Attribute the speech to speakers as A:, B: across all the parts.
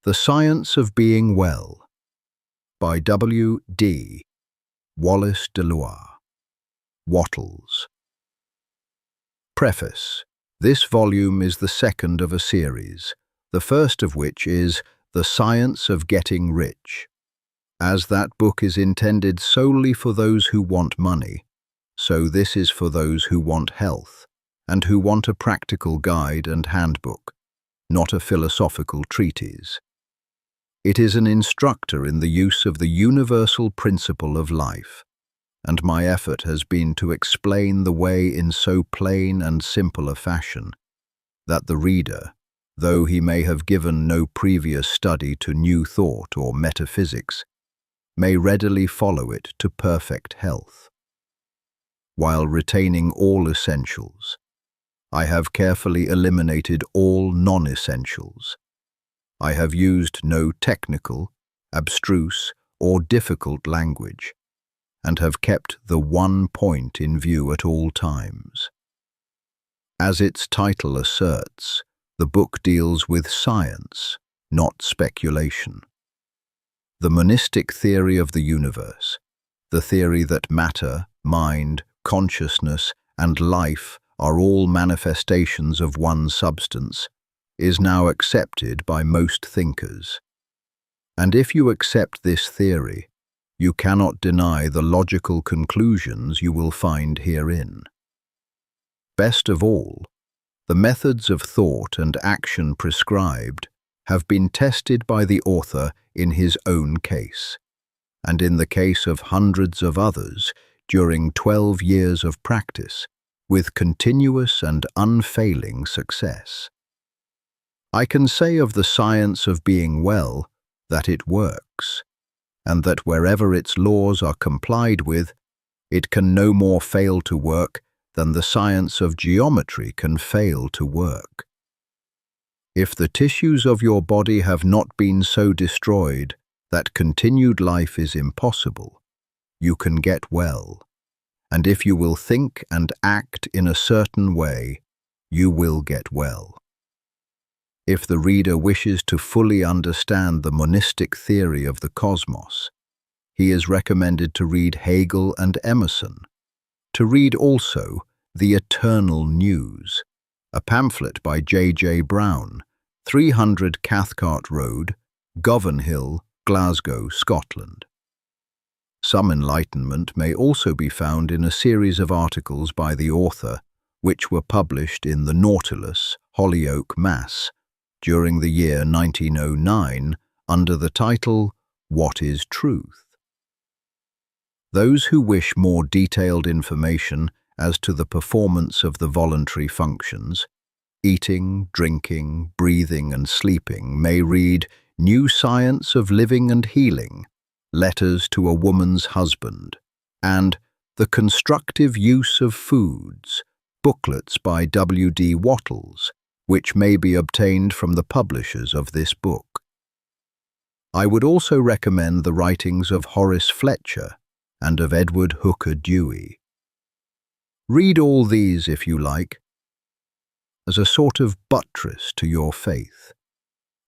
A: The Science of Being Well by W.D. Wallace Delois. Wattles. Preface. This volume is the second of a series, the first of which is The Science of Getting Rich. As that book is intended solely for those who want money, so this is for those who want health and who want a practical guide and handbook, not a philosophical treatise. It is an instructor in the use of the universal principle of life, and my effort has been to explain the way in so plain and simple a fashion that the reader, though he may have given no previous study to new thought or metaphysics, may readily follow it to perfect health. While retaining all essentials, I have carefully eliminated all non-essentials. I have used no technical, abstruse, or difficult language, and have kept the one point in view at all times. As its title asserts, the book deals with science, not speculation. The monistic theory of the universe, the theory that matter, mind, consciousness, and life are all manifestations of one substance, is now accepted by most thinkers. And if you accept this theory, you cannot deny the logical conclusions you will find herein. Best of all, the methods of thought and action prescribed have been tested by the author in his own case, and in the case of hundreds of others during 12 years of practice, with continuous and unfailing success. I can say of the science of being well that it works, and that wherever its laws are complied with, it can no more fail to work than the science of geometry can fail to work. If the tissues of your body have not been so destroyed that continued life is impossible, you can get well, and if you will think and act in a certain way, you will get well. If the reader wishes to fully understand the monistic theory of the cosmos, he is recommended to read Hegel and Emerson, to read also The Eternal News, a pamphlet by J.J. Brown, 300 Cathcart Road, Govanhill, Glasgow, Scotland. Some enlightenment may also be found in a series of articles by the author, which were published in the Nautilus, Hollyoake, Mass., during the year 1909 under the title, What is Truth? Those who wish more detailed information as to the performance of the voluntary functions, eating, drinking, breathing and sleeping, may read New Science of Living and Healing, Letters to a Woman's Husband, and The Constructive Use of Foods, booklets by W.D. Wattles, which may be obtained from the publishers of this book. I would also recommend the writings of Horace Fletcher and of Edward Hooker Dewey. Read all these if you like, as a sort of buttress to your faith.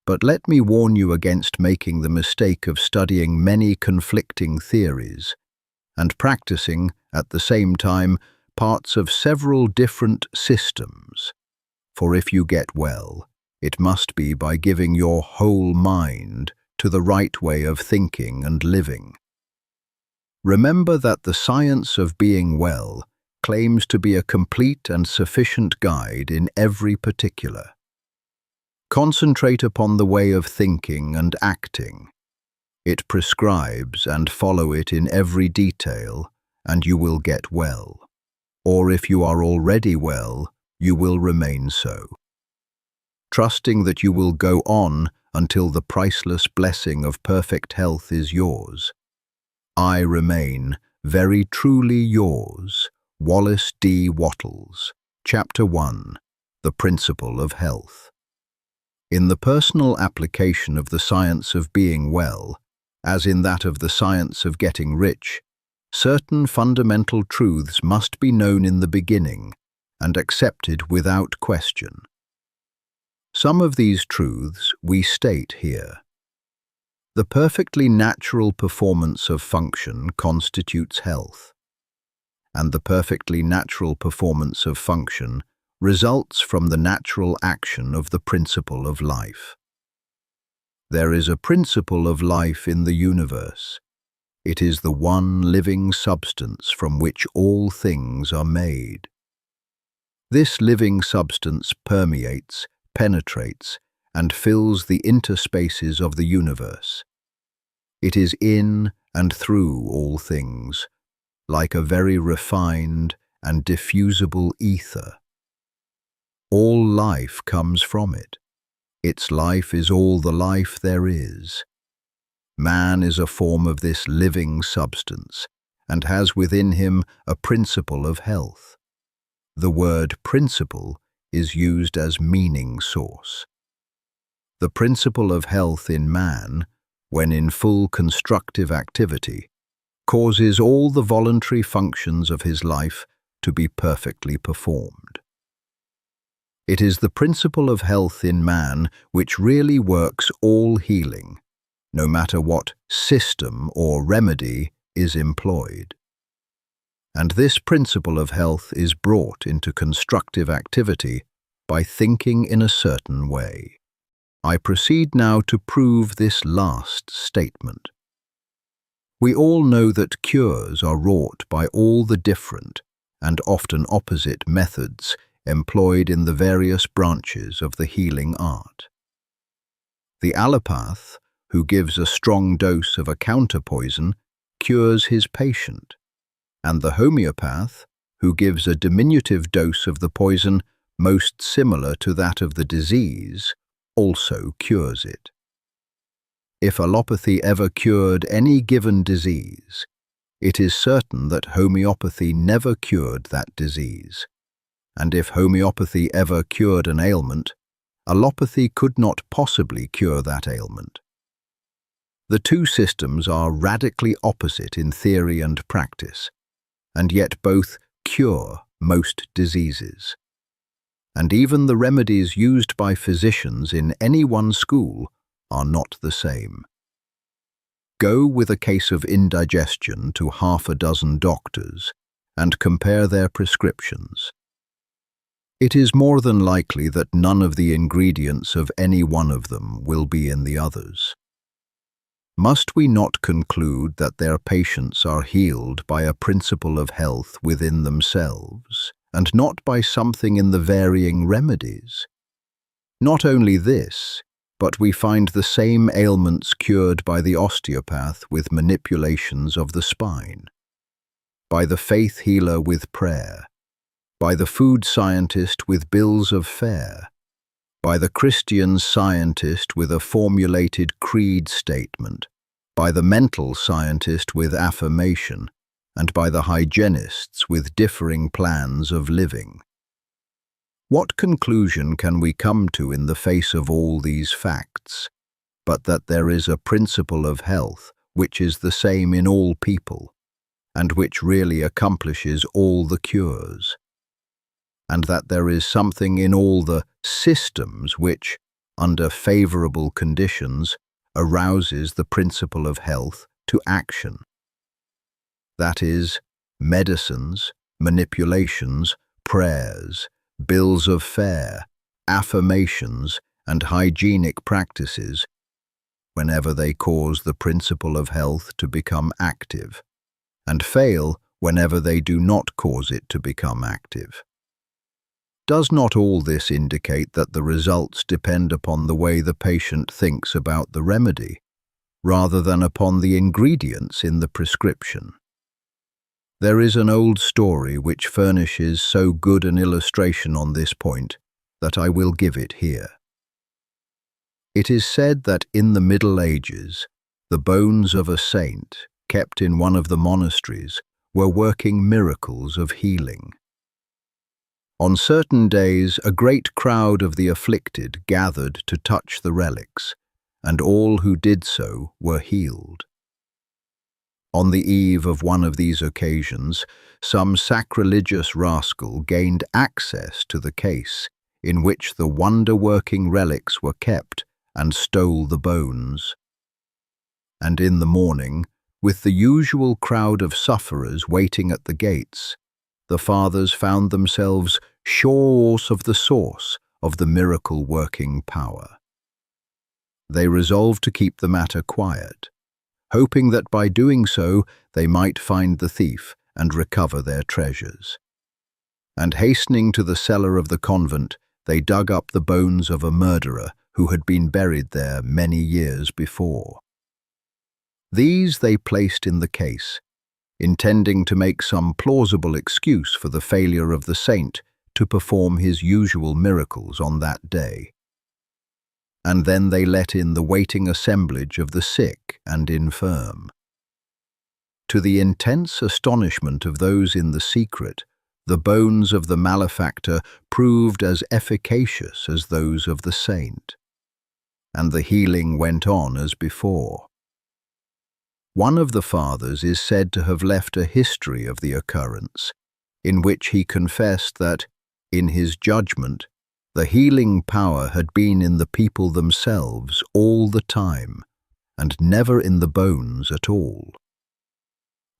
A: But let me warn you against making the mistake of studying many conflicting theories and practicing, at the same time, parts of several different systems. For if you get well, it must be by giving your whole mind to the right way of thinking and living. Remember that the science of being well claims to be a complete and sufficient guide in every particular. Concentrate upon the way of thinking and acting. It prescribes and follow it in every detail, and you will get well. Or if you are already well, you will remain so. Trusting that you will go on until the priceless blessing of perfect health is yours. I remain, very truly yours, Wallace D. Wattles. Chapter 1. The Principle of Health. In the personal application of the science of being well, as in that of the science of getting rich, certain fundamental truths must be known in the beginning and accepted without question. Some of these truths we state here, The perfectly natural performance of function constitutes health, and the perfectly natural performance of function results from the natural action of the principle of life. There is a principle of life in the universe. It is the one living substance from which all things are made. This living substance permeates, penetrates, and fills the interspaces of the universe. It is in and through all things, like a very refined and diffusible ether. All life comes from it. Its life is all the life there is. Man is a form of this living substance and has within him a principle of health. The word principle is used as meaning source. The principle of health in man, when in full constructive activity, causes all the voluntary functions of his life to be perfectly performed. It is the principle of health in man which really works all healing, no matter what system or remedy is employed. And this principle of health is brought into constructive activity by thinking in a certain way. I proceed now to prove this last statement. We all know that cures are wrought by all the different and often opposite methods employed in the various branches of the healing art. The allopath, who gives a strong dose of a counterpoison, cures his patient, and the homeopath, who gives a diminutive dose of the poison most similar to that of the disease, also cures it. If allopathy ever cured any given disease, it is certain that homeopathy never cured that disease. And if homeopathy ever cured an ailment, allopathy could not possibly cure that ailment. The two systems are radically opposite in theory and practice, and yet both cure most diseases. And even the remedies used by physicians in any one school are not the same. Go with a case of indigestion to half a dozen doctors and compare their prescriptions. It is more than likely that none of the ingredients of any one of them will be in the others. Must we not conclude that their patients are healed by a principle of health within themselves, and not by something in the varying remedies? Not only this, but we find the same ailments cured by the osteopath with manipulations of the spine, by the faith healer with prayer, by the food scientist with bills of fare, by the Christian Scientist with a formulated creed statement, by the mental scientist with affirmation, and by the hygienists with differing plans of living. What conclusion can we come to in the face of all these facts, but that there is a principle of health which is the same in all people, and which really accomplishes all the cures, and that there is something in all the systems which, under favorable conditions, arouses the principle of health to action? That is, medicines, manipulations, prayers, bills of fare, affirmations, and hygienic practices, whenever they cause the principle of health to become active, and fail whenever they do not cause it to become active. Does not all this indicate that the results depend upon the way the patient thinks about the remedy, rather than upon the ingredients in the prescription? There is an old story which furnishes so good an illustration on this point that I will give it here. It is said that in the Middle Ages, the bones of a saint, kept in one of the monasteries, were working miracles of healing. On certain days, a great crowd of the afflicted gathered to touch the relics, and all who did so were healed. On the eve of one of these occasions, some sacrilegious rascal gained access to the case in which the wonder-working relics were kept and stole the bones. And in the morning, with the usual crowd of sufferers waiting at the gates, the fathers found themselves sure of the source of the miracle-working power. They resolved to keep the matter quiet, hoping that by doing so they might find the thief and recover their treasures. And hastening to the cellar of the convent, they dug up the bones of a murderer who had been buried there many years before. These they placed in the case, intending to make some plausible excuse for the failure of the saint to perform his usual miracles on that day. And then they let in the waiting assemblage of the sick and infirm. To the intense astonishment of those in the secret, the bones of the malefactor proved as efficacious as those of the saint, and the healing went on as before. One of the fathers is said to have left a history of the occurrence, in which he confessed that, in his judgment, the healing power had been in the people themselves all the time, and never in the bones at all.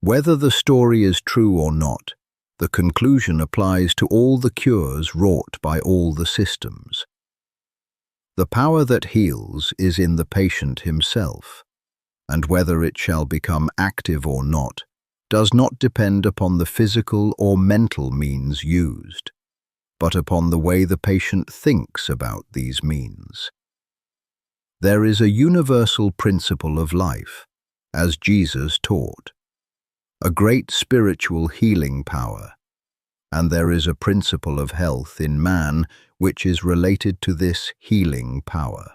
A: Whether the story is true or not, the conclusion applies to all the cures wrought by all the systems. The power that heals is in the patient himself, and whether it shall become active or not does not depend upon the physical or mental means used, but upon the way the patient thinks about these means. There is a universal principle of life, as Jesus taught, a great spiritual healing power, and there is a principle of health in man which is related to this healing power.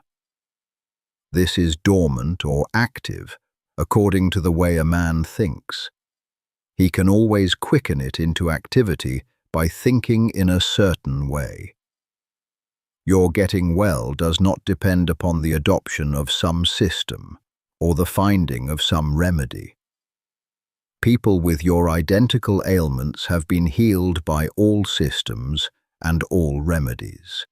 A: This is dormant or active according to the way a man thinks. He can always quicken it into activity by thinking in a certain way. Your getting well does not depend upon the adoption of some system or the finding of some remedy. People with your identical ailments have been healed by all systems and all remedies.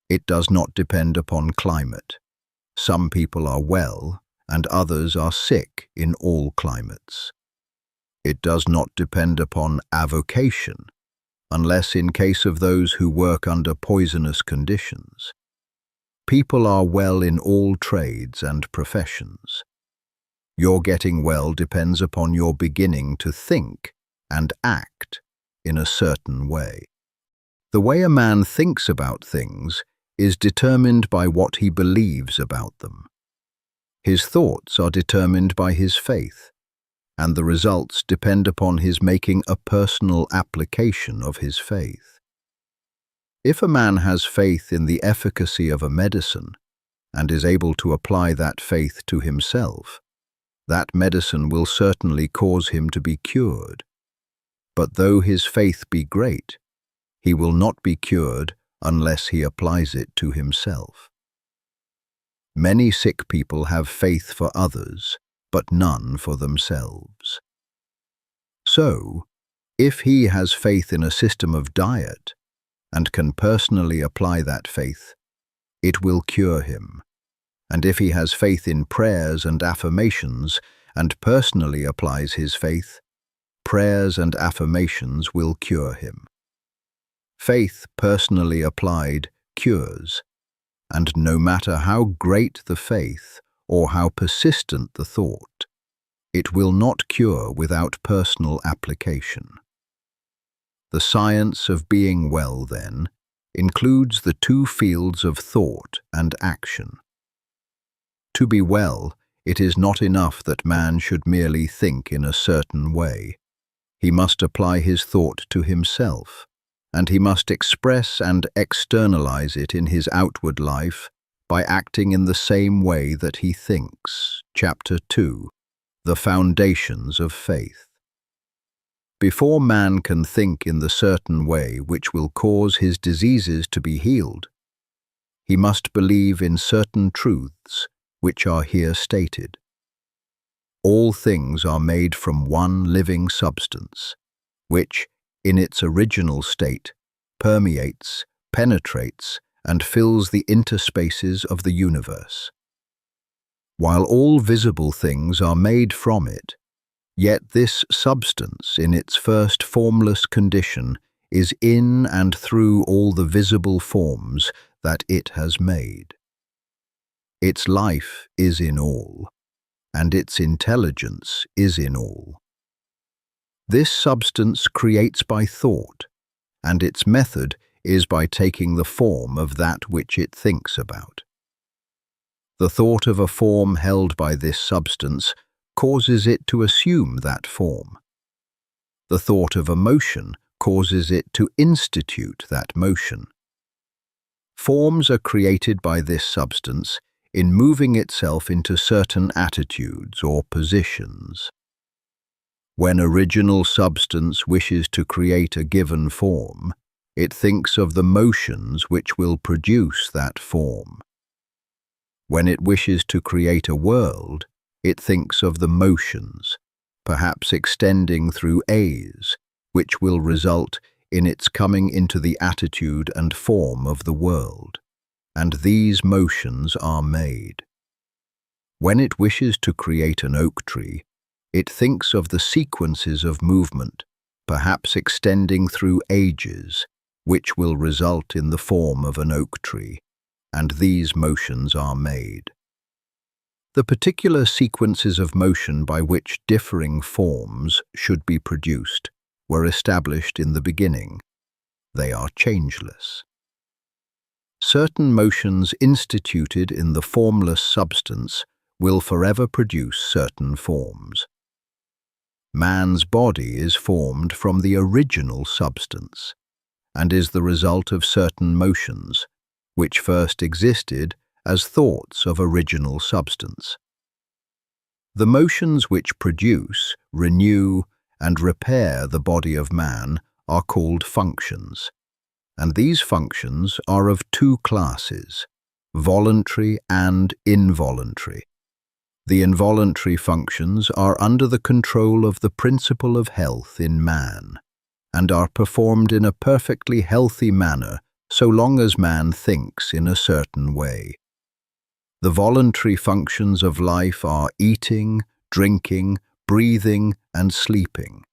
A: It does not depend upon climate. Some people are well and others are sick in all climates. It does not depend upon avocation, unless in case of those who work under poisonous conditions. People are well in all trades and professions. Your getting well depends upon your beginning to think and act in a certain way. The way a man thinks about things is determined by what he believes about them. His thoughts are determined by his faith, and the results depend upon his making a personal application of his faith. If a man has faith in the efficacy of a medicine and is able to apply that faith to himself, that medicine will certainly cause him to be cured. But though his faith be great, he will not be cured unless he applies it to himself. Many sick people have faith for others, but none for themselves. So, if he has faith in a system of diet and can personally apply that faith, it will cure him. And if he has faith in prayers and affirmations and personally applies his faith, prayers and affirmations will cure him. Faith personally applied cures, and no matter how great the faith or how persistent the thought, it will not cure without personal application. The science of being well, then, includes the two fields of thought and action. To be well, it is not enough that man should merely think in a certain way. He must apply his thought to himself, and he must express and externalize it in his outward life by acting in the same way that he thinks. Chapter 2. The Foundations of Faith. Before man can think in the certain way which will cause his diseases to be healed, he must believe in certain truths which are here stated. All things are made from one living substance, which, in its original state, permeates, penetrates, and fills the interspaces of the universe. while all visible things are made from it, yet this substance, in its first formless condition, is in and through all the visible forms that it has made. Its life is in all, and its intelligence is in all. This substance creates by thought, and its method is by taking the form of that which it thinks about. The thought of a form held by this substance causes it to assume that form. The thought of a motion causes it to institute that motion. Forms are created by this substance in moving itself into certain attitudes or positions. When original substance wishes to create a given form, it thinks of the motions which will produce that form. When it wishes to create a world, it thinks of the motions, perhaps extending through A's, which will result in its coming into the attitude and form of the world, and these motions are made. When it wishes to create an oak tree, it thinks of the sequences of movement, perhaps extending through ages, which will result in the form of an oak tree, and these motions are made. The particular sequences of motion by which differing forms should be produced were established in the beginning. They are changeless. Certain motions instituted in the formless substance will forever produce certain forms. Man's body is formed from the original substance, and is the result of certain motions, which first existed as thoughts of original substance. The motions which produce, renew, and repair the body of man are called functions, and these functions are of two classes, voluntary and involuntary. The involuntary functions are under the control of the principle of health in man, and are performed in a perfectly healthy manner so long as man thinks in a certain way. The voluntary functions of life are eating, drinking, breathing, and sleeping.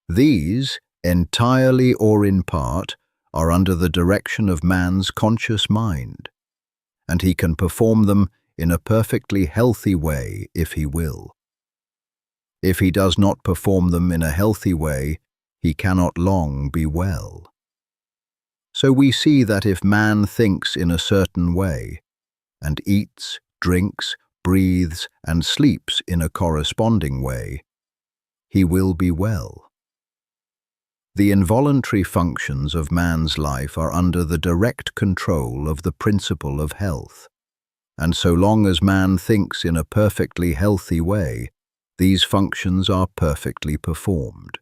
A: These, entirely or in part, are under the direction of man's conscious mind, and he can perform them in a perfectly healthy way if he will. If he does not perform them in a healthy way, he cannot long be well. So we see that if man thinks in a certain way, and eats, drinks, breathes, and sleeps in a corresponding way, he will be well. The involuntary functions of man's life are under the direct control of the principle of health, and so long as man thinks in a perfectly healthy way, these functions are perfectly performed.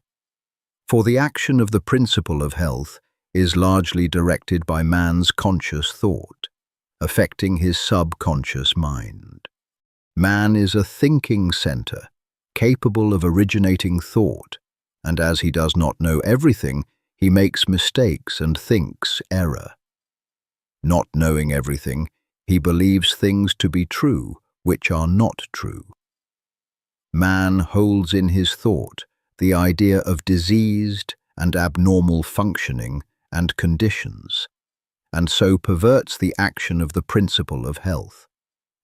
A: For the action of the principle of health is largely directed by man's conscious thought, affecting his subconscious mind. Man is a thinking center, capable of originating thought, and as he does not know everything, he makes mistakes and thinks error. Not knowing everything, he believes things to be true which are not true. Man holds in his thought the idea of diseased and abnormal functioning and conditions, and so perverts the action of the principle of health,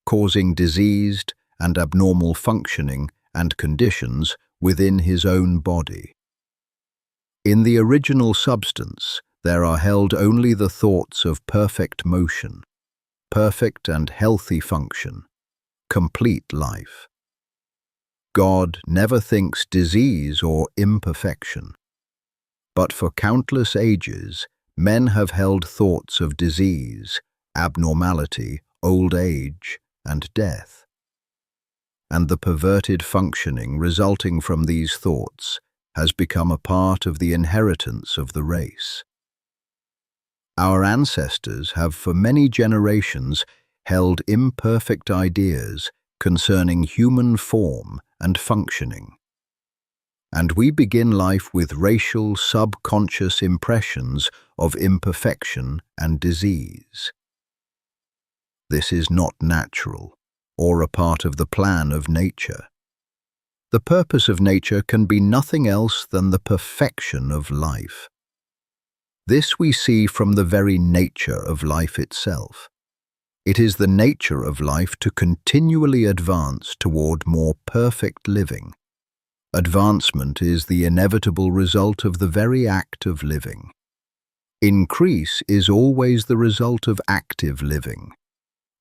A: causing diseased and abnormal functioning and conditions within his own body. In the original substance, there are held only the thoughts of perfect motion, perfect and healthy function, complete life. God never thinks disease or imperfection. But for countless ages, men have held thoughts of disease, abnormality, old age, and death. And the perverted functioning resulting from these thoughts has become a part of the inheritance of the race. Our ancestors have for many generations held imperfect ideas concerning human form and functioning. And we begin life with racial subconscious impressions of imperfection and disease. This is not natural, or a part of the plan of nature. The purpose of nature can be nothing else than the perfection of life. This we see from the very nature of life itself. It is the nature of life to continually advance toward more perfect living. Advancement is the inevitable result of the very act of living. Increase is always the result of active living.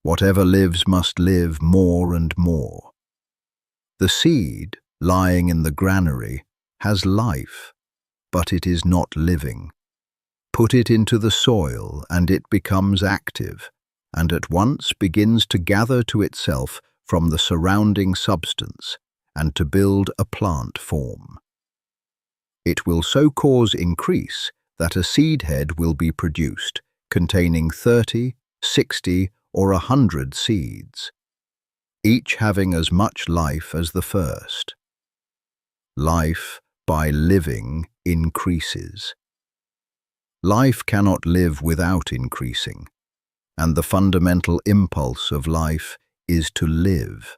A: Whatever lives must live more and more. The seed, lying in the granary, has life, but it is not living. Put it into the soil and it becomes active, and at once begins to gather to itself from the surrounding substance and to build a plant form. It will so cause increase that a seed head will be produced, containing 30, 60, or 100 seeds, each having as much life as the first. Life, by living, increases. Life cannot live without increasing, and the fundamental impulse of life is to live.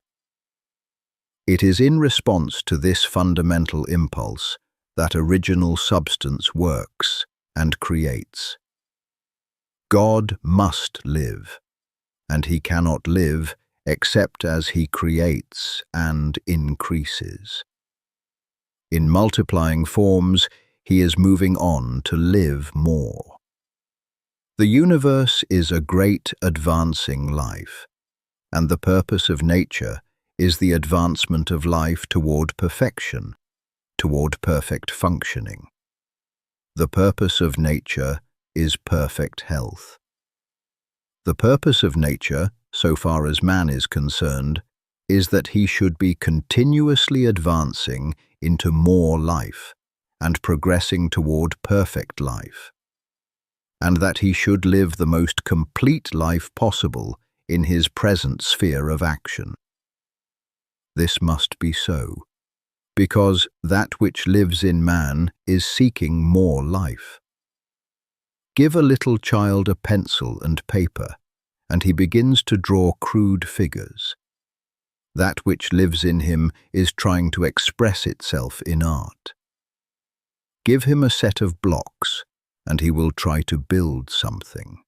A: It is in response to this fundamental impulse that original substance works and creates. God must live, and he cannot live except as he creates and increases. In multiplying forms, he is moving on to live more. The universe is a great advancing life, and the purpose of nature is the advancement of life toward perfection, toward perfect functioning. The purpose of nature is perfect health. The purpose of nature, so far as man is concerned, is that he should be continuously advancing into more life and progressing toward perfect life, and that he should live the most complete life possible in his present sphere of action. This must be so, because that which lives in man is seeking more life. Give a little child a pencil and paper, and he begins to draw crude figures. That which lives in him is trying to express itself in art. Give him a set of blocks, and he will try to build something.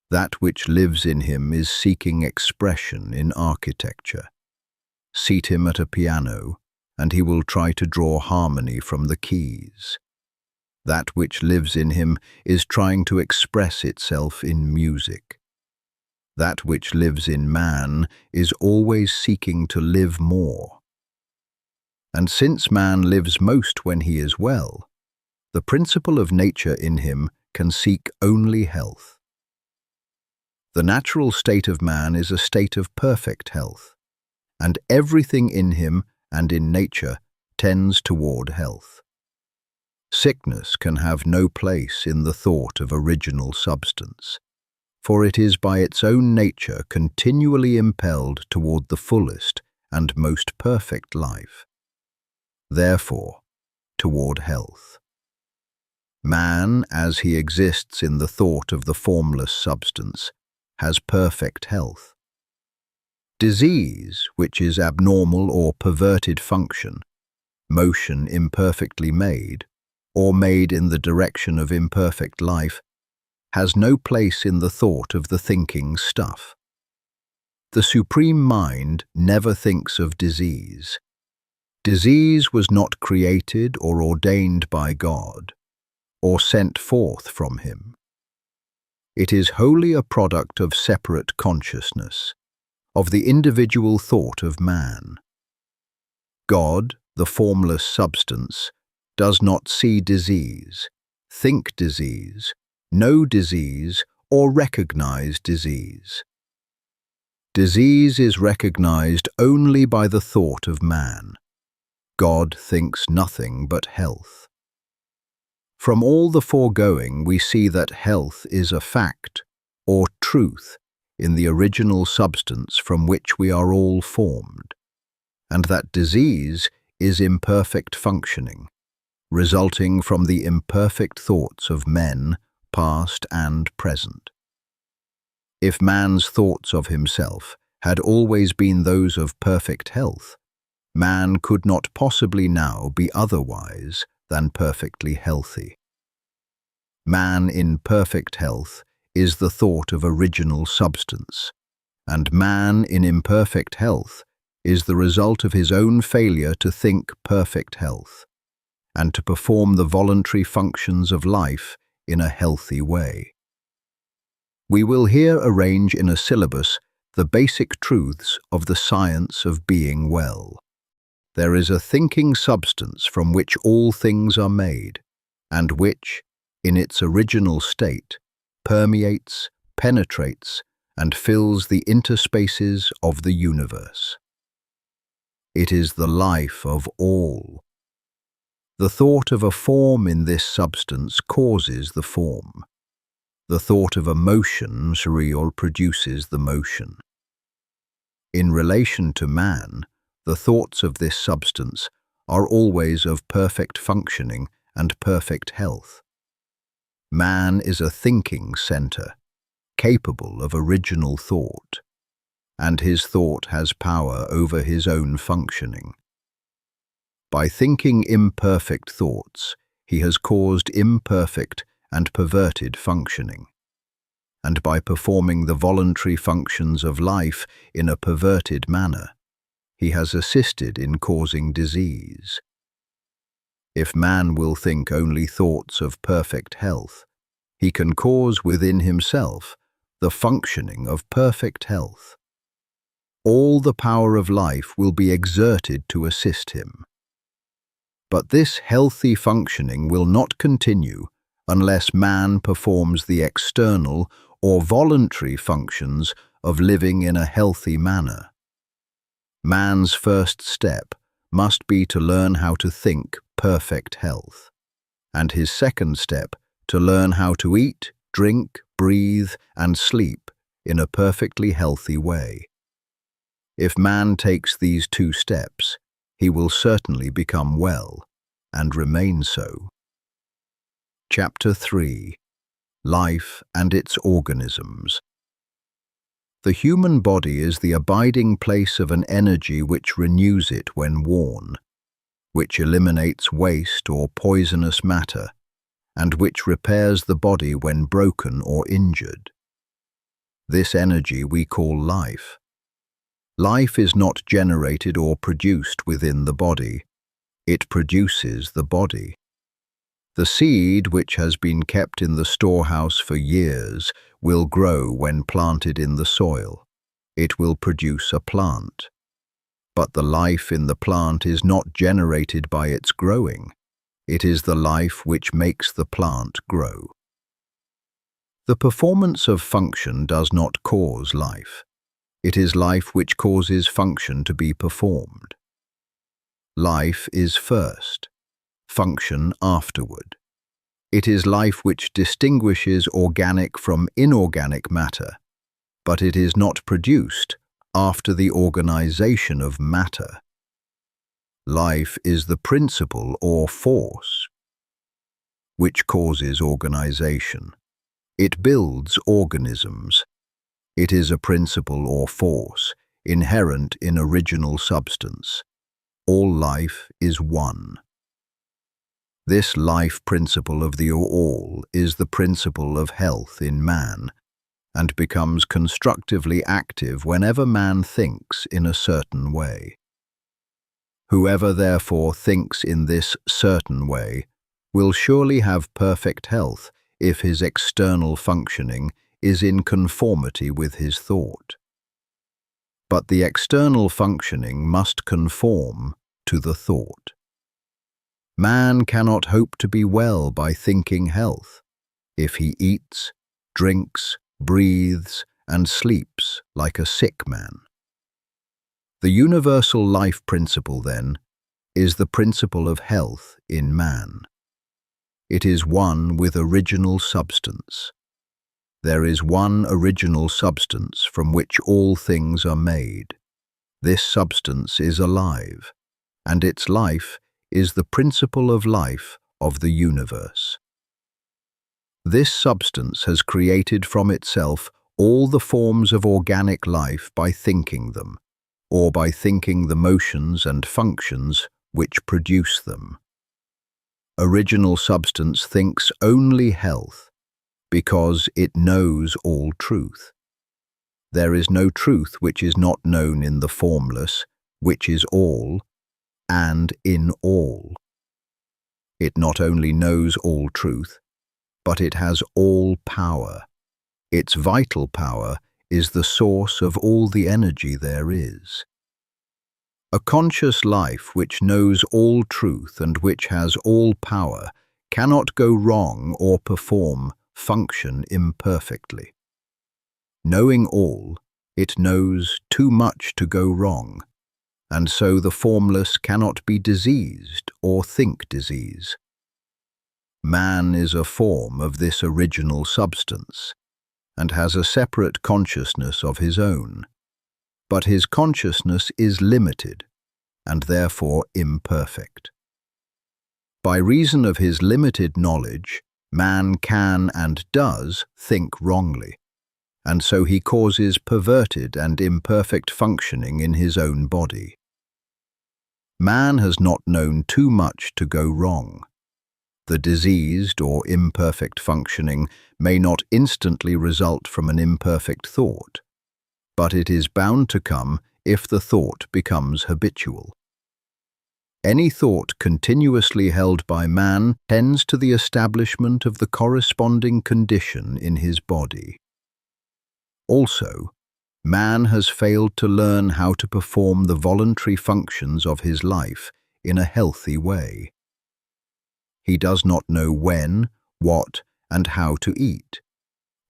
A: That which lives in him is seeking expression in architecture. Seat him at a piano, and he will try to draw harmony from the keys. That which lives in him is trying to express itself in music. That which lives in man is always seeking to live more. And since man lives most when he is well, the principle of nature in him can seek only health. The natural state of man is a state of perfect health, and everything in him and in nature tends toward health. Sickness can have no place in the thought of original substance, for it is by its own nature continually impelled toward the fullest and most perfect life. Therefore, toward health. Man, as he exists in the thought of the formless substance, has perfect health. Disease, which is abnormal or perverted function, motion imperfectly made, or made in the direction of imperfect life, has no place in the thought of the thinking stuff. The Supreme Mind never thinks of disease. Disease was not created or ordained by God, or sent forth from him. It is wholly a product of separate consciousness, of the individual thought of man. God, the formless substance, does not see disease, think disease, know disease, or recognize disease. Disease is recognized only by the thought of man. God thinks nothing but health. From all the foregoing, we see that health is a fact, or truth, in the original substance from which we are all formed, and that disease is imperfect functioning, resulting from the imperfect thoughts of men, past and present. If man's thoughts of himself had always been those of perfect health, man could not possibly now be otherwise than perfectly healthy. Man in perfect health is the thought of original substance, and man in imperfect health is the result of his own failure to think perfect health, and to perform the voluntary functions of life in a healthy way. We will here arrange in a syllabus the basic truths of the science of being well. There is a thinking substance from which all things are made, and which, in its original state, permeates, penetrates, and fills the interspaces of the universe. It is the life of all. The thought of a form in this substance causes the form. The thought of a motion real produces the motion. In relation to man, the thoughts of this substance are always of perfect functioning and perfect health. Man is a thinking center, capable of original thought, and his thought has power over his own functioning. By thinking imperfect thoughts, he has caused imperfect and perverted functioning, and by performing the voluntary functions of life in a perverted manner, he has assisted in causing disease. If man will think only thoughts of perfect health, he can cause within himself the functioning of perfect health. All the power of life will be exerted to assist him. But this healthy functioning will not continue unless man performs the external or voluntary functions of living in a healthy manner. Man's first step must be to learn how to think perfect health, and his second step to learn how to eat, drink, breathe, and sleep in a perfectly healthy way. If man takes these two steps, he will certainly become well, and remain so. Chapter 3. Life and its Organisms. The human body is the abiding place of an energy which renews it when worn, which eliminates waste or poisonous matter, and which repairs the body when broken or injured. This energy we call life. Life is not generated or produced within the body. It produces the body. The seed which has been kept in the storehouse for years will grow when planted in the soil. It will produce a plant. But the life in the plant is not generated by its growing. It is the life which makes the plant grow. The performance of function does not cause life. It is life which causes function to be performed. Life is first, function afterward. It is life which distinguishes organic from inorganic matter, but it is not produced after the organization of matter. Life is the principle or force which causes organization. It builds organisms. It is a principle or force inherent in original substance. All life is one. This life principle of the all is the principle of health in man, and becomes constructively active whenever man thinks in a certain way. Whoever therefore thinks in this certain way will surely have perfect health if his external functioning is in conformity with his thought. But the external functioning must conform to the thought. Man cannot hope to be well by thinking health if he eats, drinks, breathes, and sleeps like a sick man. The universal life principle, then, is the principle of health in man. It is one with original substance. There is one original substance from which all things are made. This substance is alive, and its life is the principle of life of the universe. This substance has created from itself all the forms of organic life by thinking them, or by thinking the motions and functions which produce them. Original substance thinks only health, because it knows all truth. There is no truth which is not known in the formless, which is all, and in all. It not only knows all truth, but it has all power. Its vital power is the source of all the energy there is. A conscious life which knows all truth and which has all power cannot go wrong or function imperfectly. Knowing all, it knows too much to go wrong, and so the formless cannot be diseased or think disease. Man is a form of this original substance, and has a separate consciousness of his own, but his consciousness is limited, and therefore imperfect. By reason of his limited knowledge, man can and does think wrongly, and so he causes perverted and imperfect functioning in his own body. Man has not known too much to go wrong. The diseased or imperfect functioning may not instantly result from an imperfect thought, but it is bound to come if the thought becomes habitual. Any thought continuously held by man tends to the establishment of the corresponding condition in his body. Also, man has failed to learn how to perform the voluntary functions of his life in a healthy way. He does not know when, what, and how to eat.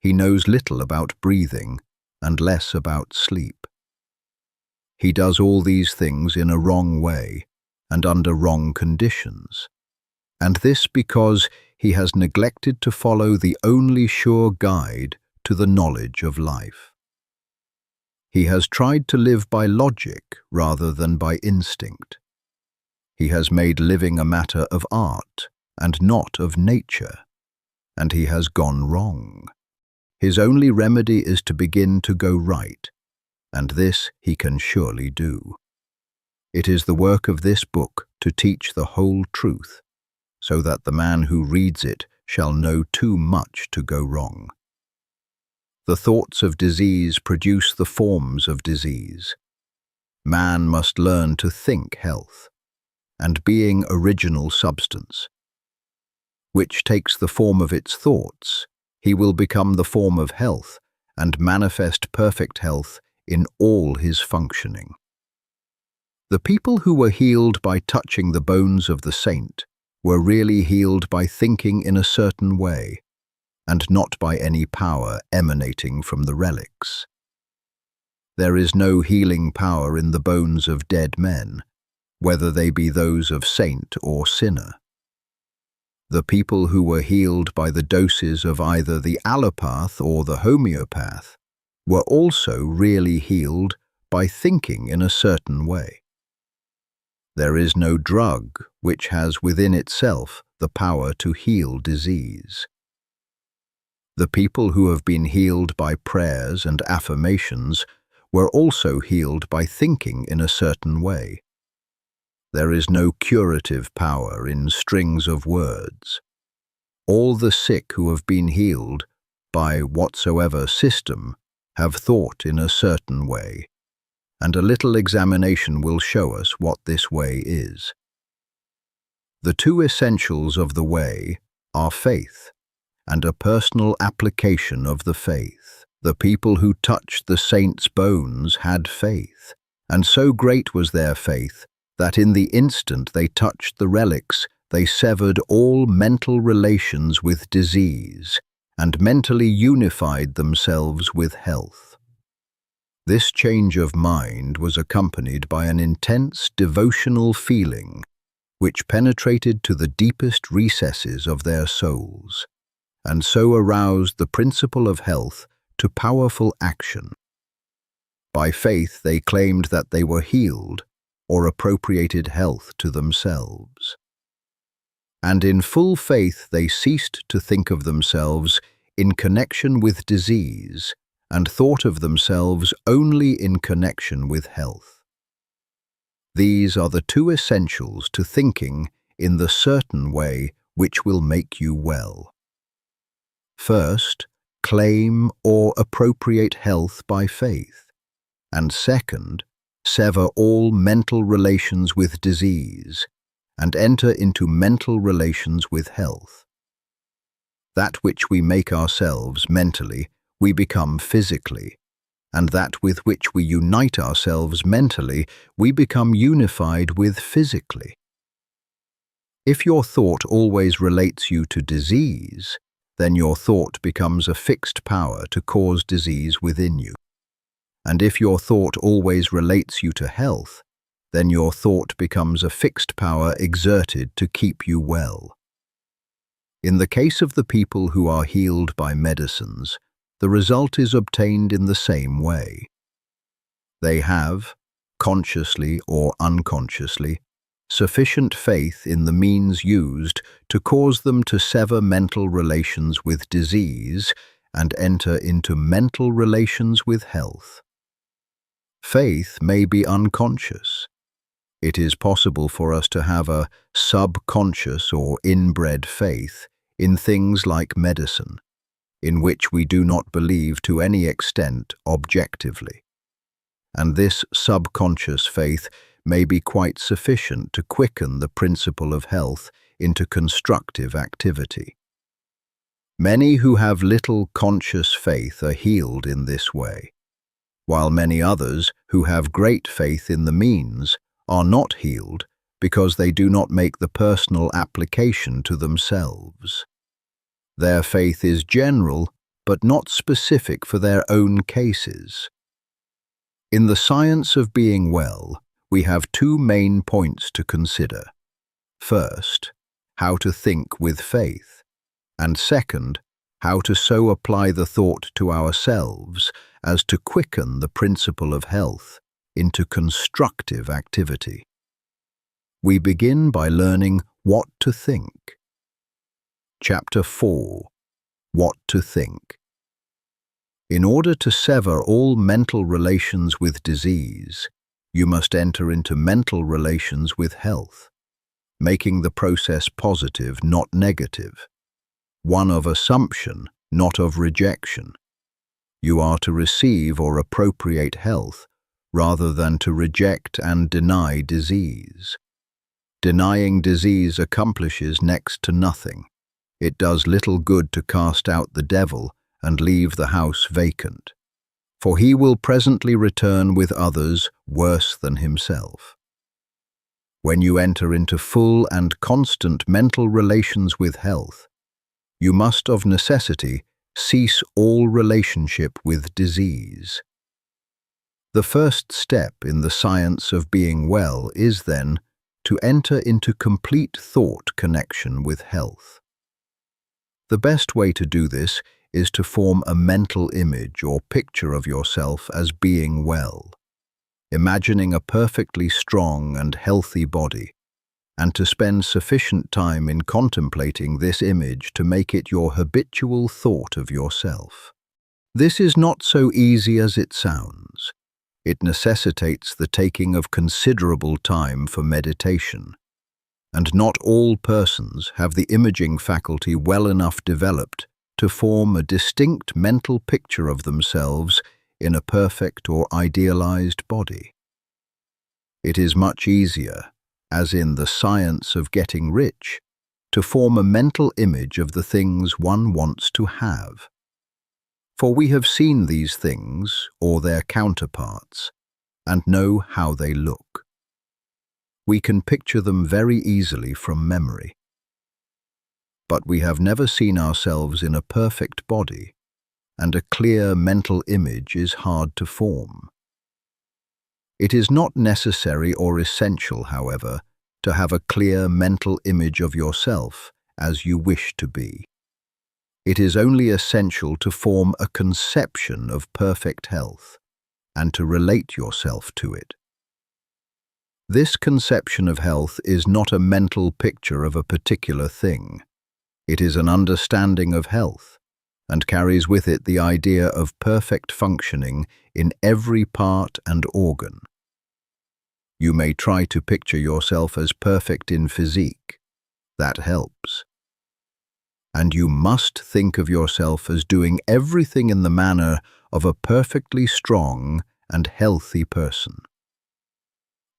A: He knows little about breathing and less about sleep. He does all these things in a wrong way and under wrong conditions, and this because he has neglected to follow the only sure guide to the knowledge of life. He has tried to live by logic rather than by instinct. He has made living a matter of art and not of nature, and he has gone wrong. His only remedy is to begin to go right, and this he can surely do. It is the work of this book to teach the whole truth, so that the man who reads it shall know too much to go wrong. The thoughts of disease produce the forms of disease. Man must learn to think health, and being original substance, which takes the form of its thoughts, he will become the form of health and manifest perfect health in all his functioning. The people who were healed by touching the bones of the saint were really healed by thinking in a certain way, and not by any power emanating from the relics. There is no healing power in the bones of dead men, whether they be those of saint or sinner. The people who were healed by the doses of either the allopath or the homeopath were also really healed by thinking in a certain way. There is no drug which has within itself the power to heal disease. The people who have been healed by prayers and affirmations were also healed by thinking in a certain way. There is no curative power in strings of words. All the sick who have been healed by whatsoever system have thought in a certain way, and a little examination will show us what this way is. The two essentials of the way are faith and a personal application of the faith. The people who touched the saint's bones had faith, and so great was their faith that in the instant they touched the relics, they severed all mental relations with disease and mentally unified themselves with health. This change of mind was accompanied by an intense devotional feeling which penetrated to the deepest recesses of their souls, and so aroused the principle of health to powerful action. By faith they claimed that they were healed or appropriated health to themselves. And in full faith they ceased to think of themselves in connection with disease and thought of themselves only in connection with health. These are the two essentials to thinking in the certain way which will make you well. First, claim or appropriate health by faith, and second, sever all mental relations with disease and enter into mental relations with health. That which we make ourselves mentally, we become physically, and that with which we unite ourselves mentally, we become unified with physically. If your thought always relates you to disease, then your thought becomes a fixed power to cause disease within you. And if your thought always relates you to health, then your thought becomes a fixed power exerted to keep you well. In the case of the people who are healed by medicines, the result is obtained in the same way. They have, consciously or unconsciously, sufficient faith in the means used to cause them to sever mental relations with disease and enter into mental relations with health. Faith may be unconscious. It is possible for us to have a subconscious or inbred faith in things like medicine, in which we do not believe to any extent objectively. And this subconscious faith may be quite sufficient to quicken the principle of health into constructive activity. Many who have little conscious faith are healed in this way, while many others who have great faith in the means are not healed because they do not make the personal application to themselves. Their faith is general, but not specific for their own cases. In the science of being well, we have two main points to consider. First, how to think with faith, and second, how to so apply the thought to ourselves as to quicken the principle of health into constructive activity. We begin by learning what to think. Chapter 4. What to think. In order to sever all mental relations with disease, you must enter into mental relations with health, making the process positive, not negative, one of assumption, not of rejection. You are to receive or appropriate health rather than to reject and deny disease. Denying disease accomplishes next to nothing. It does little good to cast out the devil and leave the house vacant, for he will presently return with others worse than himself. When you enter into full and constant mental relations with health, you must of necessity cease all relationship with disease. The first step in the science of being well is, then, to enter into complete thought connection with health. The best way to do this is to form a mental image or picture of yourself as being well, imagining a perfectly strong and healthy body, and to spend sufficient time in contemplating this image to make it your habitual thought of yourself. This is not so easy as it sounds. It necessitates the taking of considerable time for meditation, and not all persons have the imaging faculty well enough developed to form a distinct mental picture of themselves in a perfect or idealized body. It is much easier, as in the science of getting rich, to form a mental image of the things one wants to have. For we have seen these things, or their counterparts, and know how they look. We can picture them very easily from memory. But we have never seen ourselves in a perfect body, and a clear mental image is hard to form. It is not necessary or essential, however, to have a clear mental image of yourself as you wish to be. It is only essential to form a conception of perfect health and to relate yourself to it. This conception of health is not a mental picture of a particular thing. It is an understanding of health, and carries with it the idea of perfect functioning in every part and organ. You may try to picture yourself as perfect in physique. That helps. And you must think of yourself as doing everything in the manner of a perfectly strong and healthy person.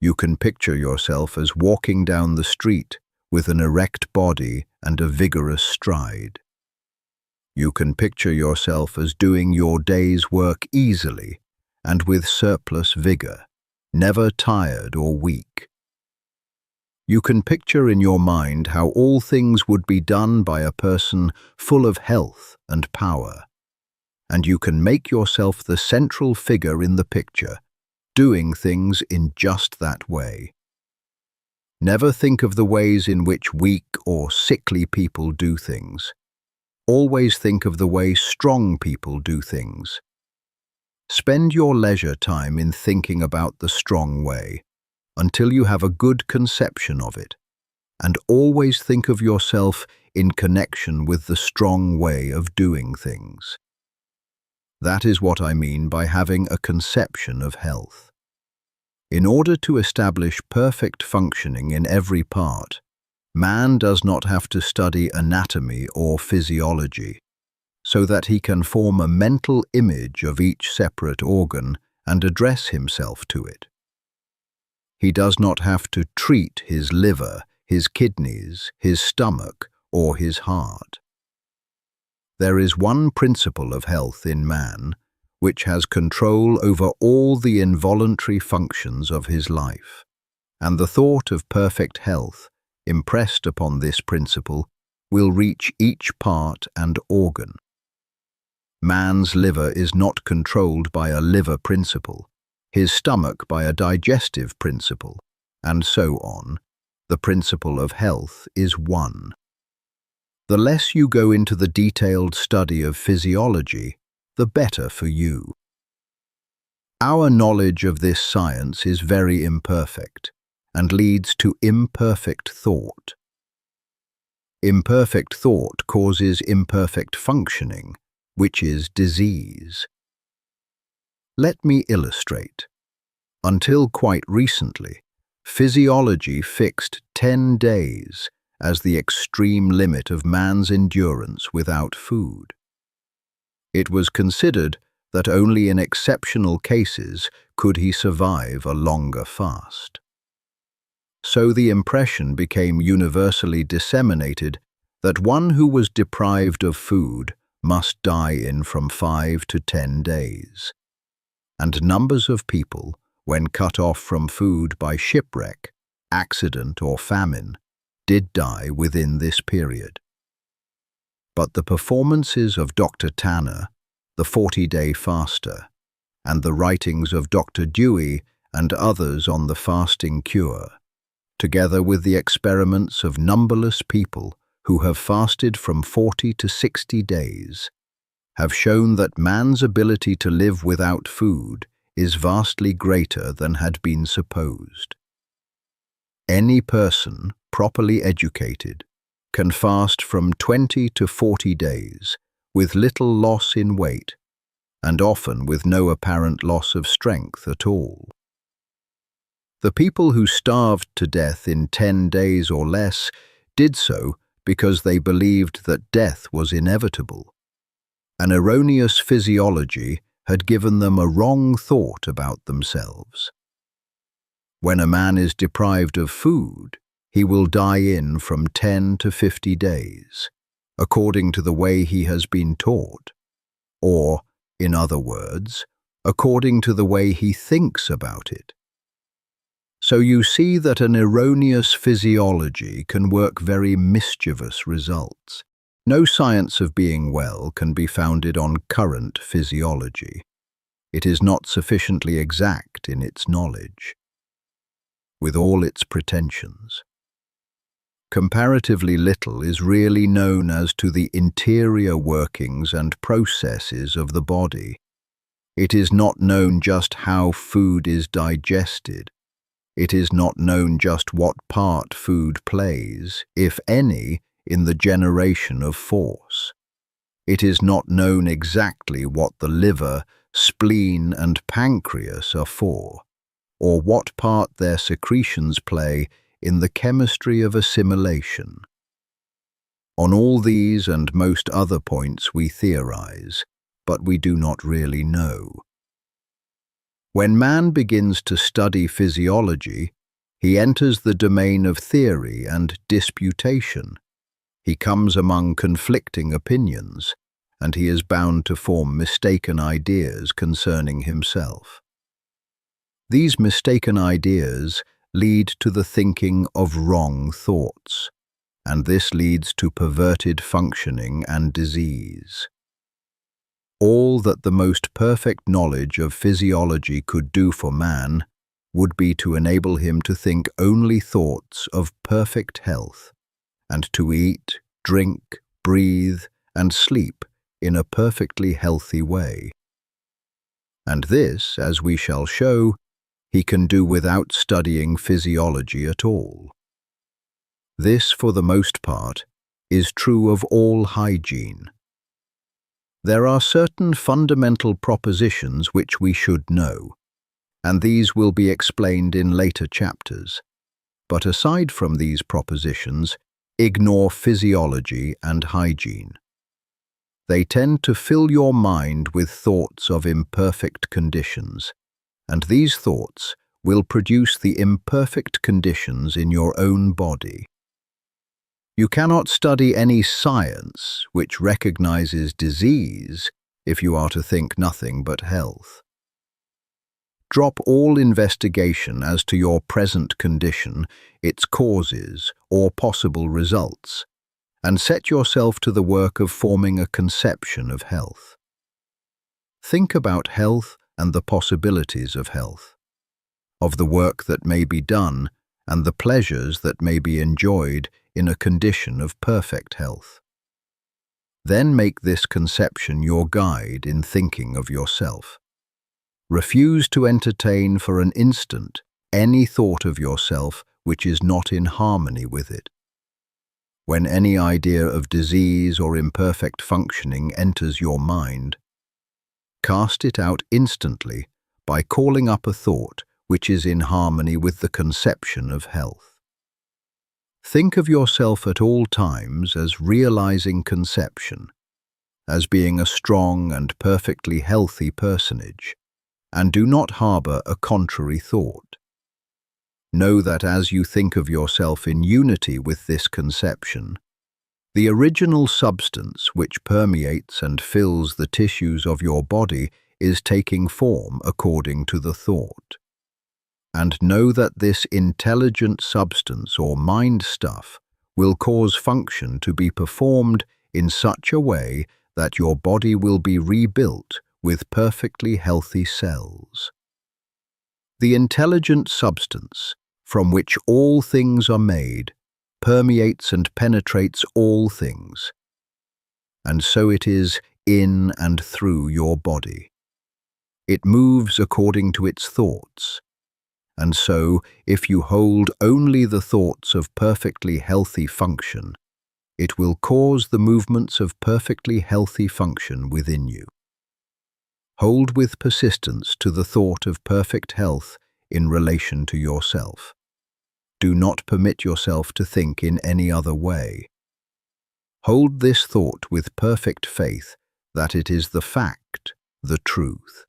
A: You can picture yourself as walking down the street with an erect body and a vigorous stride. You can picture yourself as doing your day's work easily and with surplus vigor, never tired or weak. You can picture in your mind how all things would be done by a person full of health and power, and you can make yourself the central figure in the picture, doing things in just that way. Never think of the ways in which weak or sickly people do things. Always think of the way strong people do things. Spend your leisure time in thinking about the strong way until you have a good conception of it, and always think of yourself in connection with the strong way of doing things. That is what I mean by having a conception of health. In order to establish perfect functioning in every part, man does not have to study anatomy or physiology, so that he can form a mental image of each separate organ and address himself to it. He does not have to treat his liver, his kidneys, his stomach, or his heart. There is one principle of health in man which has control over all the involuntary functions of his life, and the thought of perfect health impressed upon this principle will reach each part and organ. Man's liver is not controlled by a liver principle, his stomach by a digestive principle, and so on. The principle of health is one. The less you go into the detailed study of physiology, the better for you. Our knowledge of this science is very imperfect and leads to imperfect thought. Imperfect thought causes imperfect functioning, which is disease. Let me illustrate. Until quite recently, physiology fixed 10 days as the extreme limit of man's endurance without food. It was considered that only in exceptional cases could he survive a longer fast. So the impression became universally disseminated that one who was deprived of food must die in from 5 to 10 days. And numbers of people, when cut off from food by shipwreck, accident or famine, did die within this period. But the performances of Dr. Tanner, the 40-day faster, and the writings of Dr. Dewey and others on the fasting cure, together with the experiments of numberless people who have fasted from 40 to 60 days, have shown that man's ability to live without food is vastly greater than had been supposed. Any person, properly educated, can fast from 20 to 40 days with little loss in weight, and often with no apparent loss of strength at all. The people who starved to death in 10 days or less did so because they believed that death was inevitable. An erroneous physiology had given them a wrong thought about themselves. When a man is deprived of food, he will die in from 10 to 50 days, according to the way he has been taught, or, in other words, according to the way he thinks about it. So you see that an erroneous physiology can work very mischievous results. No science of being well can be founded on current physiology. It is not sufficiently exact in its knowledge, with all its pretensions. Comparatively little is really known as to the interior workings and processes of the body. It is not known just how food is digested. It is not known just what part food plays, if any, in the generation of force. It is not known exactly what the liver, spleen, and pancreas are for, or what part their secretions play in the chemistry of assimilation. On all these and most other points we theorize, but we do not really know. When man begins to study physiology, he enters the domain of theory and disputation. He comes among conflicting opinions, and he is bound to form mistaken ideas concerning himself. These mistaken ideas lead to the thinking of wrong thoughts, and this leads to perverted functioning and disease. All that the most perfect knowledge of physiology could do for man would be to enable him to think only thoughts of perfect health, and to eat, drink, breathe, and sleep in a perfectly healthy way. And this, as we shall show, he can do without studying physiology at all. This, for the most part, is true of all hygiene. There are certain fundamental propositions which we should know, and these will be explained in later chapters. But aside from these propositions, ignore physiology and hygiene. They tend to fill your mind with thoughts of imperfect conditions, and these thoughts will produce the imperfect conditions in your own body. You cannot study any science which recognizes disease if you are to think nothing but health. Drop all investigation as to your present condition, its causes, or possible results, and set yourself to the work of forming a conception of health. Think about health and the possibilities of health, of the work that may be done and the pleasures that may be enjoyed in a condition of perfect health. Then make this conception your guide in thinking of yourself. Refuse to entertain for an instant any thought of yourself which is not in harmony with it. When any idea of disease or imperfect functioning enters your mind, cast it out instantly by calling up a thought which is in harmony with the conception of health. Think of yourself at all times as realizing conception, as being a strong and perfectly healthy personage, and do not harbor a contrary thought. Know that as you think of yourself in unity with this conception, the original substance which permeates and fills the tissues of your body is taking form according to the thought. And know that this intelligent substance or mind stuff will cause function to be performed in such a way that your body will be rebuilt with perfectly healthy cells. The intelligent substance, from which all things are made, permeates and penetrates all things, and so it is in and through your body. It moves according to its thoughts. And so, if you hold only the thoughts of perfectly healthy function, it will cause the movements of perfectly healthy function within you. Hold with persistence to the thought of perfect health in relation to yourself. Do not permit yourself to think in any other way. Hold this thought with perfect faith that it is the fact, the truth.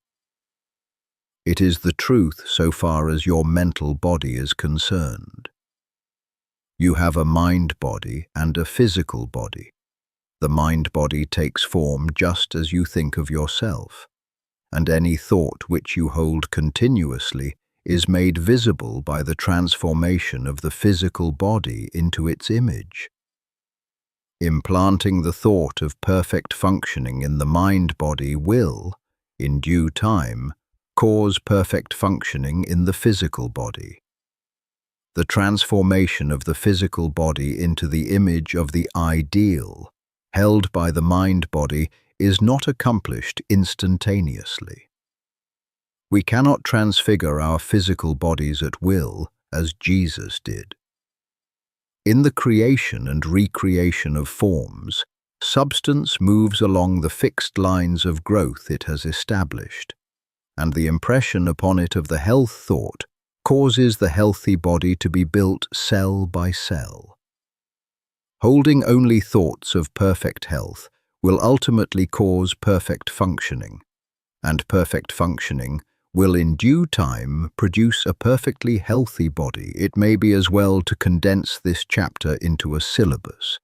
A: It is the truth so far as your mental body is concerned. You have a mind body and a physical body. The mind body takes form just as you think of yourself, and any thought which you hold continuously is made visible by the transformation of the physical body into its image. Implanting the thought of perfect functioning in the mind body will, in due time, cause perfect functioning in the physical body. The transformation of the physical body into the image of the ideal, held by the mind body, is not accomplished instantaneously. We cannot transfigure our physical bodies at will, as Jesus did. In the creation and recreation of forms, Substance moves along the fixed lines of growth it has established, and the impression upon it of the health thought causes the healthy body to be built cell by cell. Holding only thoughts of perfect health will ultimately cause perfect functioning, and perfect functioning will in due time produce a perfectly healthy body. It may be as well to condense this chapter into a syllabus.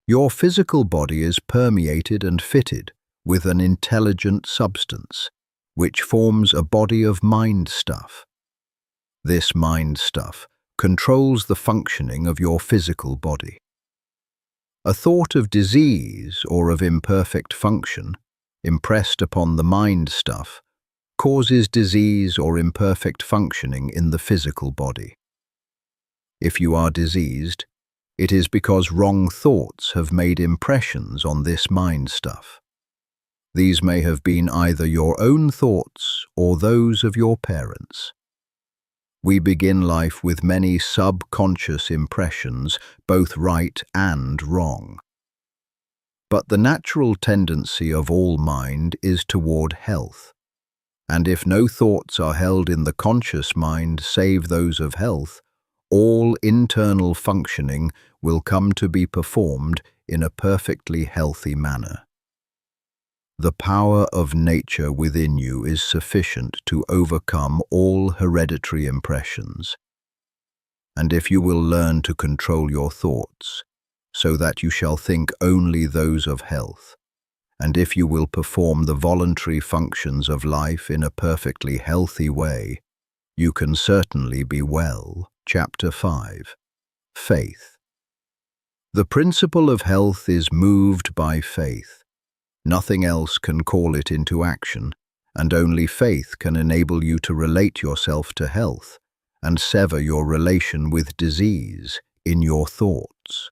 A: Your physical body is permeated and fitted with an intelligent substance, which forms a body of mind stuff. This mind stuff controls the functioning of your physical body. A thought of disease or of imperfect function, impressed upon the mind stuff, causes disease or imperfect functioning in the physical body. If you are diseased, it is because wrong thoughts have made impressions on this mind stuff. These may have been either your own thoughts or those of your parents. We begin life with many subconscious impressions, both right and wrong. But the natural tendency of all mind is toward health, and if no thoughts are held in the conscious mind save those of health, all internal functioning will come to be performed in a perfectly healthy manner. The power of nature within you is sufficient to overcome all hereditary impressions. And if you will learn to control your thoughts, so that you shall think only those of health, and if you will perform the voluntary functions of life in a perfectly healthy way, you can certainly be well. Chapter 5. Faith. The principle of health is moved by faith. Nothing else can call it into action, and only faith can enable you to relate yourself to health and sever your relation with disease in your thoughts.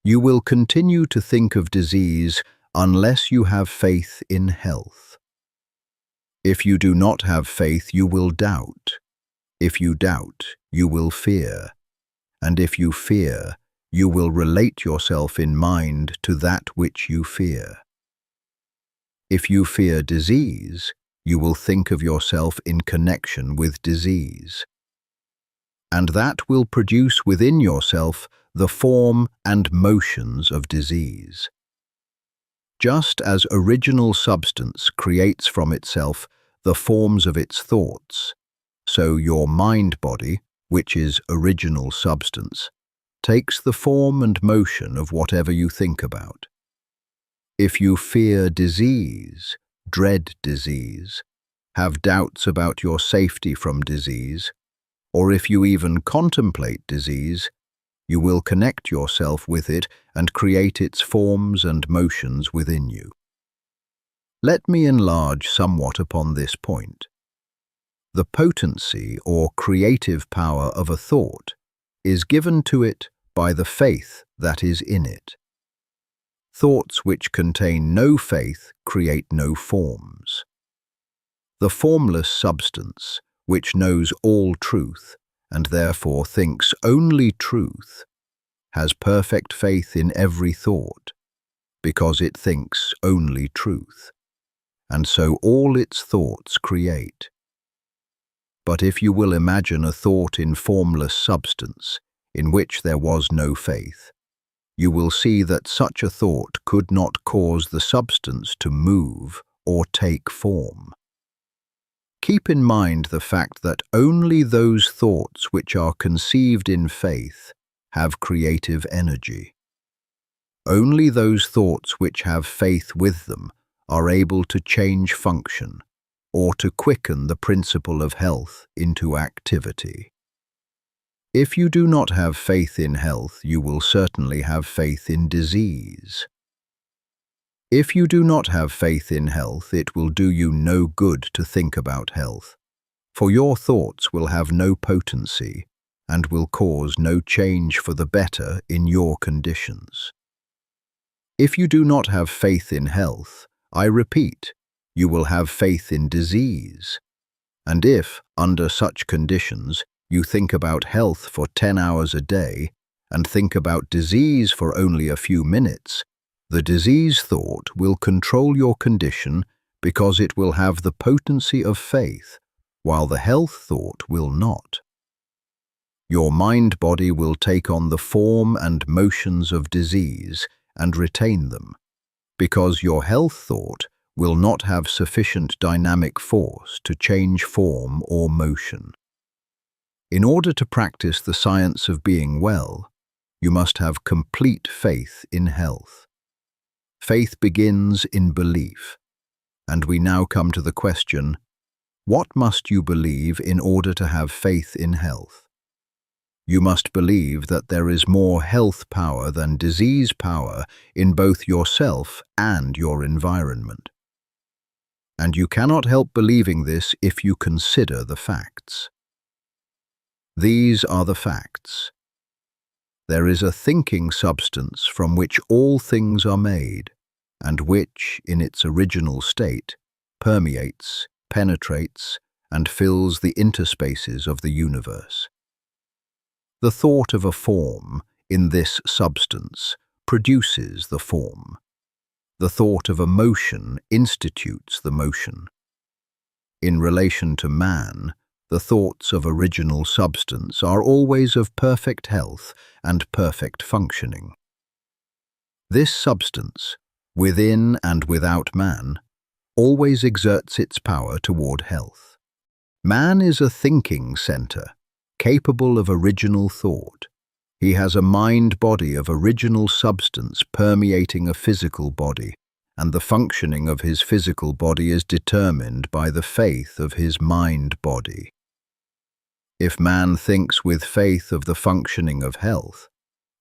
A: You will continue to think of disease unless you have faith in health. If you do not have faith, you will doubt. If you doubt, you will fear. And if you fear, you will relate yourself in mind to that which you fear. If you fear disease, you will think of yourself in connection with disease. And that will produce within yourself the form and motions of disease. Just as original substance creates from itself the forms of its thoughts, so your mind-body, which is original substance, takes the form and motion of whatever you think about. If you fear disease, dread disease, have doubts about your safety from disease, or if you even contemplate disease, you will connect yourself with it and create its forms and motions within you. Let me enlarge somewhat upon this point. The potency or creative power of a thought is given to it by the faith that is in it. Thoughts which contain no faith create no forms. The formless substance, which knows all truth and therefore thinks only truth, has perfect faith in every thought, because it thinks only truth, and so all its thoughts create. But if you will imagine a thought in formless substance, in which there was no faith, you will see that such a thought could not cause the substance to move or take form. Keep in mind the fact that only those thoughts which are conceived in faith have creative energy. Only those thoughts which have faith with them are able to change function or to quicken the principle of health into activity. If you do not have faith in health, you will certainly have faith in disease. If you do not have faith in health, it will do you no good to think about health, for your thoughts will have no potency and will cause no change for the better in your conditions. If you do not have faith in health, I repeat, you will have faith in disease. And if, under such conditions, you think about health for 10 hours a day and think about disease for only a few minutes, The disease thought will control your condition because it will have the potency of faith, while the health thought will not. Your mind-body will take on the form and motions of disease and retain them, because your health thought will not have sufficient dynamic force to change form or motion. In order to practice the science of being well, you must have complete faith in health. Faith begins in belief, and we now come to the question, what must you believe in order to have faith in health? You must believe that there is more health power than disease power in both yourself and your environment. And you cannot help believing this if you consider the facts. These are the facts. There is a thinking substance from which all things are made, and which, in its original state, permeates, penetrates, and fills the interspaces of the universe. The thought of a form in this substance produces the form. The thought of a motion institutes the motion. In relation to man, the thoughts of original substance are always of perfect health and perfect functioning. This substance, within and without man, always exerts its power toward health. Man is a thinking center, capable of original thought. He has a mind-body of original substance permeating a physical body, and the functioning of his physical body is determined by the faith of his mind-body. If man thinks with faith of the functioning of health,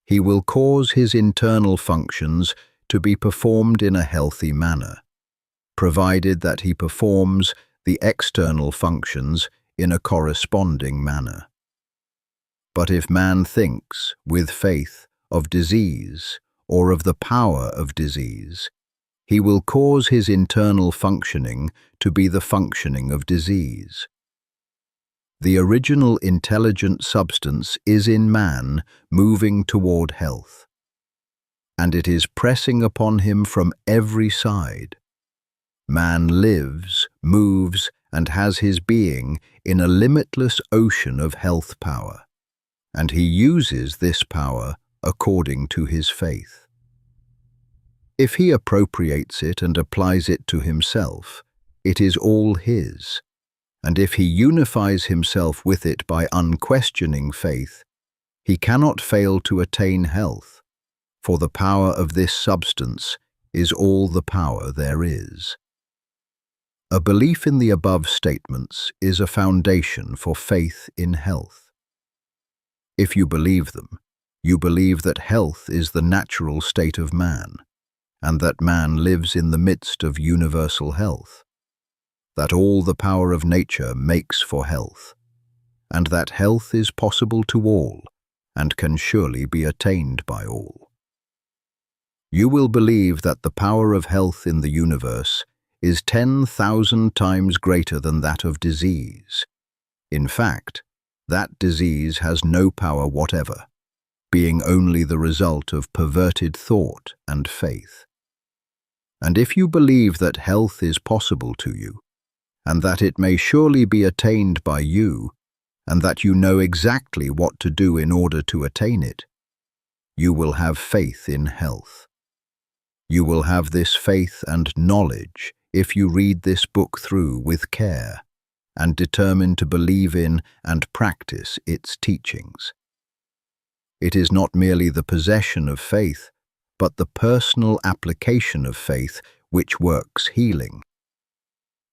A: he will cause his internal functions to be performed in a healthy manner, provided that he performs the external functions in a corresponding manner. But if man thinks, with faith, of disease or of the power of disease, he will cause his internal functioning to be the functioning of disease. The original intelligent substance is in man moving toward health, and it is pressing upon him from every side. Man lives, moves, and has his being in a limitless ocean of health power, and he uses this power according to his faith. If he appropriates it and applies it to himself, it is all his, and if he unifies himself with it by unquestioning faith, he cannot fail to attain health, for the power of this substance is all the power there is. A belief in the above statements is a foundation for faith in health. If you believe them, you believe that health is the natural state of man, and that man lives in the midst of universal health, that all the power of nature makes for health, and that health is possible to all and can surely be attained by all. You will believe that the power of health in the universe is 10,000 times greater than that of disease. In fact, that disease has no power whatever, being only the result of perverted thought and faith. And if you believe that health is possible to you, and that it may surely be attained by you, and that you know exactly what to do in order to attain it, you will have faith in health. You will have this faith and knowledge if you read this book through with care and determine to believe in and practice its teachings. It is not merely the possession of faith, but the personal application of faith which works healing.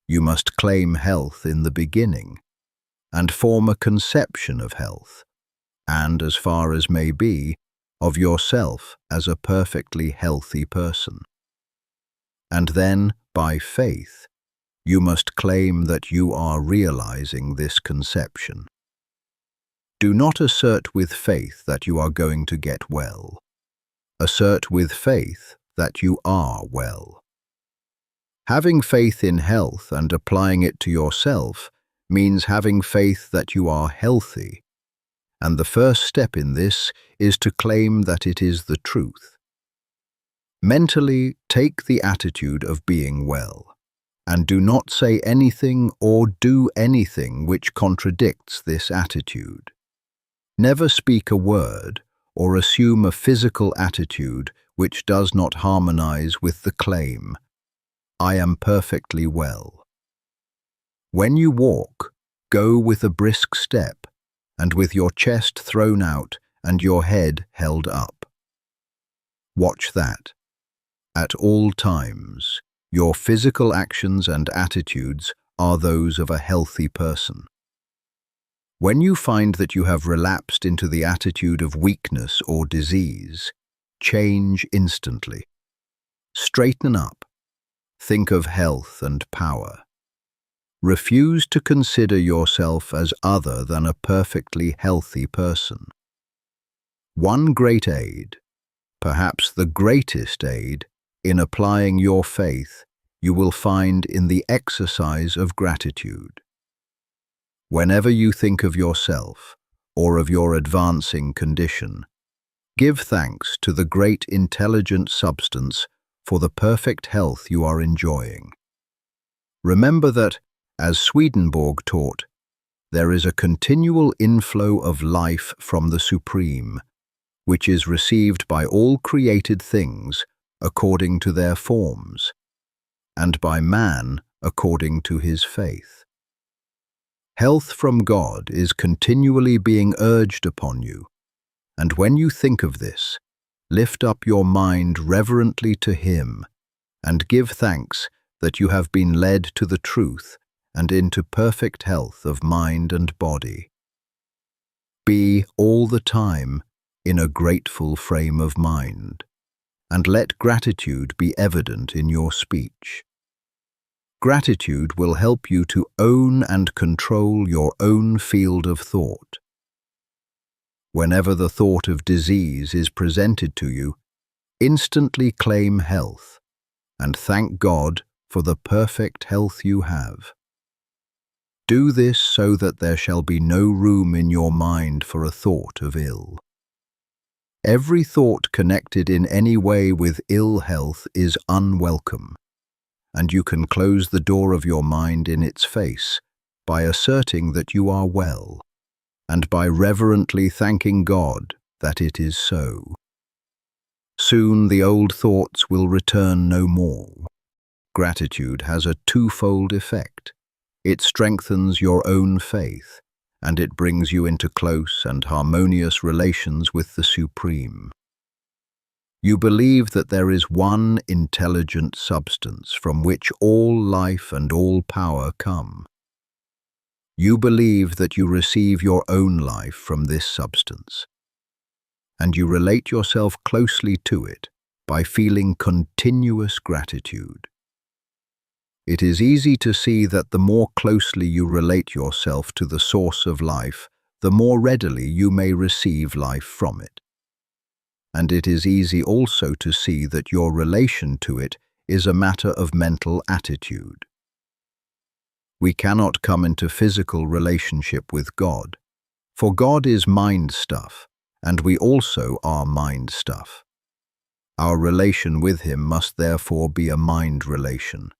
A: You must claim health in the beginning, and form a conception of health, and, as far as may be, of yourself as a perfectly healthy person. And then, by faith, you must claim that you are realizing this conception. Do not assert with faith that you are going to get well. Assert with faith that you are well. Having faith in health and applying it to yourself means having faith that you are healthy, and the first step in this is to claim that it is the truth. Mentally, take the attitude of being well, and do not say anything or do anything which contradicts this attitude. Never speak a word or assume a physical attitude which does not harmonize with the claim, "I am perfectly well." When you walk, go with a brisk step, and with your chest thrown out and your head held up. Watch that. At all times, your physical actions and attitudes are those of a healthy person. When you find that you have relapsed into the attitude of weakness or disease, change instantly. Straighten up. Think of health and power. Refuse to consider yourself as other than a perfectly healthy person. One great aid, perhaps the greatest aid, in applying your faith, you will find in the exercise of gratitude. Whenever you think of yourself or of your advancing condition, give thanks to the great intelligent substance for the perfect health you are enjoying. Remember that, as Swedenborg taught, there is a continual inflow of life from the Supreme, which is received by all created things according to their forms, and by man according to his faith. Health from God is continually being urged upon you, and when you think of this, lift up your mind reverently to Him, and give thanks that you have been led to the truth and into perfect health of mind and body. Be all the time in a grateful frame of mind, and let gratitude be evident in your speech. Gratitude will help you to own and control your own field of thought. Whenever the thought of disease is presented to you, instantly claim health and thank God for the perfect health you have. Do this so that there shall be no room in your mind for a thought of ill. Every thought connected in any way with ill health is unwelcome, and you can close the door of your mind in its face by asserting that you are well, and by reverently thanking God that it is so. Soon the old thoughts will return no more. Gratitude has a twofold effect. It strengthens your own faith, and it brings you into close and harmonious relations with the Supreme. You believe that there is one intelligent substance from which all life and all power come. You believe that you receive your own life from this substance, and you relate yourself closely to it by feeling continuous gratitude. It is easy to see that the more closely you relate yourself to the source of life, the more readily you may receive life from it. And it is easy also to see that your relation to it is a matter of mental attitude. We cannot come into physical relationship with God, for God is mind stuff, and we also are mind stuff. Our relation with Him must therefore be a mind relation.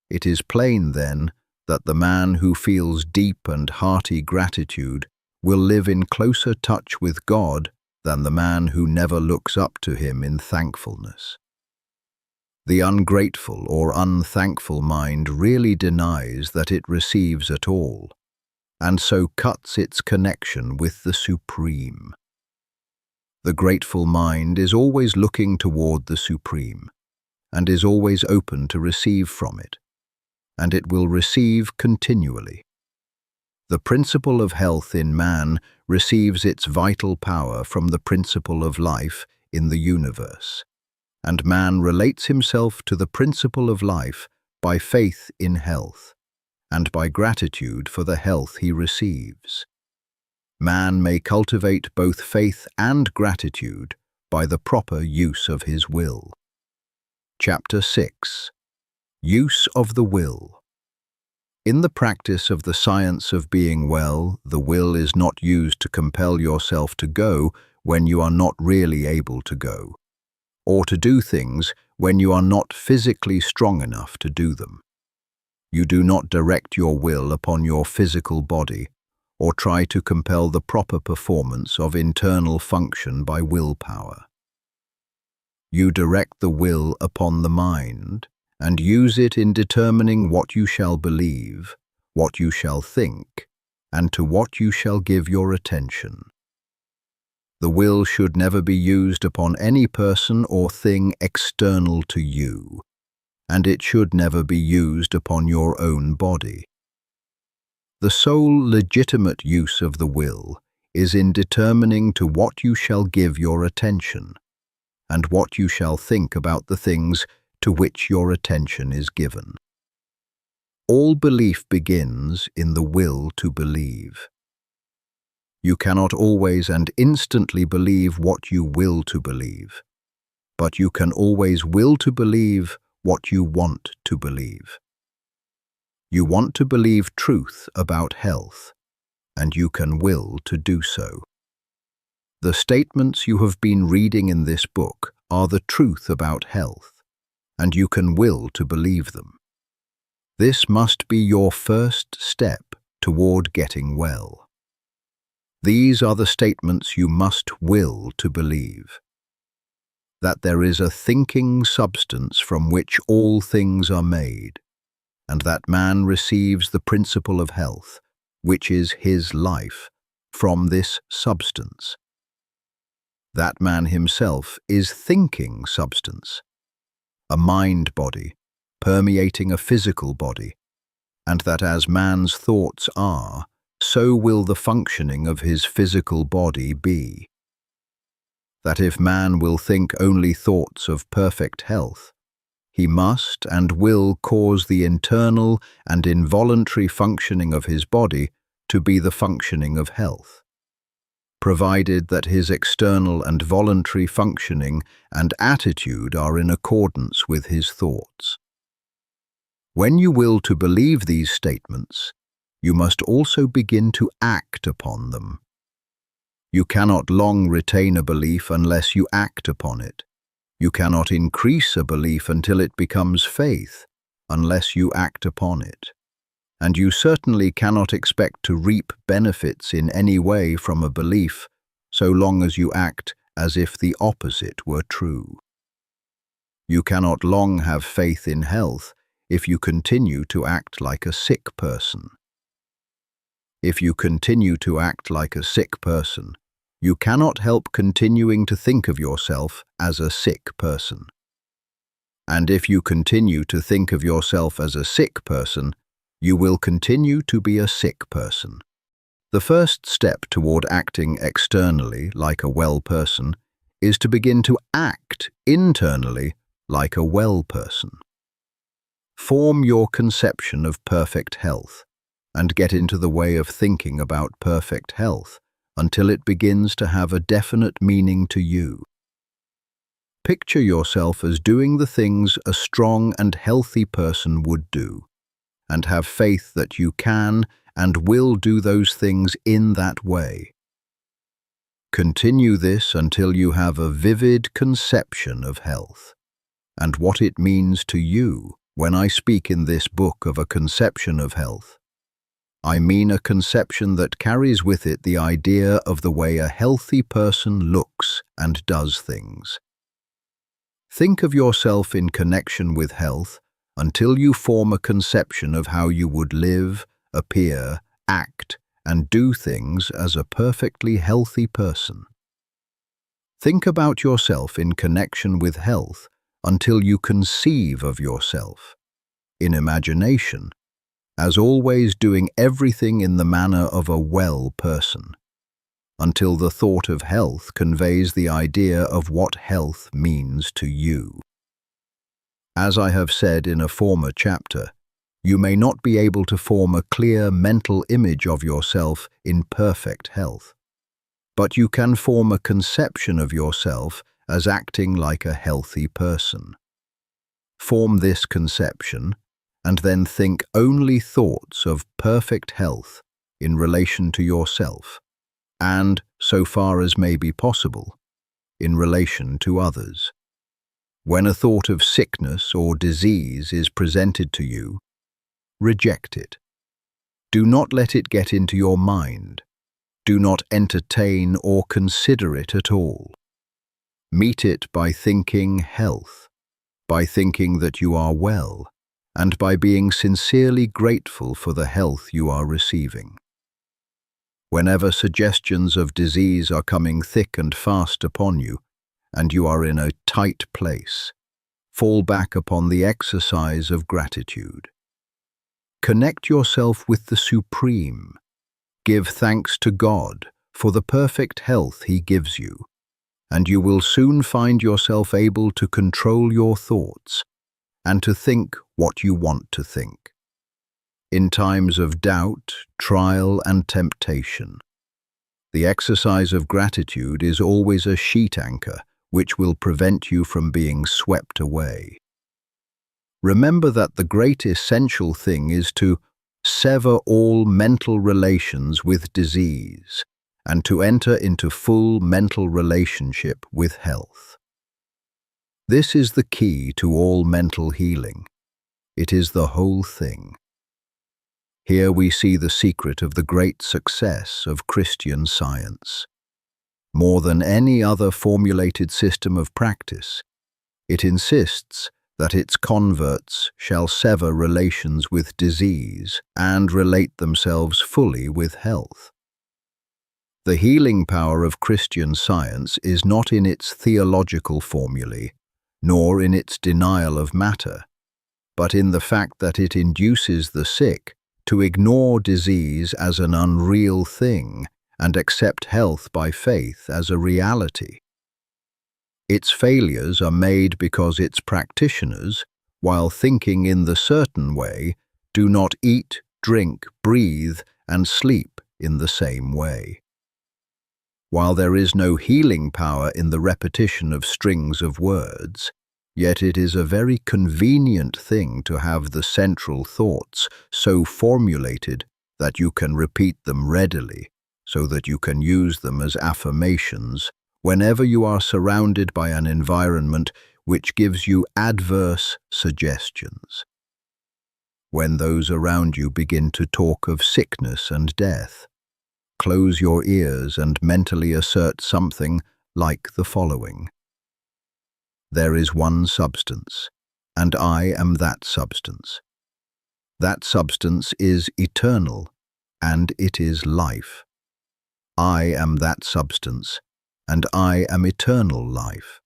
A: It is plain, then, that the man who feels deep and hearty gratitude will live in closer touch with God than the man who never looks up to Him in thankfulness. The ungrateful or unthankful mind really denies that it receives at all, and so cuts its connection with the Supreme. The grateful mind is always looking toward the Supreme, and is always open to receive from it, and it will receive continually. The principle of health in man receives its vital power from the principle of life in the universe, and man relates himself to the principle of life by faith in health, and by gratitude for the health he receives. Man may cultivate both faith and gratitude by the proper use of his will. Chapter 6. Use of the Will. In the practice of the science of being well, the will is not used to compel yourself to go when you are not really able to go, or to do things when you are not physically strong enough to do them. You do not direct your will upon your physical body or try to compel the proper performance of internal function by willpower. You direct the will upon the mind and use it in determining what you shall believe, what you shall think, and to what you shall give your attention. The will should never be used upon any person or thing external to you, and it should never be used upon your own body. The sole legitimate use of the will is in determining to what you shall give your attention, and what you shall think about the things to which your attention is given. All belief begins in the will to believe. You cannot always and instantly believe what you will to believe, but you can always will to believe what you want to believe. You want to believe truth about health, and you can will to do so. The statements you have been reading in this book are the truth about health, and you can will to believe them. This must be your first step toward getting well. These are the statements you must will to believe. That there is a thinking substance from which all things are made, and that man receives the principle of health, which is his life, from this substance. That man himself is thinking substance, a mind body permeating a physical body, and that as man's thoughts are, so will the functioning of his physical body be. That if man will think only thoughts of perfect health, he must and will cause the internal and involuntary functioning of his body to be the functioning of health, provided that his external and voluntary functioning and attitude are in accordance with his thoughts. When you will to believe these statements, you must also begin to act upon them. You cannot long retain a belief unless you act upon it. You cannot increase a belief until it becomes faith, unless you act upon it. And you certainly cannot expect to reap benefits in any way from a belief so long as you act as if the opposite were true. You cannot long have faith in health if you continue to act like a sick person. If you continue to act like a sick person, you cannot help continuing to think of yourself as a sick person. And if you continue to think of yourself as a sick person, you will continue to be a sick person. The first step toward acting externally like a well person is to begin to act internally like a well person. Form your conception of perfect health and get into the way of thinking about perfect health until it begins to have a definite meaning to you. Picture yourself as doing the things a strong and healthy person would do, and have faith that you can and will do those things in that way. Continue this until you have a vivid conception of health, and what it means to you. When I speak in this book of a conception of health, I mean a conception that carries with it the idea of the way a healthy person looks and does things. Think of yourself in connection with health until you form a conception of how you would live, appear, act, and do things as a perfectly healthy person. Think about yourself in connection with health until you conceive of yourself, in imagination, as always doing everything in the manner of a well person, until the thought of health conveys the idea of what health means to you. As I have said in a former chapter, you may not be able to form a clear mental image of yourself in perfect health, but you can form a conception of yourself as acting like a healthy person. Form this conception, and then think only thoughts of perfect health in relation to yourself, and, so far as may be possible, in relation to others. When a thought of sickness or disease is presented to you, reject it. Do not let it get into your mind. Do not entertain or consider it at all. Meet it by thinking health, by thinking that you are well, and by being sincerely grateful for the health you are receiving. Whenever suggestions of disease are coming thick and fast upon you, and you are in a tight place, fall back upon the exercise of gratitude. Connect yourself with the Supreme. Give thanks to God for the perfect health He gives you, and you will soon find yourself able to control your thoughts and to think what you want to think. In times of doubt, trial, and temptation, the exercise of gratitude is always a sheet anchor which will prevent you from being swept away. Remember that the great essential thing is to sever all mental relations with disease and to enter into full mental relationship with health. This is the key to all mental healing. It is the whole thing. Here we see the secret of the great success of Christian Science. More than any other formulated system of practice, it insists that its converts shall sever relations with disease and relate themselves fully with health. The healing power of Christian Science is not in its theological formulae, nor in its denial of matter, but in the fact that it induces the sick to ignore disease as an unreal thing and accept health by faith as a reality. Its failures are made because its practitioners, while thinking in the certain way, do not eat, drink, breathe, and sleep in the same way. While there is no healing power in the repetition of strings of words, yet it is a very convenient thing to have the central thoughts so formulated that you can repeat them readily, so that you can use them as affirmations whenever you are surrounded by an environment which gives you adverse suggestions. When those around you begin to talk of sickness and death, close your ears and mentally assert something like the following: There is one substance, and I am that substance. That substance is eternal, and it is life. I am that substance, and I am eternal life.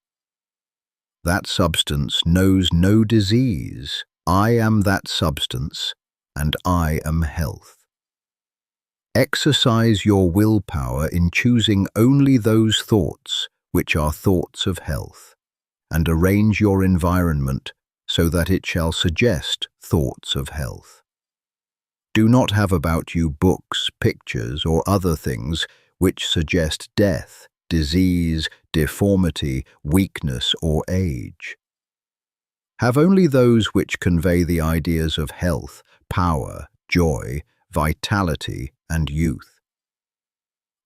A: That substance knows no disease. I am that substance, and I am health. Exercise your willpower in choosing only those thoughts which are thoughts of health, and arrange your environment so that it shall suggest thoughts of health. Do not have about you books, pictures, or other things which suggest death, disease, deformity, weakness, or age. Have only those which convey the ideas of health, power, joy, vitality, and youth.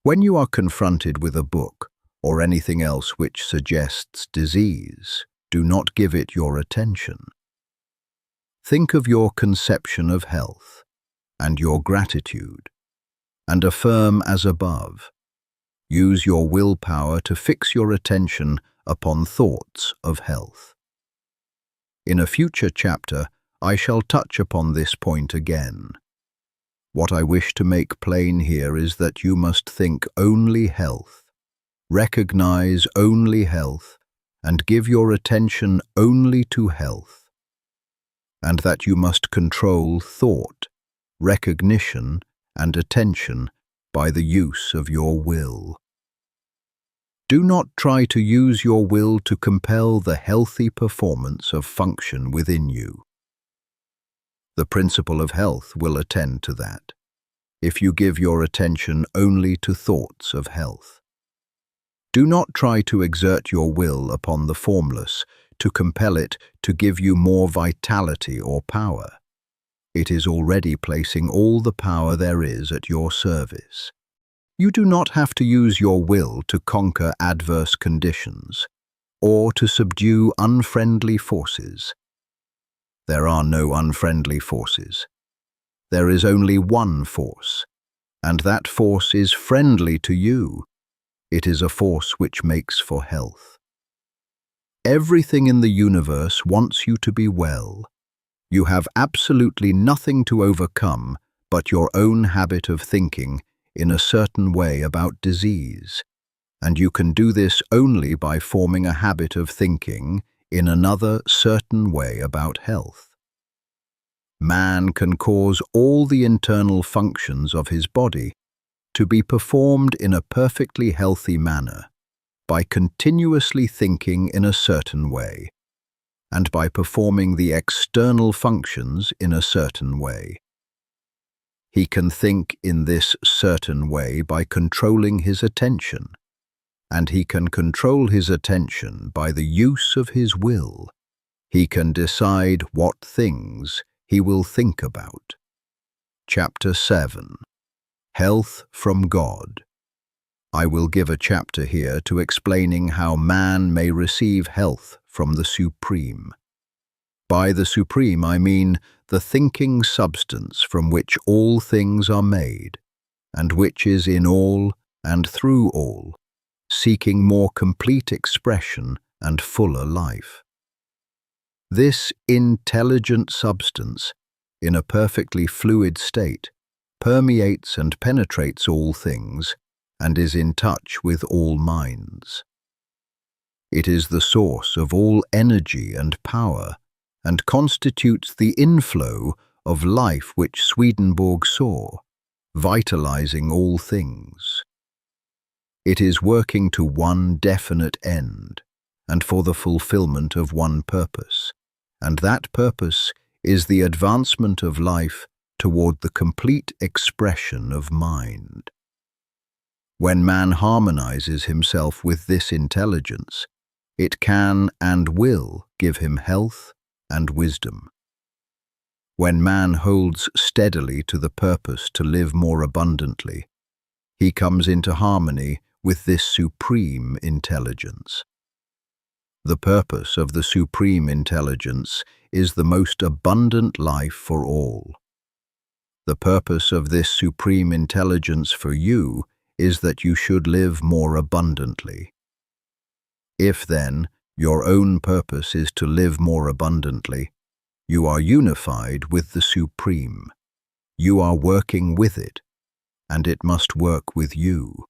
A: When you are confronted with a book or anything else which suggests disease, do not give it your attention. Think of your conception of health and your gratitude, and affirm as above. Use your willpower to fix your attention upon thoughts of health. In a future chapter, I shall touch upon this point again. What I wish to make plain here is that you must think only health, recognize only health, and give your attention only to health, and that you must control thought, recognition, and attention by the use of your will. Do not try to use your will to compel the healthy performance of function within you. The principle of health will attend to that, if you give your attention only to thoughts of health. Do not try to exert your will upon the formless to compel it to give you more vitality or power. It is already placing all the power there is at your service. You do not have to use your will to conquer adverse conditions, or to subdue unfriendly forces. There are no unfriendly forces. There is only one force, and that force is friendly to you. It is a force which makes for health. Everything in the universe wants you to be well. You have absolutely nothing to overcome but your own habit of thinking in a certain way about disease, and you can do this only by forming a habit of thinking in another certain way about health. Man can cause all the internal functions of his body to be performed in a perfectly healthy manner by continuously thinking in a certain way, and by performing the external functions in a certain way. He can think in this certain way by controlling his attention, and he can control his attention by the use of his will. He can decide what things he will think about. Chapter 7. Health from God. I will give a chapter here to explaining how man may receive health from the Supreme. By the Supreme I mean the thinking substance from which all things are made, and which is in all and through all, seeking more complete expression and fuller life. This intelligent substance, in a perfectly fluid state, permeates and penetrates all things, and is in touch with all minds. It is the source of all energy and power, and constitutes the inflow of life which Swedenborg saw, vitalizing all things. It is working to one definite end, and for the fulfillment of one purpose, and that purpose is the advancement of life toward the complete expression of mind. When man harmonizes himself with this intelligence, it can and will give him health and wisdom. When man holds steadily to the purpose to live more abundantly, he comes into harmony with this supreme intelligence. The purpose of the supreme intelligence is the most abundant life for all. The purpose of this supreme intelligence for you is that you should live more abundantly. If, then, your own purpose is to live more abundantly, you are unified with the Supreme. You are working with it, and it must work with you.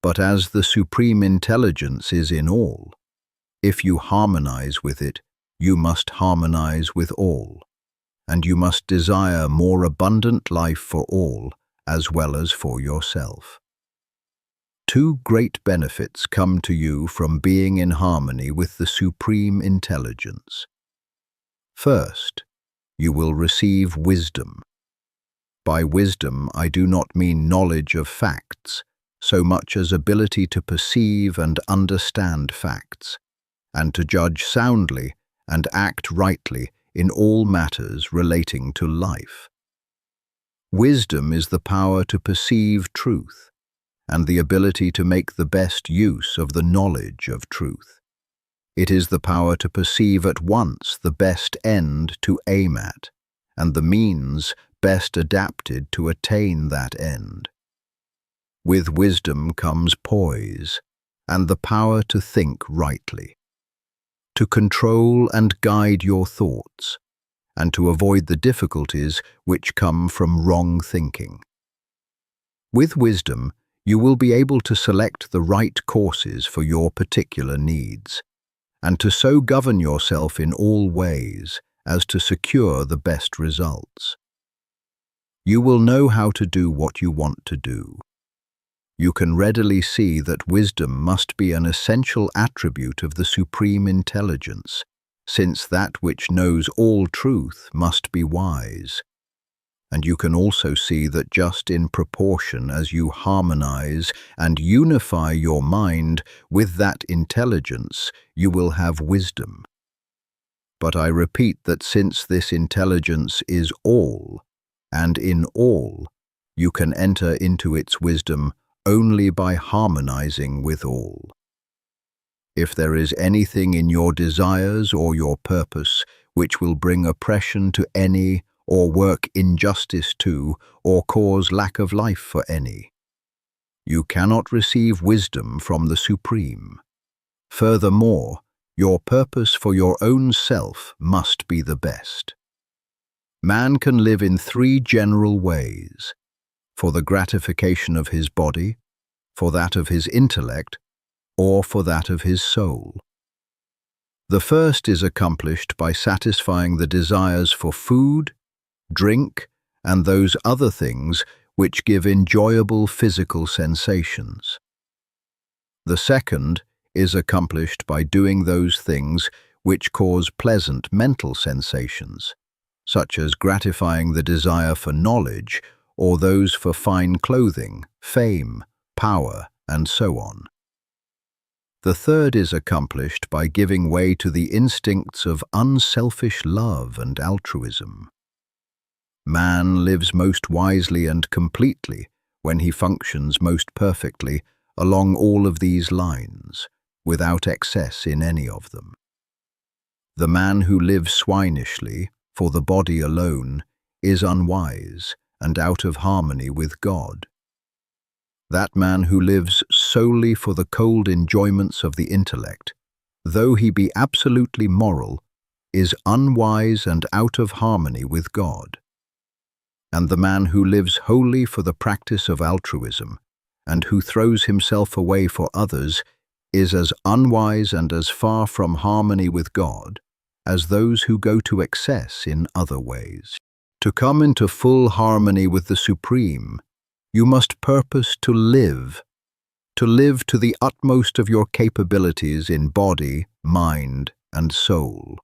A: But as the Supreme Intelligence is in all, if you harmonize with it, you must harmonize with all, and you must desire more abundant life for all as well as for yourself. Two great benefits come to you from being in harmony with the Supreme Intelligence. First, you will receive wisdom. By wisdom, I do not mean knowledge of facts, so much as ability to perceive and understand facts, and to judge soundly and act rightly in all matters relating to life. Wisdom is the power to perceive truth, and the ability to make the best use of the knowledge of truth. It is the power to perceive at once the best end to aim at, and the means best adapted to attain that end. With wisdom comes poise, and the power to think rightly, to control and guide your thoughts, and to avoid the difficulties which come from wrong thinking. With wisdom, you will be able to select the right courses for your particular needs, and to so govern yourself in all ways as to secure the best results. You will know how to do what you want to do. You can readily see that wisdom must be an essential attribute of the Supreme Intelligence, since that which knows all truth must be wise. And you can also see that just in proportion as you harmonize and unify your mind with that intelligence, you will have wisdom. But I repeat that since this intelligence is all, and in all, you can enter into its wisdom only by harmonizing with all. If there is anything in your desires or your purpose which will bring oppression to any, or work injustice to, or cause lack of life for any, you cannot receive wisdom from the Supreme. Furthermore, your purpose for your own self must be the best. Man can live in three general ways: for the gratification of his body, for that of his intellect, or for that of his soul. The first is accomplished by satisfying the desires for food, drink, and those other things which give enjoyable physical sensations. The second is accomplished by doing those things which cause pleasant mental sensations, such as gratifying the desire for knowledge or those for fine clothing, fame, power, and so on. The third is accomplished by giving way to the instincts of unselfish love and altruism. Man lives most wisely and completely when he functions most perfectly along all of these lines, without excess in any of them. The man who lives swinishly, for the body alone, is unwise and out of harmony with God. That man who lives solely for the cold enjoyments of the intellect, though he be absolutely moral, is unwise and out of harmony with God. And the man who lives wholly for the practice of altruism, and who throws himself away for others, is as unwise and as far from harmony with God as those who go to excess in other ways. To come into full harmony with the Supreme, you must purpose to live to the utmost of your capabilities in body, mind, and soul.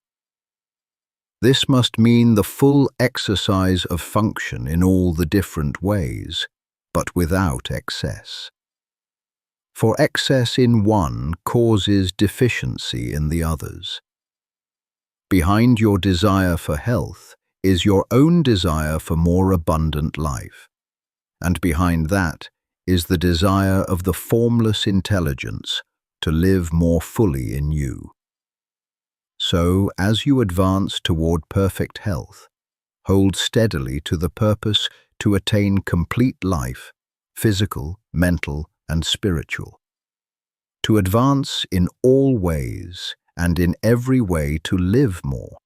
A: This must mean the full exercise of function in all the different ways, but without excess. For excess in one causes deficiency in the others. Behind your desire for health is your own desire for more abundant life, and behind that is the desire of the formless intelligence to live more fully in you. So, as you advance toward perfect health, hold steadily to the purpose to attain complete life, physical, mental, and spiritual. To advance in all ways and in every way to live more.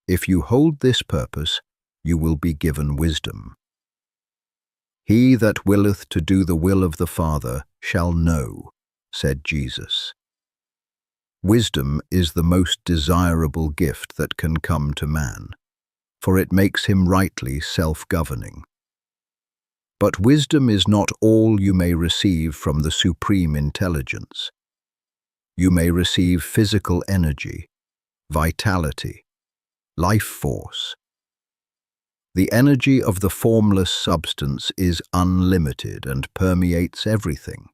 A: If you hold this purpose, you will be given wisdom. He that willeth to do the will of the Father shall know, said Jesus. Wisdom is the most desirable gift that can come to man, for it makes him rightly self-governing. But wisdom is not all you may receive from the Supreme Intelligence. You may receive physical energy, vitality, life force. The energy of the formless substance is unlimited and permeates everything.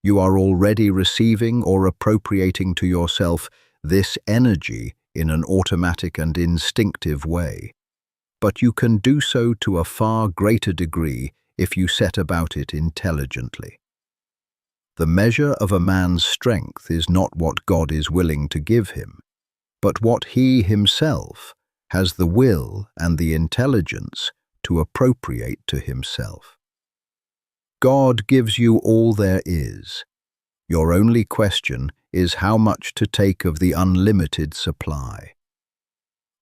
A: You are already receiving or appropriating to yourself this energy in an automatic and instinctive way, but you can do so to a far greater degree if you set about it intelligently. The measure of a man's strength is not what God is willing to give him, but what he himself has the will and the intelligence to appropriate to himself. God gives you all there is. Your only question is how much to take of the unlimited supply.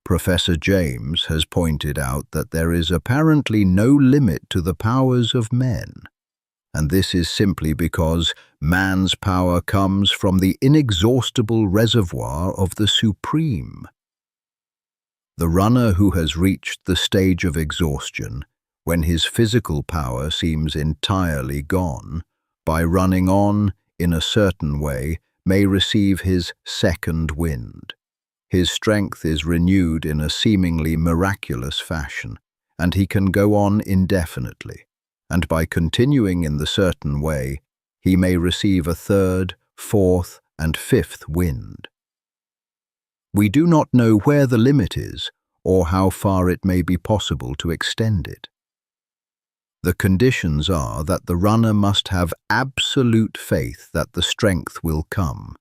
A: Professor James has pointed out that there is apparently no limit to the powers of men, and this is simply because man's power comes from the inexhaustible reservoir of the Supreme. The runner who has reached the stage of exhaustion, when his physical power seems entirely gone, by running on in a certain way, may receive his second wind. His strength is renewed in a seemingly miraculous fashion, and he can go on indefinitely, and by continuing in the certain way, he may receive a third, fourth, and fifth wind. We do not know where the limit is, or how far it may be possible to extend it. The conditions are that the runner must have absolute faith that the strength will come,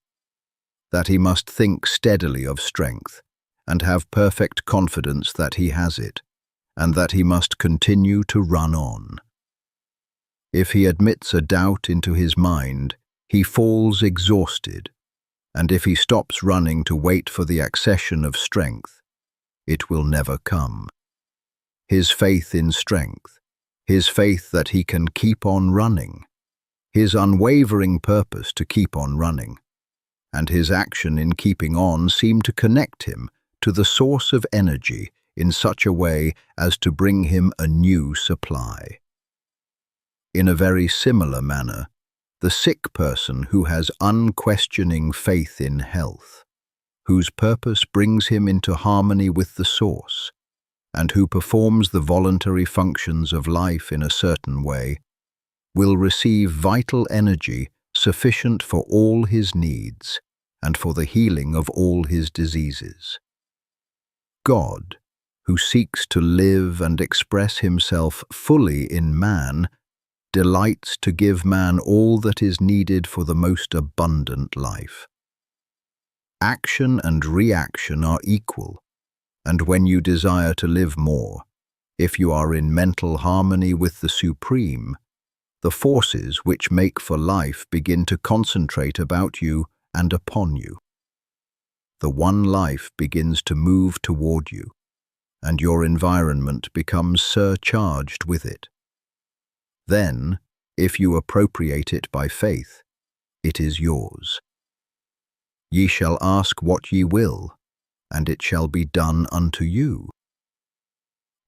A: that he must think steadily of strength, and have perfect confidence that he has it, and that he must continue to run on. If he admits a doubt into his mind, he falls exhausted, and if he stops running to wait for the accession of strength, it will never come. His faith in strength, his faith that he can keep on running, his unwavering purpose to keep on running, and his action in keeping on seem to connect him to the source of energy in such a way as to bring him a new supply. In a very similar manner, the sick person who has unquestioning faith in health, whose purpose brings him into harmony with the source, and who performs the voluntary functions of life in a certain way, will receive vital energy sufficient for all his needs and for the healing of all his diseases. God, who seeks to live and express himself fully in man, delights to give man all that is needed for the most abundant life. Action and reaction are equal, and when you desire to live more, if you are in mental harmony with the Supreme, the forces which make for life begin to concentrate about you and upon you. The one life begins to move toward you, and your environment becomes surcharged with it. Then, if you appropriate it by faith, it is yours. Ye shall ask what ye will, and it shall be done unto you.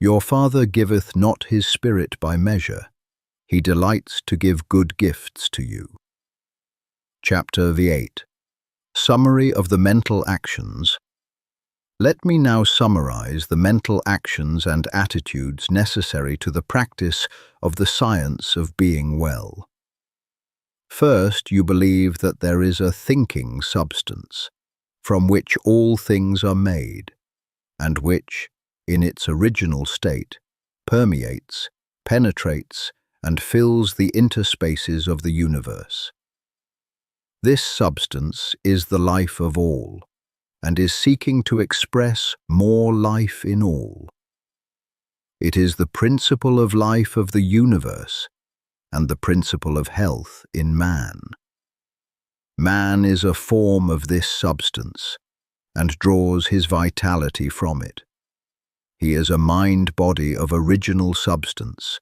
A: Your Father giveth not his Spirit by measure. He delights to give good gifts to you. Chapter 8. Summary of the mental actions. Let me now summarize the mental actions and attitudes necessary to the practice of the science of being well. First, you believe that there is a thinking substance, from which all things are made, and which, in its original state, permeates, penetrates, and fills the interspaces of the universe. This substance is the life of all, and is seeking to express more life in all. It is the principle of life of the universe, and the principle of health in man. Man is a form of this substance, and draws his vitality from it. He is a mind-body of original substance,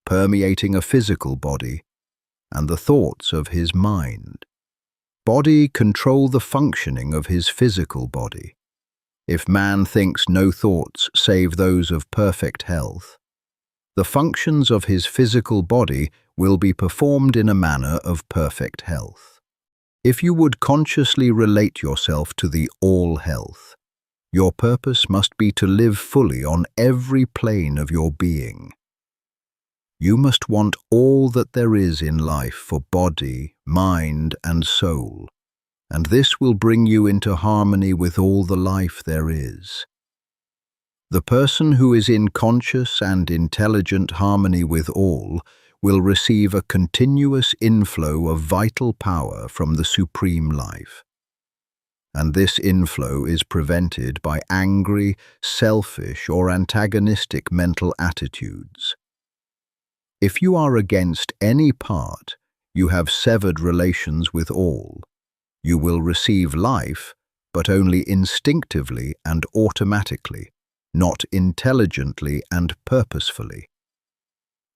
A: permeating a physical body, and the thoughts of his mind. Body control the functioning of his physical body. If man thinks no thoughts save those of perfect health, the functions of his physical body will be performed in a manner of perfect health. If you would consciously relate yourself to the all-health, your purpose must be to live fully on every plane of your being. You must want all that there is in life for body, mind, and soul, and this will bring you into harmony with all the life there is. The person who is in conscious and intelligent harmony with all will receive a continuous inflow of vital power from the Supreme Life. And this inflow is prevented by angry, selfish, or antagonistic mental attitudes. If you are against any part, you have severed relations with all. You will receive life, but only instinctively and automatically, not intelligently and purposefully.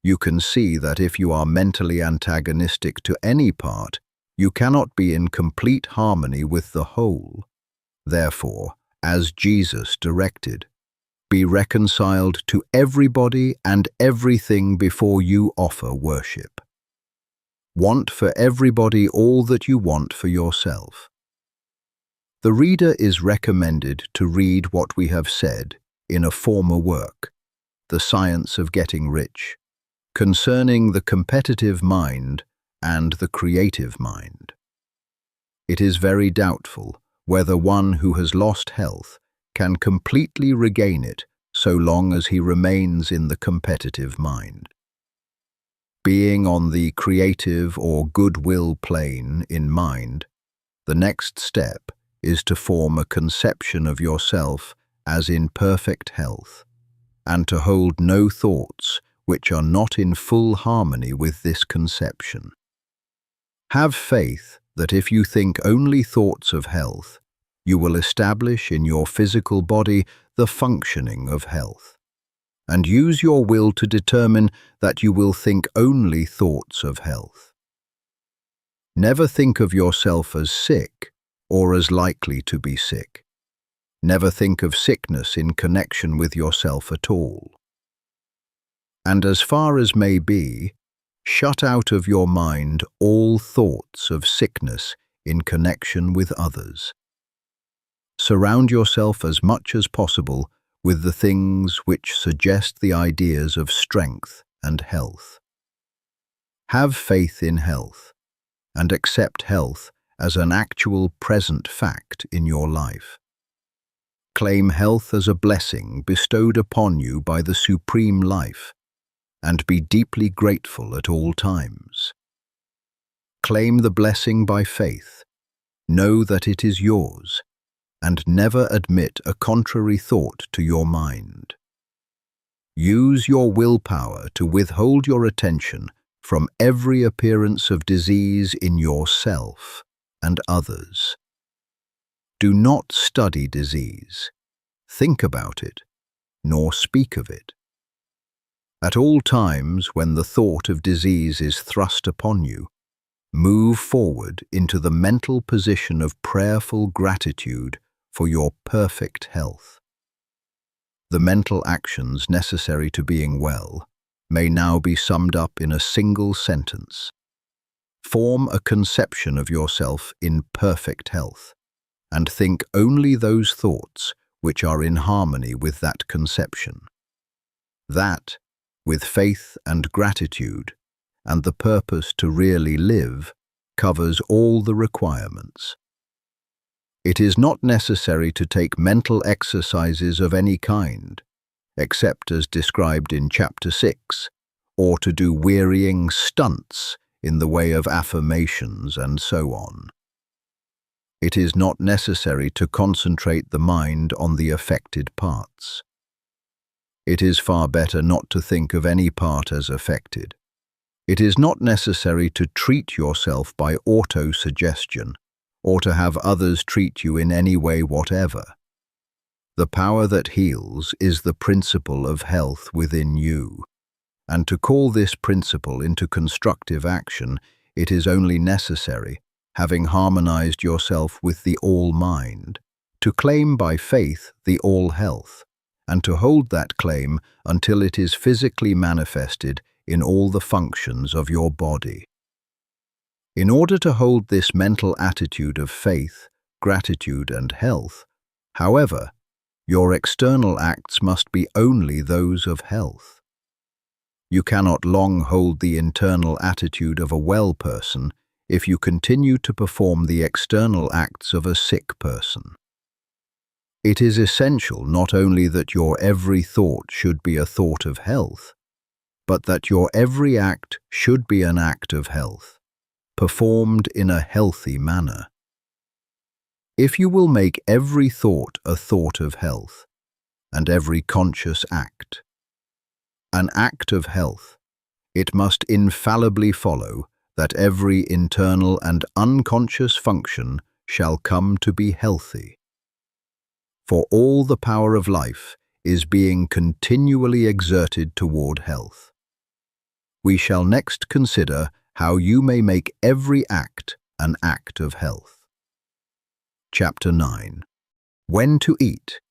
A: You can see that if you are mentally antagonistic to any part, you cannot be in complete harmony with the whole. Therefore, as Jesus directed, be reconciled to everybody and everything before you offer worship. Want for everybody all that you want for yourself. The reader is recommended to read what we have said in a former work, The Science of Getting Rich, concerning the competitive mind and the creative mind. It is very doubtful whether one who has lost health can completely regain it so long as he remains in the competitive mind. Being on the creative or goodwill plane in mind, the next step is to form a conception of yourself as in perfect health, and to hold no thoughts which are not in full harmony with this conception. Have faith that if you think only thoughts of health, you will establish in your physical body the functioning of health, and use your will to determine that you will think only thoughts of health. Never think of yourself as sick or as likely to be sick. Never think of sickness in connection with yourself at all. And as far as may be, shut out of your mind all thoughts of sickness in connection with others. Surround yourself as much as possible with the things which suggest the ideas of strength and health. Have faith in health, and accept health as an actual present fact in your life. Claim health as a blessing bestowed upon you by the Supreme Life, and be deeply grateful at all times. Claim the blessing by faith, know that it is yours, and never admit a contrary thought to your mind. Use your willpower to withhold your attention from every appearance of disease in yourself and others. Do not study disease, think about it, nor speak of it. At all times when the thought of disease is thrust upon you, move forward into the mental position of prayerful gratitude for your perfect health. The mental actions necessary to being well may now be summed up in a single sentence. Form a conception of yourself in perfect health, and think only those thoughts which are in harmony with that conception. That, with faith and gratitude, and the purpose to really live, covers all the requirements. It is not necessary to take mental exercises of any kind, except as described in Chapter 6, or to do wearying stunts in the way of affirmations and so on. It is not necessary to concentrate the mind on the affected parts. It is far better not to think of any part as affected. It is not necessary to treat yourself by auto-suggestion, or to have others treat you in any way whatever. The power that heals is the principle of health within you, and to call this principle into constructive action, it is only necessary, having harmonized yourself with the all-mind, to claim by faith the all-health, and to hold that claim until it is physically manifested in all the functions of your body. In order to hold this mental attitude of faith, gratitude, and health, however, your external acts must be only those of health. You cannot long hold the internal attitude of a well person if you continue to perform the external acts of a sick person. It is essential not only that your every thought should be a thought of health, but that your every act should be an act of health, performed in a healthy manner. If you will make every thought a thought of health, and every conscious act an act of health, it must infallibly follow that every internal and unconscious function shall come to be healthy. For all the power of life is being continually exerted toward health. We shall next consider how you may make every act an act of health. Chapter 9. When to eat.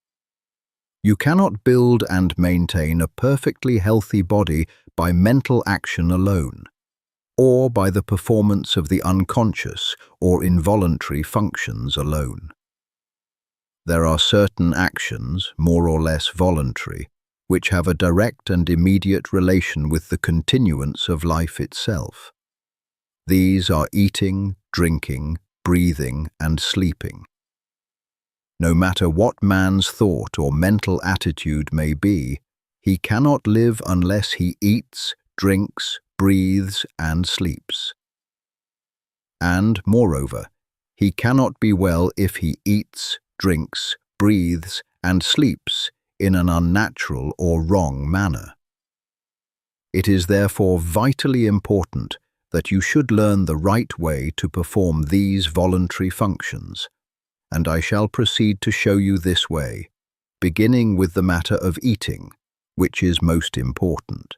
A: You cannot build and maintain a perfectly healthy body by mental action alone, or by the performance of the unconscious or involuntary functions alone. There are certain actions, more or less voluntary, which have a direct and immediate relation with the continuance of life itself. These are eating, drinking, breathing, and sleeping. No matter what man's thought or mental attitude may be, he cannot live unless he eats, drinks, breathes, and sleeps. And, moreover, he cannot be well if he eats, drinks, breathes, and sleeps in an unnatural or wrong manner. It is therefore vitally important that you should learn the right way to perform these voluntary functions, and I shall proceed to show you this way, beginning with the matter of eating, which is most important.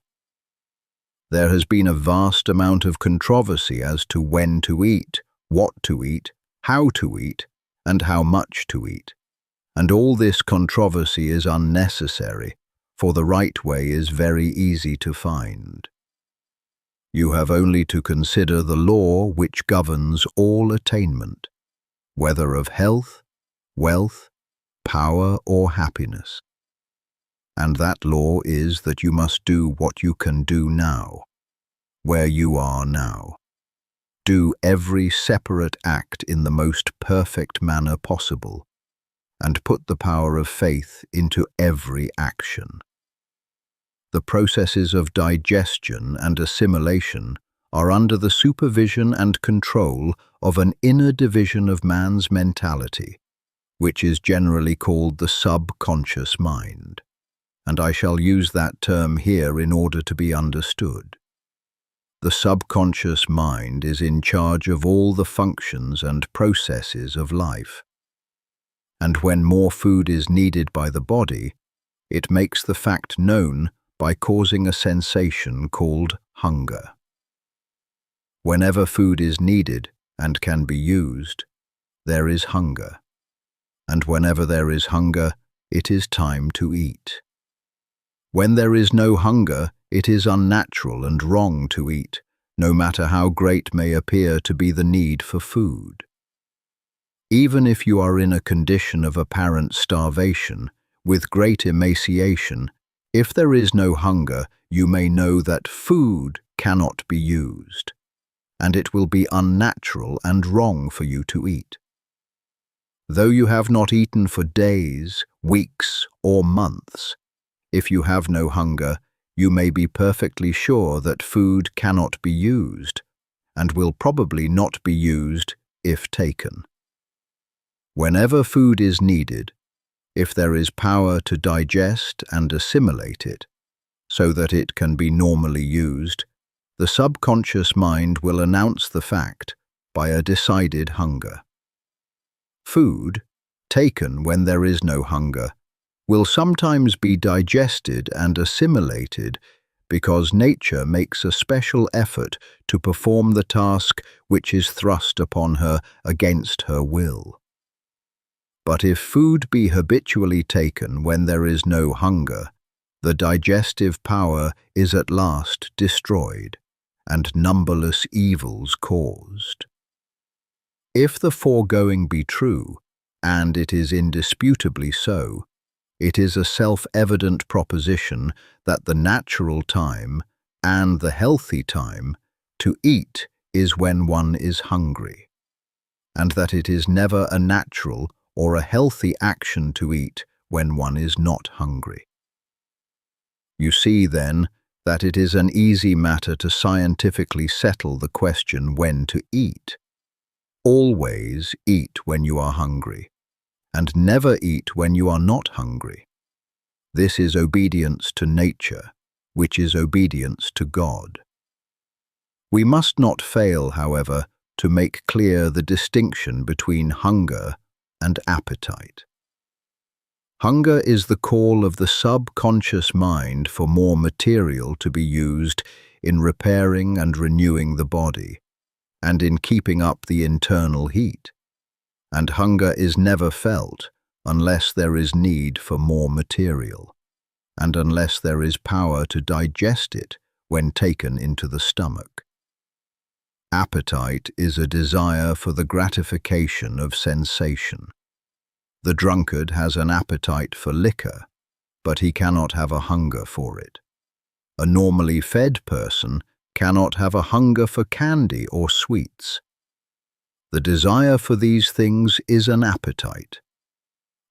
A: There has been a vast amount of controversy as to when to eat, what to eat, how to eat, and how much to eat. And all this controversy is unnecessary, for the right way is very easy to find. You have only to consider the law which governs all attainment, whether of health, wealth, power, or happiness. And that law is that you must do what you can do now, where you are now. Do every separate act in the most perfect manner possible, and put the power of faith into every action. The processes of digestion and assimilation are under the supervision and control of an inner division of man's mentality, which is generally called the subconscious mind, and I shall use that term here in order to be understood. The subconscious mind is in charge of all the functions and processes of life. And when more food is needed by the body, it makes the fact known by causing a sensation called hunger. Whenever food is needed and can be used, there is hunger. And whenever there is hunger, it is time to eat. When there is no hunger, it is unnatural and wrong to eat, no matter how great may appear to be the need for food. Even if you are in a condition of apparent starvation, with great emaciation, if there is no hunger, you may know that food cannot be used, and it will be unnatural and wrong for you to eat. Though you have not eaten for days, weeks, or months, if you have no hunger, you may be perfectly sure that food cannot be used, and will probably not be used if taken. Whenever food is needed, if there is power to digest and assimilate it, so that it can be normally used, the subconscious mind will announce the fact by a decided hunger. Food, taken when there is no hunger, will sometimes be digested and assimilated because nature makes a special effort to perform the task which is thrust upon her against her will. But if food be habitually taken when there is no hunger, the digestive power is at last destroyed, and numberless evils caused. If the foregoing be true, and it is indisputably so, it is a self-evident proposition that the natural time and the healthy time to eat is when one is hungry, and that it is never a natural or a healthy action to eat when one is not hungry. You see, then, that it is an easy matter to scientifically settle the question when to eat. Always eat when you are hungry, and never eat when you are not hungry. This is obedience to nature, which is obedience to God. We must not fail, however, to make clear the distinction between hunger and appetite. Hunger is the call of the subconscious mind for more material to be used in repairing and renewing the body, and in keeping up the internal heat. And hunger is never felt unless there is need for more material, and unless there is power to digest it when taken into the stomach. Appetite is a desire for the gratification of sensation. The drunkard has an appetite for liquor, but he cannot have a hunger for it. A normally fed person cannot have a hunger for candy or sweets. The desire for these things is an appetite.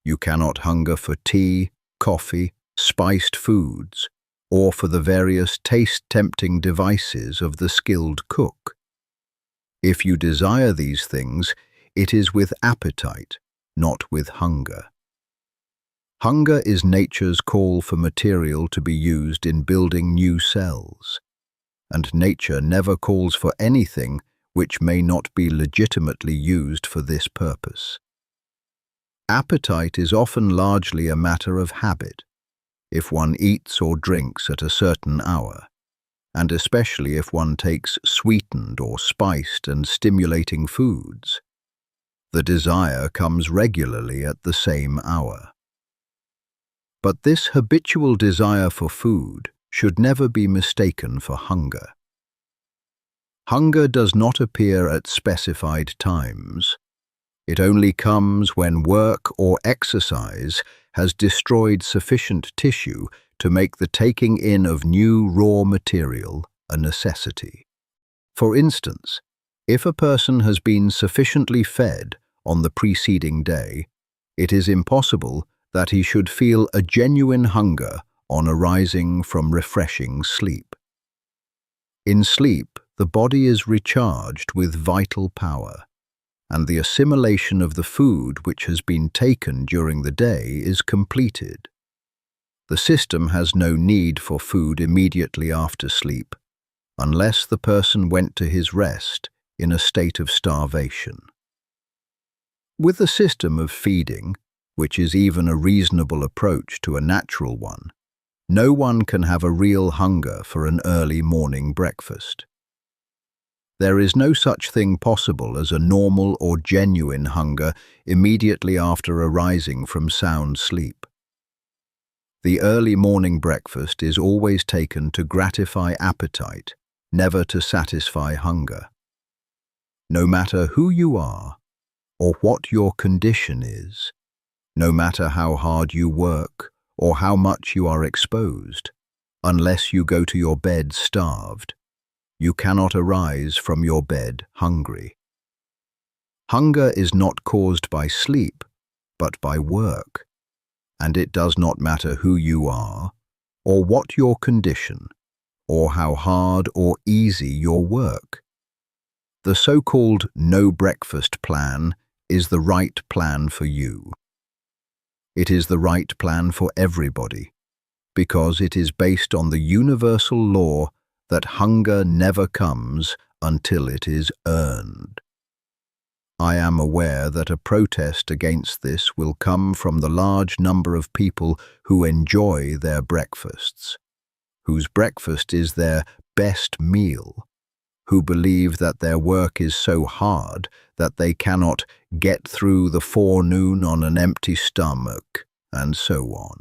A: You cannot hunger for tea, coffee, spiced foods, or for the various taste-tempting devices of the skilled cook. If you desire these things, it is with appetite, not with hunger. Hunger is nature's call for material to be used in building new cells, and nature never calls for anything which may not be legitimately used for this purpose. Appetite is often largely a matter of habit, if one eats or drinks at a certain hour, and especially if one takes sweetened or spiced and stimulating foods. The desire comes regularly at the same hour. But this habitual desire for food should never be mistaken for hunger. Hunger does not appear at specified times. It only comes when work or exercise has destroyed sufficient tissue to make the taking in of new raw material a necessity. For instance, if a person has been sufficiently fed on the preceding day, it is impossible that he should feel a genuine hunger on arising from refreshing sleep. In sleep, the body is recharged with vital power, and the assimilation of the food which has been taken during the day is completed. The system has no need for food immediately after sleep, unless the person went to his rest in a state of starvation. With the system of feeding, which is even a reasonable approach to a natural one, no one can have a real hunger for an early morning breakfast. There is no such thing possible as a normal or genuine hunger immediately after arising from sound sleep. The early morning breakfast is always taken to gratify appetite, never to satisfy hunger. No matter who you are, or what your condition is, no matter how hard you work or how much you are exposed, unless you go to your bed starved, you cannot arise from your bed hungry. Hunger is not caused by sleep, but by work, and it does not matter who you are, or what your condition, or how hard or easy your work. The so-called no breakfast plan is the right plan for you. It is the right plan for everybody, because it is based on the universal law that hunger never comes until it is earned. I am aware that a protest against this will come from the large number of people who enjoy their breakfasts, whose breakfast is their best meal, who believe that their work is so hard that they cannot get through the forenoon on an empty stomach, and so on.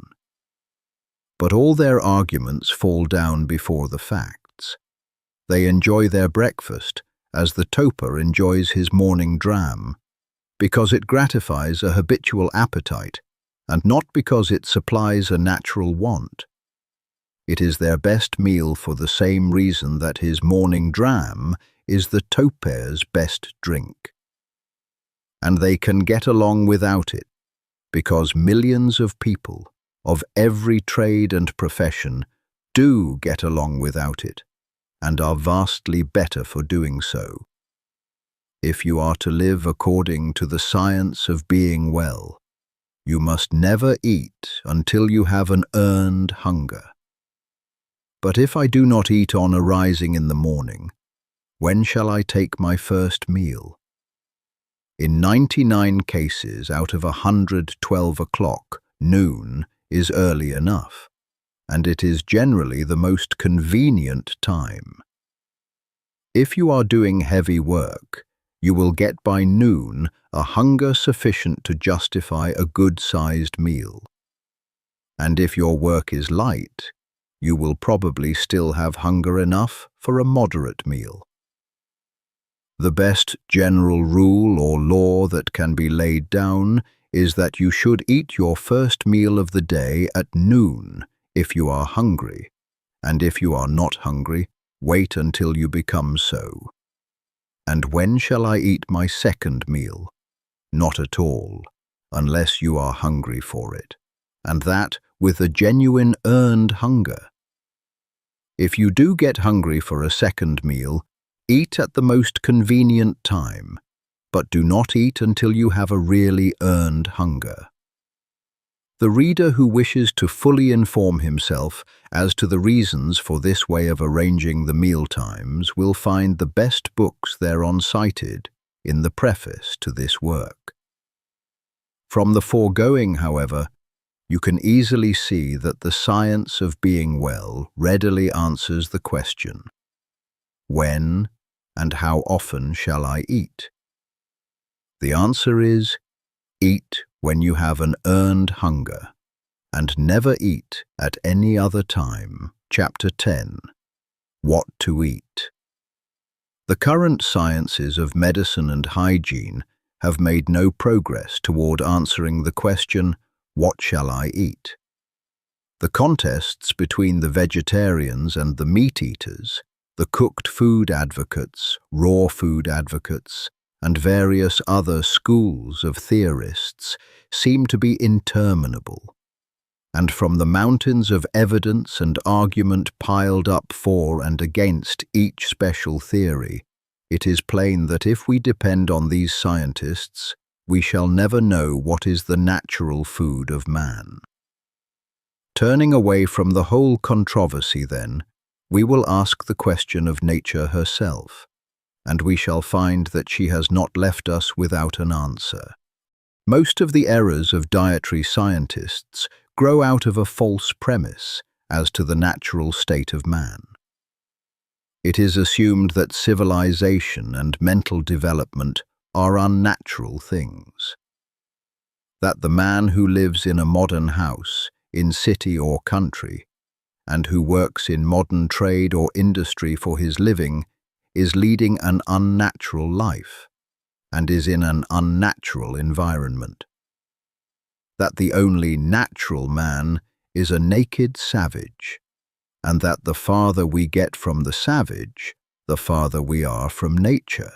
A: But all their arguments fall down before the facts. They enjoy their breakfast as the toper enjoys his morning dram, because it gratifies a habitual appetite, and not because it supplies a natural want. It is their best meal for the same reason that his morning dram is the toper's best drink. And they can get along without it, because millions of people, of every trade and profession, do get along without it, and are vastly better for doing so. If you are to live according to the science of being well, you must never eat until you have an earned hunger. But if I do not eat on arising in the morning, when shall I take my first meal? In 99 cases out of 100, 12 o'clock, noon, is early enough, and it is generally the most convenient time. If you are doing heavy work, you will get by noon a hunger sufficient to justify a good-sized meal. And if your work is light, you will probably still have hunger enough for a moderate meal. The best general rule or law that can be laid down is that you should eat your first meal of the day at noon if you are hungry, and if you are not hungry, wait until you become so. And when shall I eat my second meal? Not at all, unless you are hungry for it, and that with a genuine earned hunger. If you do get hungry for a second meal, eat at the most convenient time, but do not eat until you have a really earned hunger. The reader who wishes to fully inform himself as to the reasons for this way of arranging the meal times will find the best books thereon cited in the preface to this work. From the foregoing, however, you can easily see that the science of being well readily answers the question, when and how often shall I eat? The answer is, eat when you have an earned hunger, and never eat at any other time. Chapter 10. What to eat. The current sciences of medicine and hygiene have made no progress toward answering the question, what shall I eat? The contests between the vegetarians and the meat-eaters, the cooked food advocates, raw food advocates, and various other schools of theorists seem to be interminable. And from the mountains of evidence and argument piled up for and against each special theory, it is plain that if we depend on these scientists, we shall never know what is the natural food of man. Turning away from the whole controversy, then, we will ask the question of nature herself, and we shall find that she has not left us without an answer. Most of the errors of dietary scientists grow out of a false premise as to the natural state of man. It is assumed that civilization and mental development are unnatural things. That the man who lives in a modern house, in city or country, and who works in modern trade or industry for his living, is leading an unnatural life, and is in an unnatural environment. That the only natural man is a naked savage, and that the farther we get from the savage, the farther we are from nature.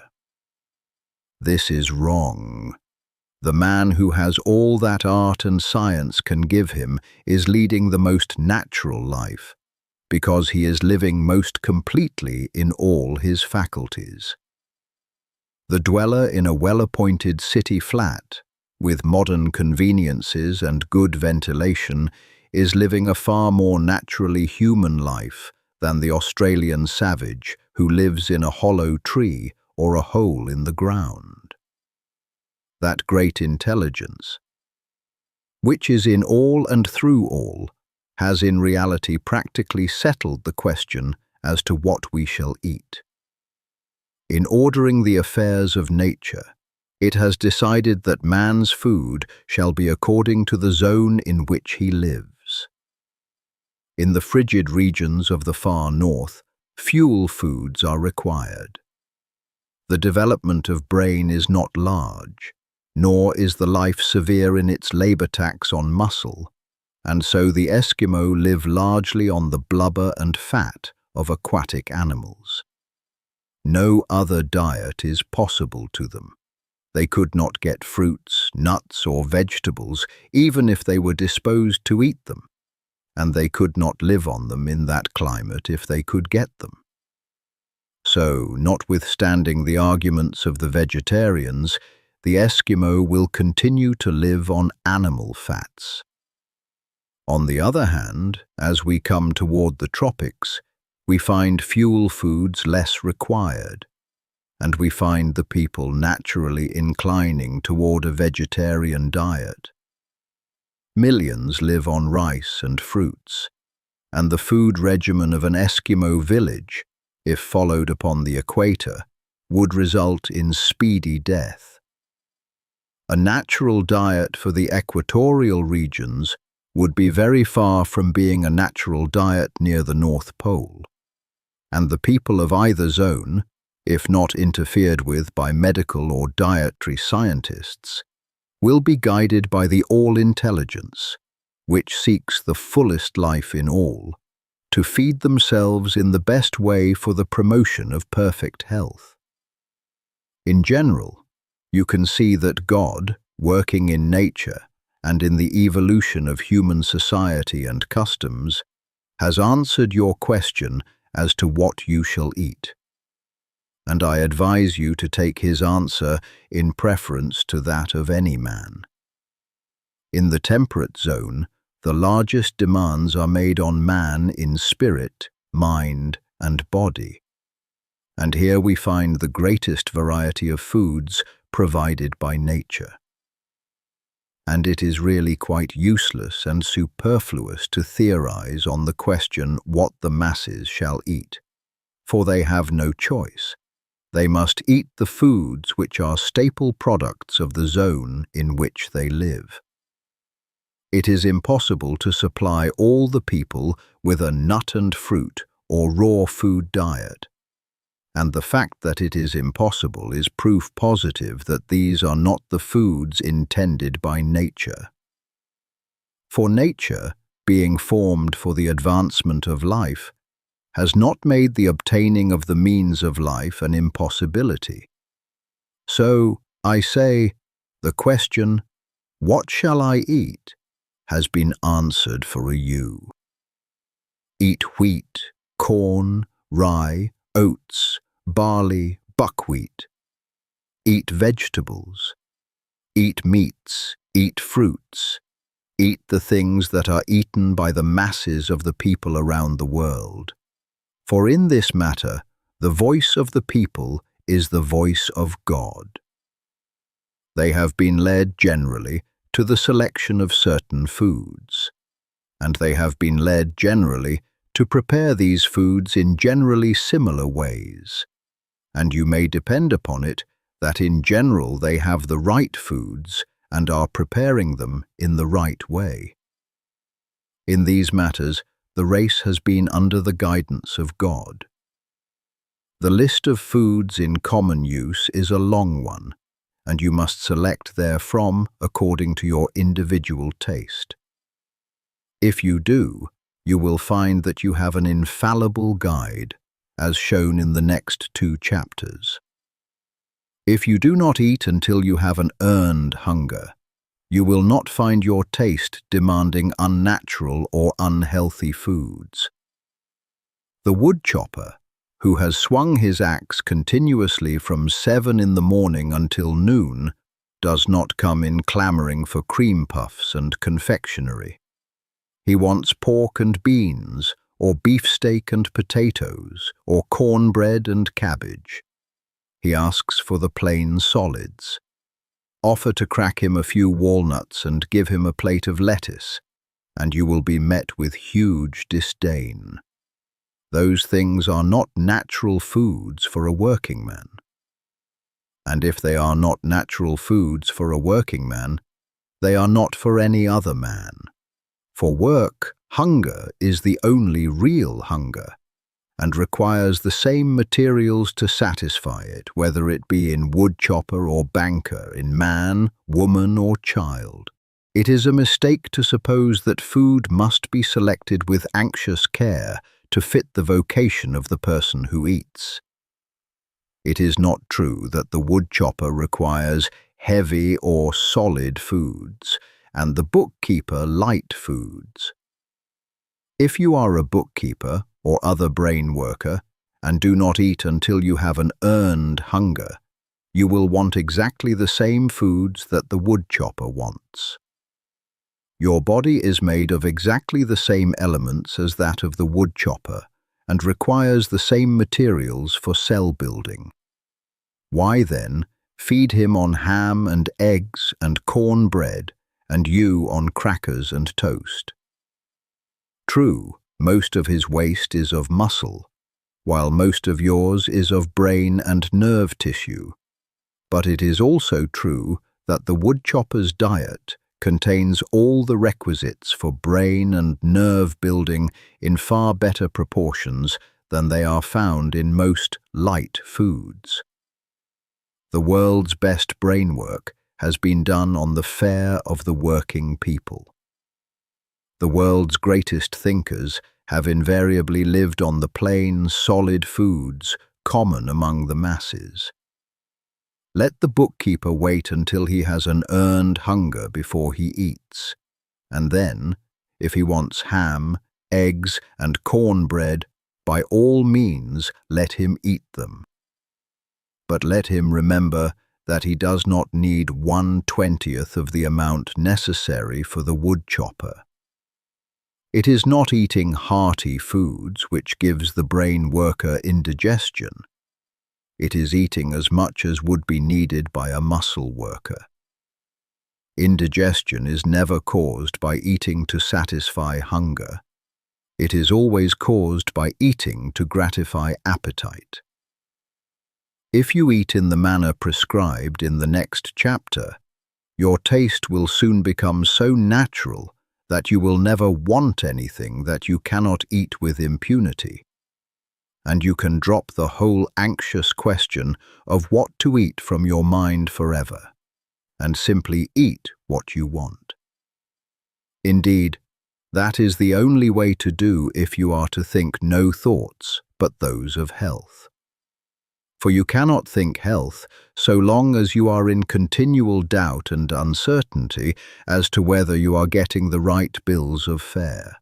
A: This is wrong. The man who has all that art and science can give him is leading the most natural life, because he is living most completely in all his faculties. The dweller in a well-appointed city flat, with modern conveniences and good ventilation, is living a far more naturally human life than the Australian savage who lives in a hollow tree or a hole in the ground. That great intelligence, which is in all and through all, has in reality practically settled the question as to what we shall eat. In ordering the affairs of nature, it has decided that man's food shall be according to the zone in which he lives. In the frigid regions of the far north, fuel foods are required. The development of brain is not large, nor is the life severe in its labor tax on muscle, and so the Eskimo live largely on the blubber and fat of aquatic animals. No other diet is possible to them. They could not get fruits, nuts, or vegetables, even if they were disposed to eat them, and they could not live on them in that climate if they could get them. So, notwithstanding the arguments of the vegetarians, the Eskimo will continue to live on animal fats. On the other hand, as we come toward the tropics, we find fuel foods less required, and we find the people naturally inclining toward a vegetarian diet. Millions live on rice and fruits, and the food regimen of an Eskimo village, if followed upon the equator, would result in speedy death. A natural diet for the equatorial regions would be very far from being a natural diet near the North Pole, and the people of either zone, if not interfered with by medical or dietary scientists, will be guided by the all-intelligence, which seeks the fullest life in all, to feed themselves in the best way for the promotion of perfect health. In general, you can see that God, working in nature and in the evolution of human society and customs, has answered your question as to what you shall eat. And I advise you to take his answer in preference to that of any man. In the temperate zone, the largest demands are made on man in spirit, mind, and body. And here we find the greatest variety of foods provided by nature. And it is really quite useless and superfluous to theorize on the question what the masses shall eat, for they have no choice. They must eat the foods which are staple products of the zone in which they live. It is impossible to supply all the people with a nut and fruit or raw food diet. And the fact that it is impossible is proof positive that these are not the foods intended by nature. For nature, being formed for the advancement of life, has not made the obtaining of the means of life an impossibility. So, I say, the question, "What shall I eat?" has been answered for you. Eat wheat, corn, rye, oats, barley, buckwheat. Eat vegetables. Eat meats, eat fruits. Eat the things that are eaten by the masses of the people around the world. For in this matter, the voice of the people is the voice of God. They have been led generally to the selection of certain foods, and they have been led generally to prepare these foods in generally similar ways, and you may depend upon it that in general they have the right foods and are preparing them in the right way. In these matters, the race has been under the guidance of God. The list of foods in common use is a long one, and you must select therefrom according to your individual taste. If you do, you will find that you have an infallible guide, as shown in the next 2 chapters. If you do not eat until you have an earned hunger, you will not find your taste demanding unnatural or unhealthy foods. The woodchopper, who has swung his axe continuously from 7 in the morning until noon, does not come in clamoring for cream puffs and confectionery. He wants pork and beans, or beefsteak and potatoes, or cornbread and cabbage. He asks for the plain solids. Offer to crack him a few walnuts and give him a plate of lettuce, and you will be met with huge disdain. Those things are not natural foods for a working man. And if they are not natural foods for a working man, they are not for any other man. For work, hunger is the only real hunger, and requires the same materials to satisfy it, whether it be in woodchopper or banker, in man, woman, or child. It is a mistake to suppose that food must be selected with anxious care to fit the vocation of the person who eats. It is not true that the woodchopper requires heavy or solid foods, and the bookkeeper light foods. If you are a bookkeeper or other brain worker, and do not eat until you have an earned hunger, you will want exactly the same foods that the woodchopper wants. Your body is made of exactly the same elements as that of the woodchopper, and requires the same materials for cell building. Why then feed him on ham and eggs and corn bread, and you on crackers and toast? True, most of his waste is of muscle, while most of yours is of brain and nerve tissue. But it is also true that the woodchopper's diet contains all the requisites for brain and nerve building in far better proportions than they are found in most light foods. The world's best brain work has been done on the fare of the working people. The world's greatest thinkers have invariably lived on the plain, solid foods common among the masses. Let the bookkeeper wait until he has an earned hunger before he eats, and then, if he wants ham, eggs, and cornbread, by all means let him eat them. But let him remember that he does not need 1/20th of the amount necessary for the woodchopper. It is not eating hearty foods which gives the brain worker indigestion. It is eating as much as would be needed by a muscle worker. Indigestion is never caused by eating to satisfy hunger. It is always caused by eating to gratify appetite. If you eat in the manner prescribed in the next chapter, your taste will soon become so natural that you will never want anything that you cannot eat with impunity. And you can drop the whole anxious question of what to eat from your mind forever, and simply eat what you want. Indeed, that is the only way to do if you are to think no thoughts but those of health. For you cannot think health so long as you are in continual doubt and uncertainty as to whether you are getting the right bills of fare.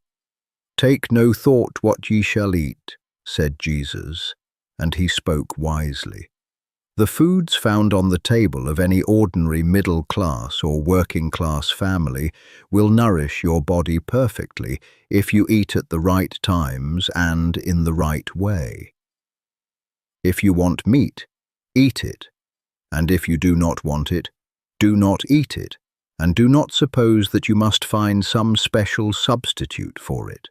A: "Take no thought what ye shall eat," said Jesus, and he spoke wisely. The foods found on the table of any ordinary middle-class or working-class family will nourish your body perfectly if you eat at the right times and in the right way. If you want meat, eat it, and if you do not want it, do not eat it, and do not suppose that you must find some special substitute for it.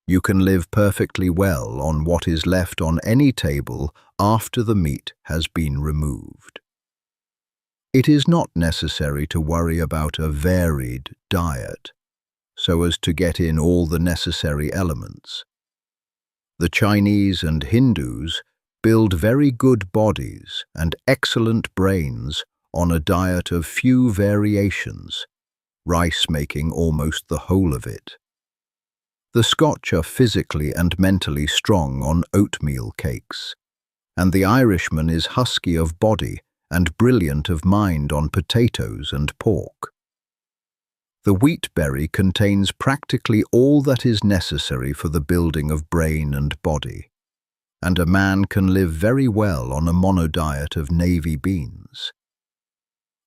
A: You can live perfectly well on what is left on any table after the meat has been removed. It is not necessary to worry about a varied diet, so as to get in all the necessary elements. The Chinese and Hindus build very good bodies and excellent brains on a diet of few variations, rice making almost the whole of it. The Scotch are physically and mentally strong on oatmeal cakes, and the Irishman is husky of body and brilliant of mind on potatoes and pork. The wheatberry contains practically all that is necessary for the building of brain and body, and a man can live very well on a monodiet of navy beans.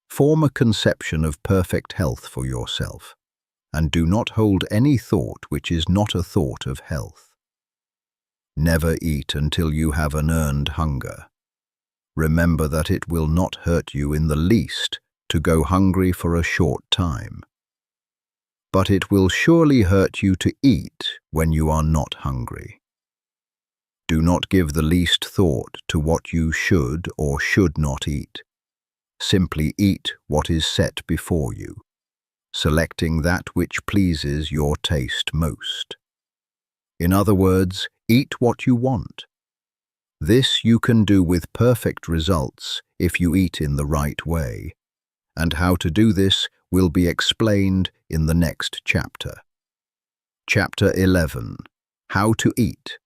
A: Form a conception of perfect health for yourself, and do not hold any thought which is not a thought of health. Never eat until you have an earned hunger. Remember that it will not hurt you in the least to go hungry for a short time. But it will surely hurt you to eat when you are not hungry. Do not give the least thought to what you should or should not eat. Simply eat what is set before you, selecting that which pleases your taste most. In other words, eat what you want. This you can do with perfect results if you eat in the right way, and how to do this will be explained in the next chapter. Chapter 11. How to Eat.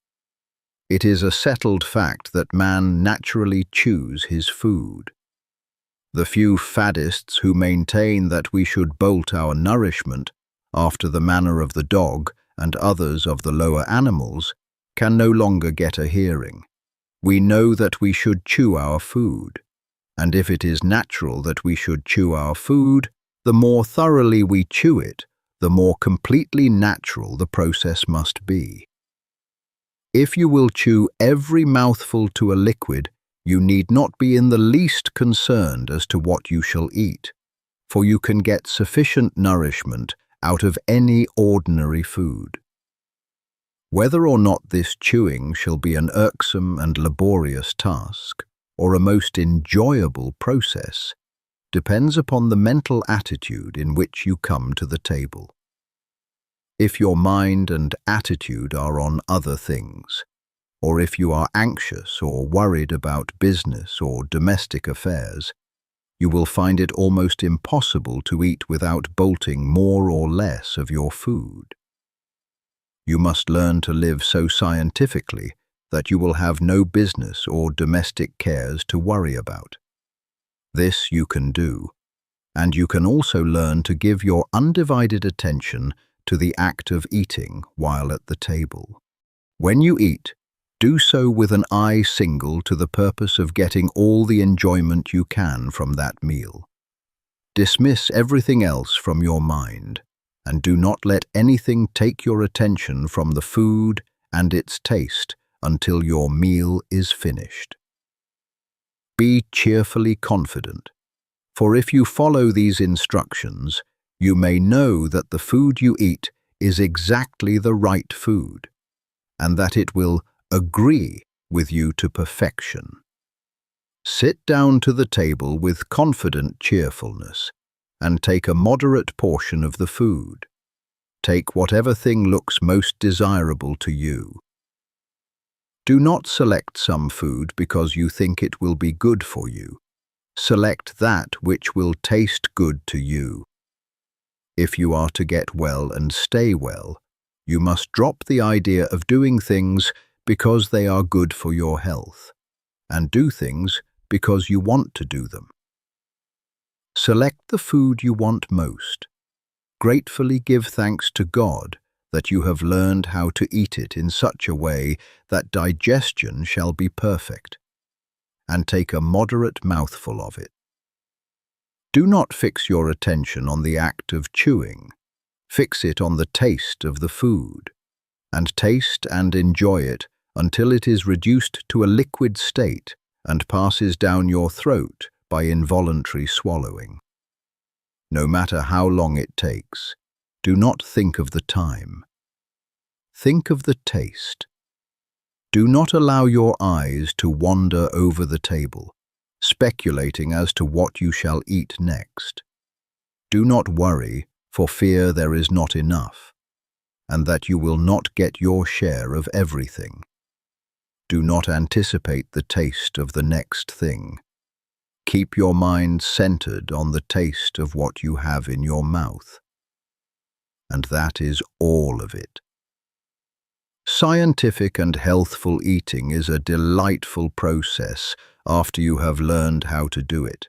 A: It is a settled fact that man naturally chews his food. The few faddists who maintain that we should bolt our nourishment after the manner of the dog and others of the lower animals can no longer get a hearing. We know that we should chew our food, and if it is natural that we should chew our food, the more thoroughly we chew it, the more completely natural the process must be. If you will chew every mouthful to a liquid, you need not be in the least concerned as to what you shall eat, for you can get sufficient nourishment out of any ordinary food. Whether or not this chewing shall be an irksome and laborious task, or a most enjoyable process, depends upon the mental attitude in which you come to the table. If your mind and attitude are on other things, or if you are anxious or worried about business or domestic affairs, you will find it almost impossible to eat without bolting more or less of your food. You must learn to live so scientifically that you will have no business or domestic cares to worry about. This you can do, and you can also learn to give your undivided attention to the act of eating while at the table. When you eat, do so with an eye single to the purpose of getting all the enjoyment you can from that meal. Dismiss everything else from your mind, and do not let anything take your attention from the food and its taste until your meal is finished. Be cheerfully confident, for if you follow these instructions, you may know that the food you eat is exactly the right food, and that it will agree with you to perfection. Sit down to the table with confident cheerfulness, and take a moderate portion of the food. Take whatever thing looks most desirable to you. Do not select some food because you think it will be good for you. Select that which will taste good to you. If you are to get well and stay well, you must drop the idea of doing things because they are good for your health, and do things because you want to do them. Select the food you want most. Gratefully give thanks to God that you have learned how to eat it in such a way that digestion shall be perfect, and take a moderate mouthful of it. Do not fix your attention on the act of chewing. Fix it on the taste of the food, and taste and enjoy it until it is reduced to a liquid state and passes down your throat by involuntary swallowing. No matter how long it takes, do not think of the time. Think of the taste. Do not allow your eyes to wander over the table, speculating as to what you shall eat next. Do not worry, for fear there is not enough, and that you will not get your share of everything. Do not anticipate the taste of the next thing. Keep your mind centered on the taste of what you have in your mouth. And that is all of it. Scientific and healthful eating is a delightful process after you have learned how to do it,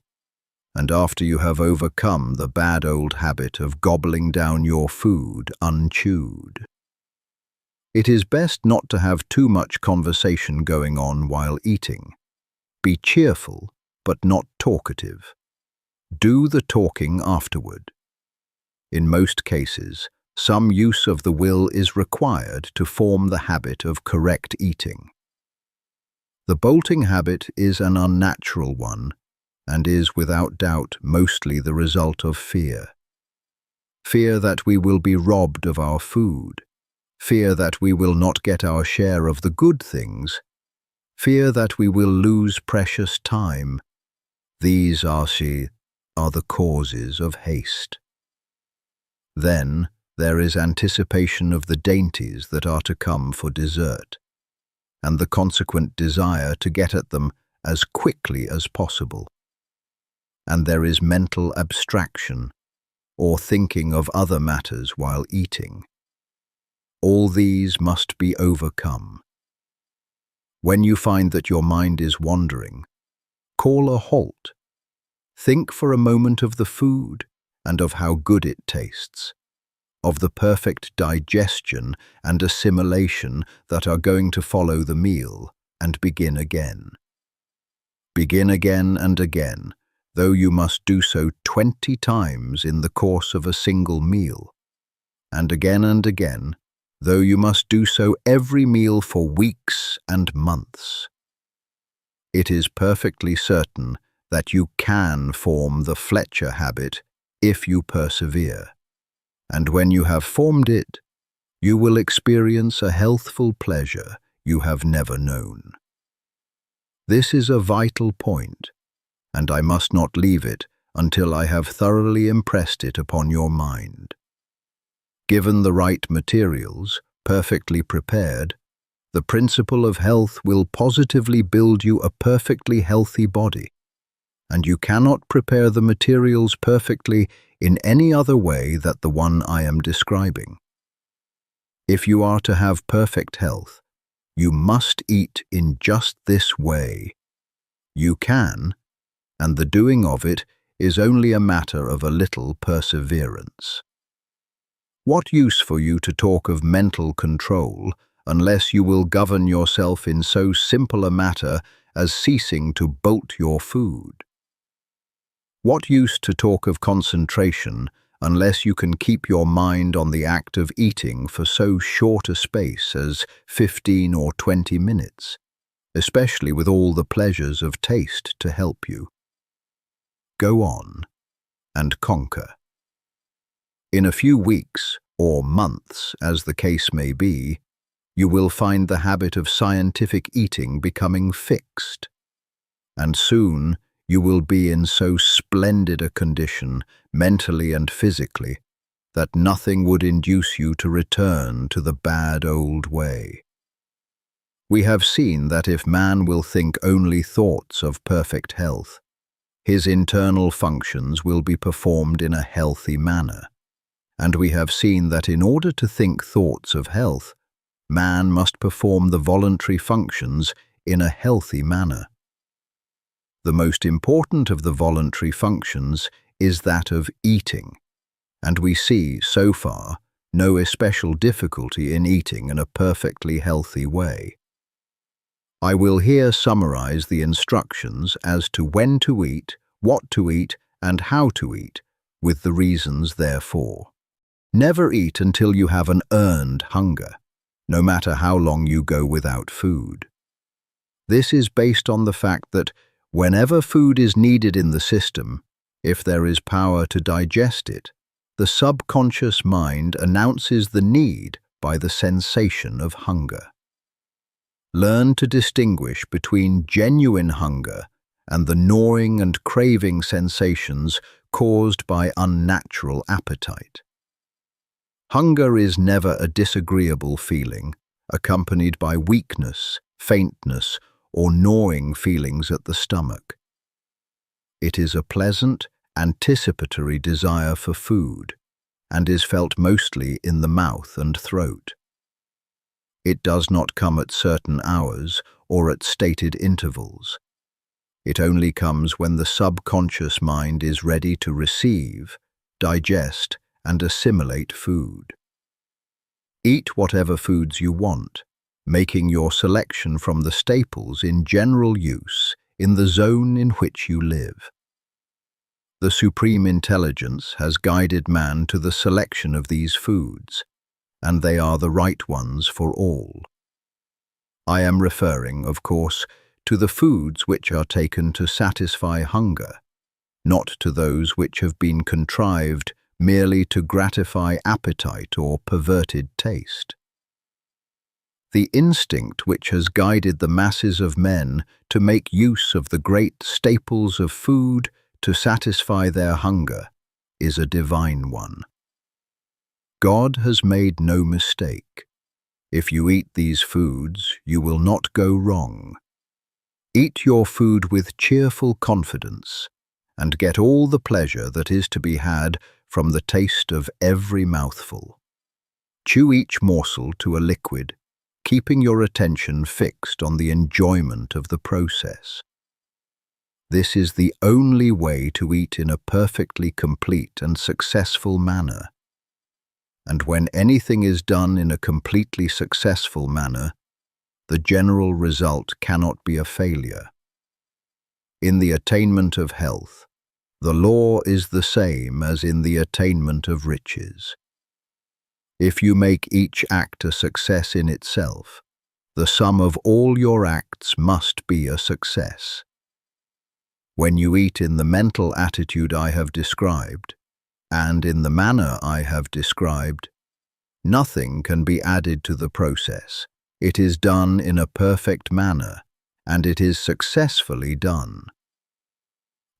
A: and after you have overcome the bad old habit of gobbling down your food unchewed. It is best not to have too much conversation going on while eating. Be cheerful, but not talkative. Do the talking afterward. In most cases, some use of the will is required to form the habit of correct eating. The bolting habit is an unnatural one, and is without doubt mostly the result of fear. Fear that we will be robbed of our food, fear that we will not get our share of the good things, fear that we will lose precious time. These are the causes of haste. Then there is anticipation of the dainties that are to come for dessert, and the consequent desire to get at them as quickly as possible. And there is mental abstraction, or thinking of other matters while eating. All these must be overcome. When you find that your mind is wandering, call a halt. Think for a moment of the food and of how good it tastes, of the perfect digestion and assimilation that are going to follow the meal, and begin again. Begin again and again, though you must do so 20 times in the course of a single meal, and again, though you must do so every meal for weeks and months. It is perfectly certain that you can form the Fletcher habit if you persevere, and when you have formed it, you will experience a healthful pleasure you have never known. This is a vital point, and I must not leave it until I have thoroughly impressed it upon your mind. Given the right materials, perfectly prepared, the principle of health will positively build you a perfectly healthy body, and you cannot prepare the materials perfectly in any other way than the one I am describing. If you are to have perfect health, you must eat in just this way. You can, and the doing of it is only a matter of a little perseverance. What use for you to talk of mental control unless you will govern yourself in so simple a matter as ceasing to bolt your food? What use to talk of concentration unless you can keep your mind on the act of eating for so short a space as 15 or 20 minutes, especially with all the pleasures of taste to help you? Go on and conquer. In a few weeks, or months, as the case may be, you will find the habit of scientific eating becoming fixed, and soon you will be in so splendid a condition, mentally and physically, that nothing would induce you to return to the bad old way. We have seen that if man will think only thoughts of perfect health, his internal functions will be performed in a healthy manner. And we have seen that in order to think thoughts of health, man must perform the voluntary functions in a healthy manner. The most important of the voluntary functions is that of eating, and we see, so far, no especial difficulty in eating in a perfectly healthy way. I will here summarize the instructions as to when to eat, what to eat, and how to eat, with the reasons therefor. Never eat until you have an earned hunger, no matter how long you go without food. This is based on the fact that whenever food is needed in the system, if there is power to digest it, the subconscious mind announces the need by the sensation of hunger. Learn to distinguish between genuine hunger and the gnawing and craving sensations caused by unnatural appetite. Hunger is never a disagreeable feeling, accompanied by weakness, faintness, or gnawing feelings at the stomach. It is a pleasant, anticipatory desire for food, and is felt mostly in the mouth and throat. It does not come at certain hours or at stated intervals. It only comes when the subconscious mind is ready to receive, digest, and assimilate food. Eat whatever foods you want, making your selection from the staples in general use in the zone in which you live. The Supreme Intelligence has guided man to the selection of these foods, and they are the right ones for all. I am referring, of course, to the foods which are taken to satisfy hunger, not to those which have been contrived merely to gratify appetite or perverted taste. The instinct which has guided the masses of men to make use of the great staples of food to satisfy their hunger is a divine one. God has made no mistake. If you eat these foods, you will not go wrong. Eat your food with cheerful confidence, and get all the pleasure that is to be had from the taste of every mouthful. Chew each morsel to a liquid, keeping your attention fixed on the enjoyment of the process. This is the only way to eat in a perfectly complete and successful manner. And when anything is done in a completely successful manner, the general result cannot be a failure. In the attainment of health, the law is the same as in the attainment of riches. If you make each act a success in itself, the sum of all your acts must be a success. When you eat in the mental attitude I have described, and in the manner I have described, nothing can be added to the process. It is done in a perfect manner, and it is successfully done.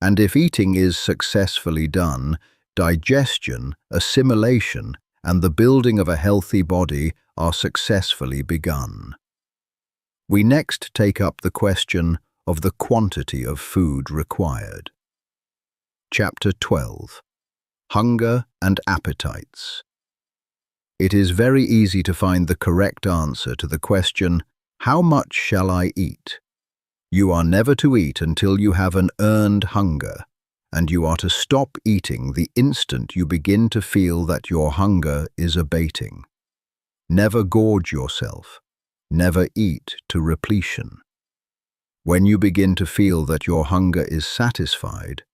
A: And if eating is successfully done, digestion, assimilation, and the building of a healthy body are successfully begun. We next take up the question of the quantity of food required. Chapter 12. Hunger and Appetites. It is very easy to find the correct answer to the question, how much shall I eat? You are never to eat until you have an earned hunger, and you are to stop eating the instant you begin to feel that your hunger is abating. Never gorge yourself. Never eat to repletion. When you begin to feel that your hunger is satisfied,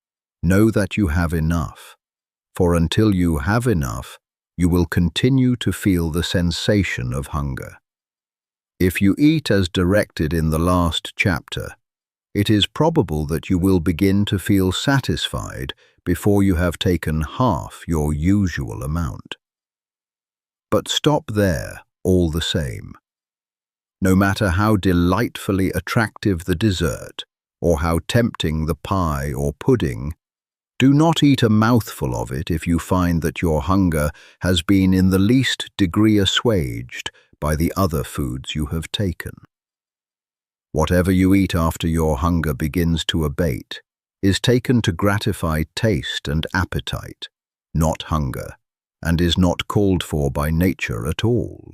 A: know that you have enough, for until you have enough, you will continue to feel the sensation of hunger. If you eat as directed in the last chapter, it is probable that you will begin to feel satisfied before you have taken half your usual amount. But stop there all the same. No matter how delightfully attractive the dessert, or how tempting the pie or pudding, do not eat a mouthful of it if you find that your hunger has been in the least degree assuaged by the other foods you have taken. Whatever you eat after your hunger begins to abate is taken to gratify taste and appetite, not hunger, and is not called for by nature at all.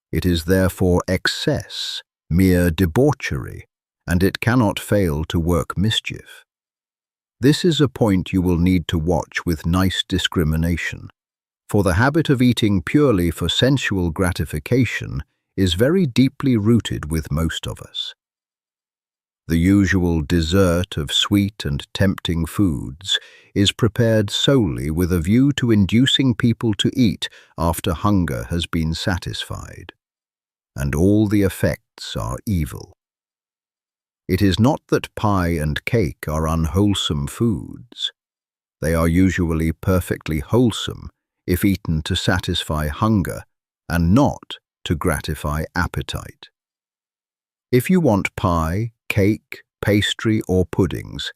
A: It is therefore excess, mere debauchery, and it cannot fail to work mischief. This is a point you will need to watch with nice discrimination, for the habit of eating purely for sensual gratification is very deeply rooted with most of us. The usual dessert of sweet and tempting foods is prepared solely with a view to inducing people to eat after hunger has been satisfied, and all the effects are evil. It is not that pie and cake are unwholesome foods. They are usually perfectly wholesome if eaten to satisfy hunger and not to gratify appetite. If you want pie, cake, pastry, or puddings,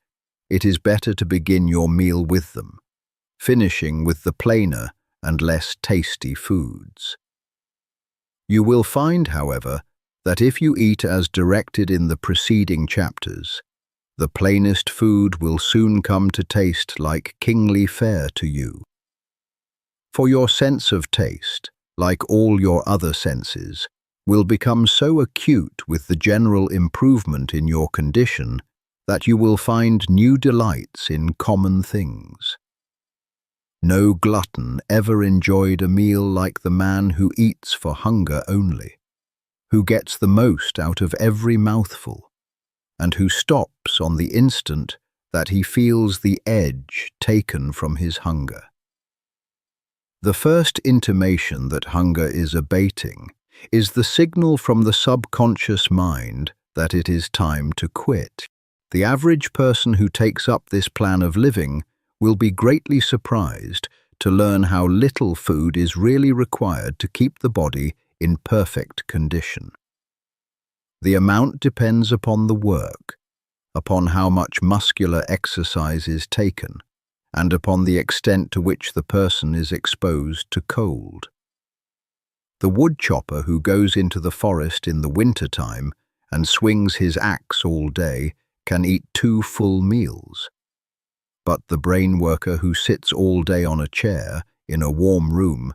A: it is better to begin your meal with them, finishing with the plainer and less tasty foods. You will find, however, that if you eat as directed in the preceding chapters, the plainest food will soon come to taste like kingly fare to you. For your sense of taste, like all your other senses, will become so acute with the general improvement in your condition that you will find new delights in common things. No glutton ever enjoyed a meal like the man who eats for hunger only, who gets the most out of every mouthful, and who stops on the instant that he feels the edge taken from his hunger. The first intimation that hunger is abating is the signal from the subconscious mind that it is time to quit. The average person who takes up this plan of living will be greatly surprised to learn how little food is really required to keep the body in perfect condition. The amount depends upon the work, upon how much muscular exercise is taken, and upon the extent to which the person is exposed to cold. The woodchopper who goes into the forest in the winter-time and swings his axe all day can eat 2 full meals. But the brain worker who sits all day on a chair in a warm room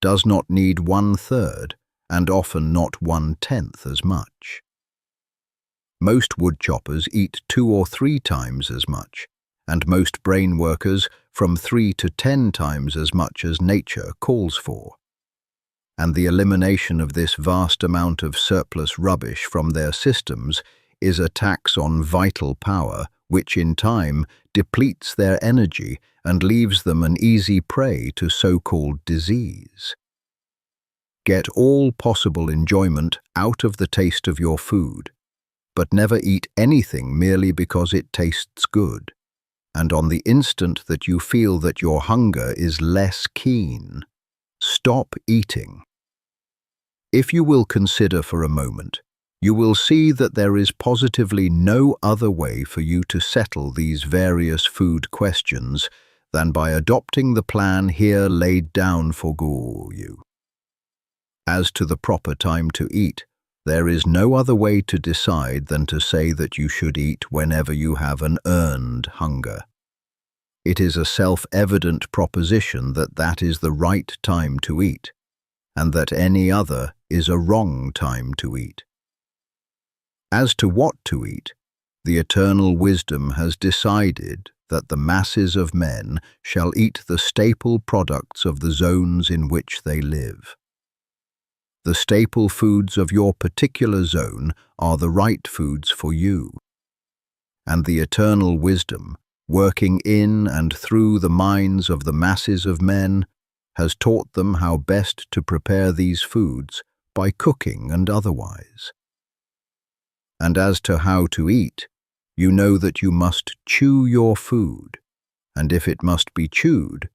A: does not need 1/3 and often not 1/10 as much. Most woodchoppers eat 2 or 3 times as much, and most brain workers from 3 to 10 times as much as nature calls for. And the elimination of this vast amount of surplus rubbish from their systems is a tax on vital power, which in time depletes their energy and leaves them an easy prey to so-called disease. Get all possible enjoyment out of the taste of your food, but never eat anything merely because it tastes good, and on the instant that you feel that your hunger is less keen, stop eating. If you will consider for a moment, you will see that there is positively no other way for you to settle these various food questions than by adopting the plan here laid down for you. As to the proper time to eat, there is no other way to decide than to say that you should eat whenever you have an earned hunger. It is a self-evident proposition that that is the right time to eat, and that any other is a wrong time to eat. As to what to eat, the eternal wisdom has decided that the masses of men shall eat the staple products of the zones in which they live. The staple foods of your particular zone are the right foods for you. And the eternal wisdom, working in and through the minds of the masses of men, has taught them how best to prepare these foods by cooking and otherwise. And as to how to eat, you know that you must chew your food, and if it must be chewed,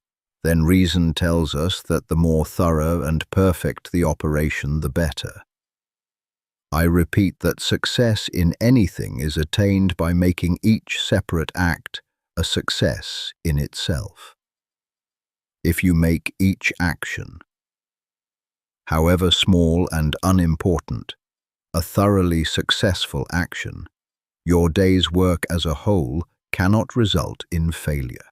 A: then reason tells us that the more thorough and perfect the operation, the better. I repeat that success in anything is attained by making each separate act a success in itself. If you make each action, however small and unimportant, a thoroughly successful action, your day's work as a whole cannot result in failure.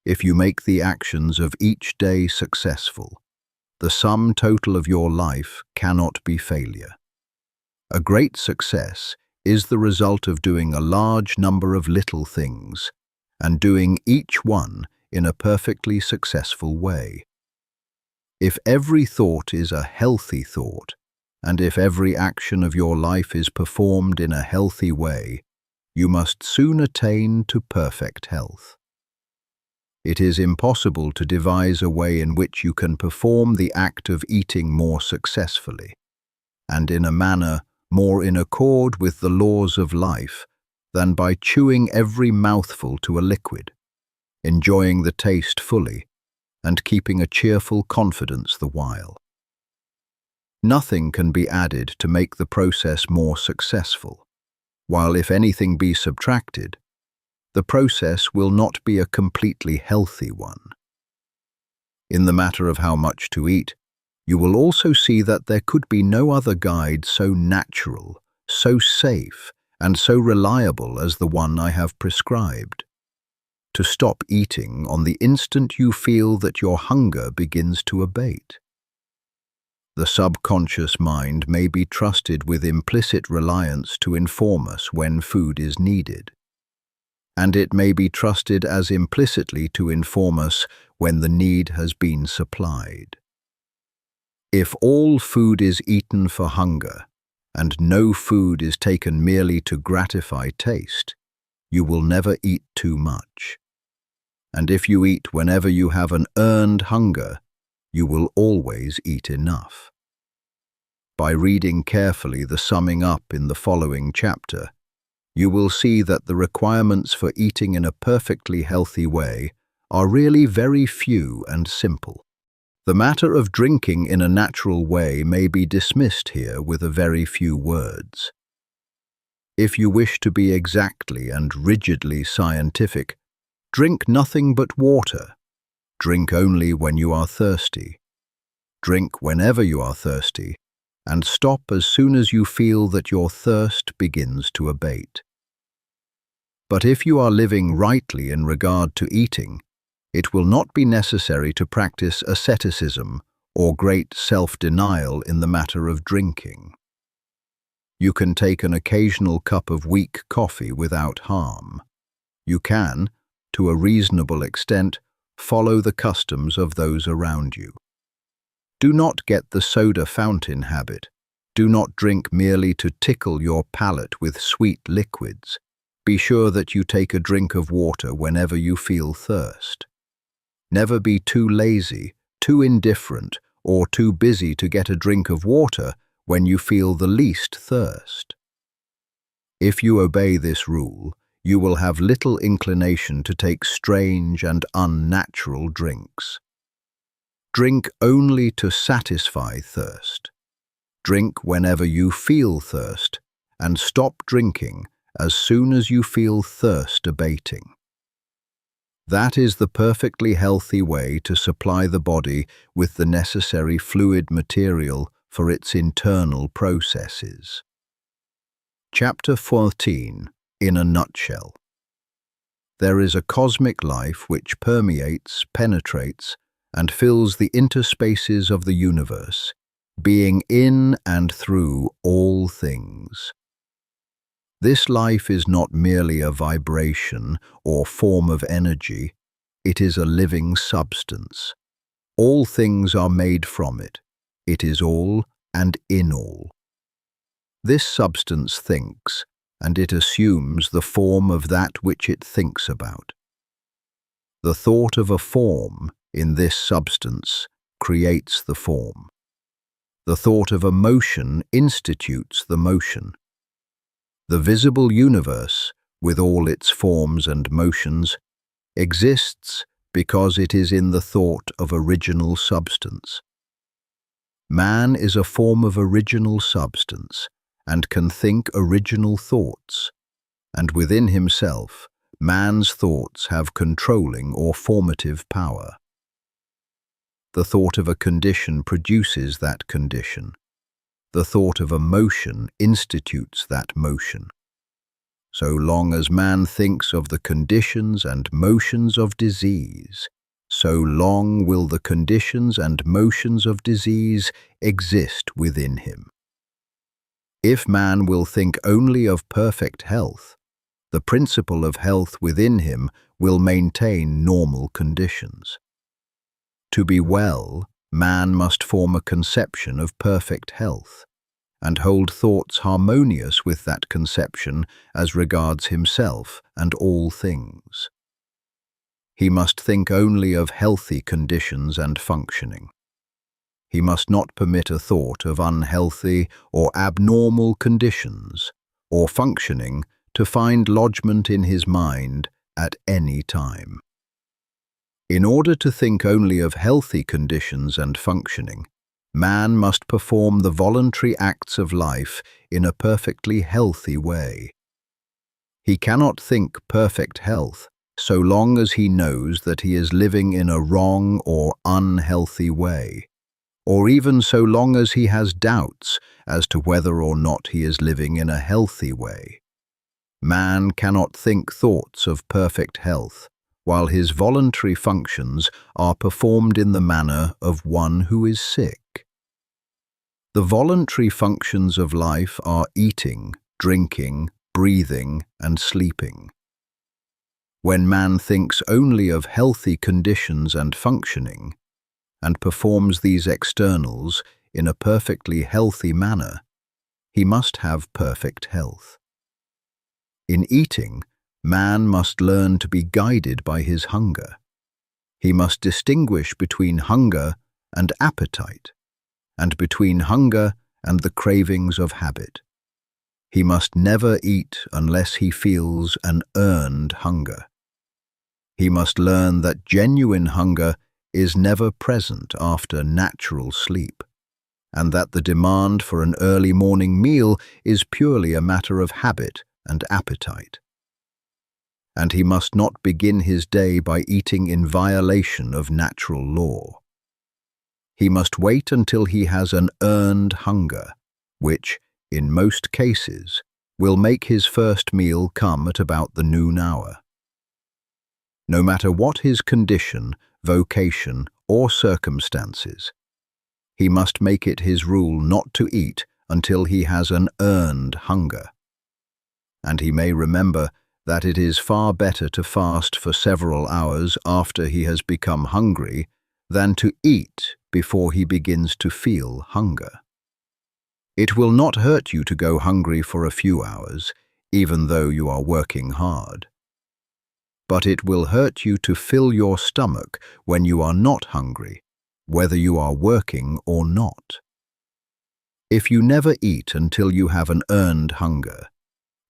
A: If you make the actions of each day successful, the sum total of your life cannot be failure. A great success is the result of doing a large number of little things, and doing each one in a perfectly successful way. If every thought is a healthy thought, and if every action of your life is performed in a healthy way, you must soon attain to perfect health. It is impossible to devise a way in which you can perform the act of eating more successfully, and in a manner more in accord with the laws of life than by chewing every mouthful to a liquid, enjoying the taste fully, and keeping a cheerful confidence the while. Nothing can be added to make the process more successful, while if anything be subtracted, the process will not be a completely healthy one. In the matter of how much to eat, you will also see that there could be no other guide so natural, so safe, and so reliable as the one I have prescribed. To stop eating on the instant you feel that your hunger begins to abate. The subconscious mind may be trusted with implicit reliance to inform us when food is needed, and it may be trusted as implicitly to inform us when the need has been supplied. If all food is eaten for hunger, and no food is taken merely to gratify taste, you will never eat too much. And if you eat whenever you have an earned hunger, you will always eat enough. By reading carefully the summing up in the following chapter, you will see that the requirements for eating in a perfectly healthy way are really very few and simple. The matter of drinking in a natural way may be dismissed here with a very few words. If you wish to be exactly and rigidly scientific, drink nothing but water. Drink only when you are thirsty. Drink whenever you are thirsty, and stop as soon as you feel that your thirst begins to abate. But if you are living rightly in regard to eating, it will not be necessary to practice asceticism or great self-denial in the matter of drinking. You can take an occasional cup of weak coffee without harm. You can, to a reasonable extent, follow the customs of those around you. Do not get the soda fountain habit. Do not drink merely to tickle your palate with sweet liquids. Be sure that you take a drink of water whenever you feel thirst. Never be too lazy, too indifferent, or too busy to get a drink of water when you feel the least thirst. If you obey this rule, you will have little inclination to take strange and unnatural drinks. Drink only to satisfy thirst. Drink whenever you feel thirst, and stop drinking as soon as you feel thirst abating. That is the perfectly healthy way to supply the body with the necessary fluid material for its internal processes. Chapter 14, in a nutshell. There is a cosmic life which permeates, penetrates, and fills the interspaces of the universe, being in and through all things. This life is not merely a vibration or form of energy, it is a living substance. All things are made from it. It is all and in all. This substance thinks, and it assumes the form of that which it thinks about. The thought of a form in this substance creates the form. The thought of a motion institutes the motion. The visible universe, with all its forms and motions, exists because it is in the thought of original substance. Man is a form of original substance and can think original thoughts, and within himself, man's thoughts have controlling or formative power. The thought of a condition produces that condition. The thought of a motion institutes that motion. So long as man thinks of the conditions and motions of disease, so long will the conditions and motions of disease exist within him. If man will think only of perfect health, the principle of health within him will maintain normal conditions. To be well, man must form a conception of perfect health, and hold thoughts harmonious with that conception as regards himself and all things. He must think only of healthy conditions and functioning. He must not permit a thought of unhealthy or abnormal conditions or functioning to find lodgment in his mind at any time. In order to think only of healthy conditions and functioning, man must perform the voluntary acts of life in a perfectly healthy way. He cannot think perfect health so long as he knows that he is living in a wrong or unhealthy way, or even so long as he has doubts as to whether or not he is living in a healthy way. Man cannot think thoughts of perfect health while his voluntary functions are performed in the manner of one who is sick. The voluntary functions of life are eating, drinking, breathing, and sleeping. When man thinks only of healthy conditions and functioning, and performs these externals in a perfectly healthy manner, he must have perfect health. In eating, man must learn to be guided by his hunger. He must distinguish between hunger and appetite, and between hunger and the cravings of habit. He must never eat unless he feels an earned hunger. He must learn that genuine hunger is never present after natural sleep, and that the demand for an early morning meal is purely a matter of habit and appetite. And he must not begin his day by eating in violation of natural law. He must wait until he has an earned hunger, which, in most cases, will make his first meal come at about the noon hour. No matter what his condition, vocation, or circumstances, he must make it his rule not to eat until he has an earned hunger. And he may remember that it is far better to fast for several hours after he has become hungry than to eat before he begins to feel hunger. It will not hurt you to go hungry for a few hours, even though you are working hard. But it will hurt you to fill your stomach when you are not hungry, whether you are working or not. If you never eat until you have an earned hunger,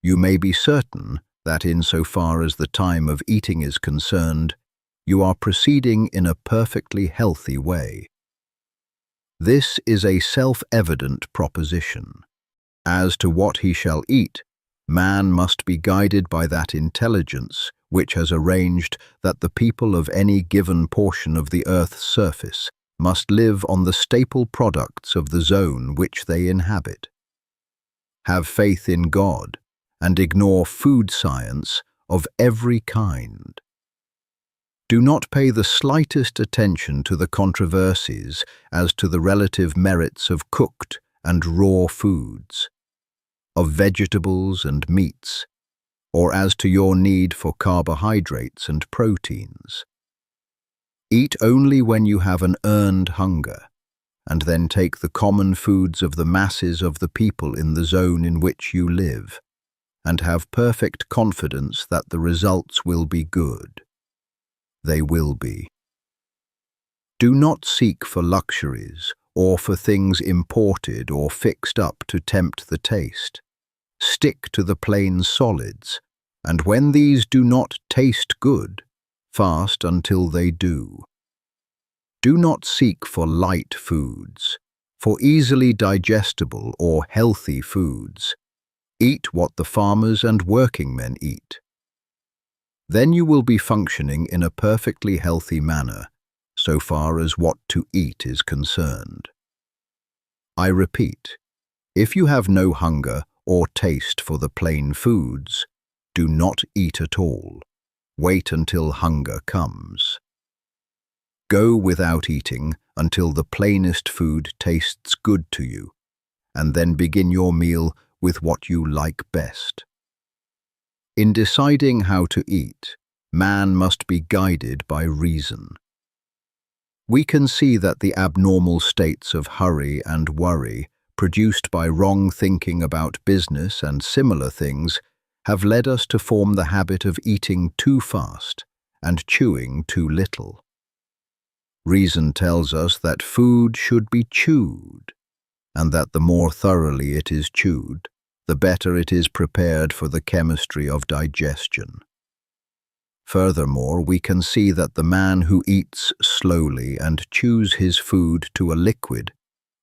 A: you may be certain that insofar as the time of eating is concerned, you are proceeding in a perfectly healthy way. This is a self-evident proposition. As to what he shall eat, man must be guided by that intelligence which has arranged that the people of any given portion of the earth's surface must live on the staple products of the zone which they inhabit. Have faith in God, and ignore food science of every kind. Do not pay the slightest attention to the controversies as to the relative merits of cooked and raw foods. of vegetables and meats, or as to your need for carbohydrates and proteins. Eat only when you have an earned hunger, and then take the common foods of the masses of the people in the zone in which you live, and have perfect confidence that the results will be good. They will be. Do not seek for luxuries or for things imported or fixed up to tempt the taste. Stick to the plain solids, and when these do not taste good, fast until they do. Do not seek for light foods, for easily digestible or healthy foods. Eat what the farmers and working men eat. Then you will be functioning in a perfectly healthy manner, so far as what to eat is concerned. I repeat, if you have no hunger or taste for the plain foods, do not eat at all. Wait until hunger comes. Go without eating until the plainest food tastes good to you, and then begin your meal with what you like best. In deciding how to eat, man must be guided by reason. We can see that the abnormal states of hurry and worry produced by wrong thinking about business and similar things have led us to form the habit of eating too fast and chewing too little. Reason tells us that food should be chewed, and that the more thoroughly it is chewed, the better it is prepared for the chemistry of digestion. Furthermore, we can see that the man who eats slowly and chews his food to a liquid,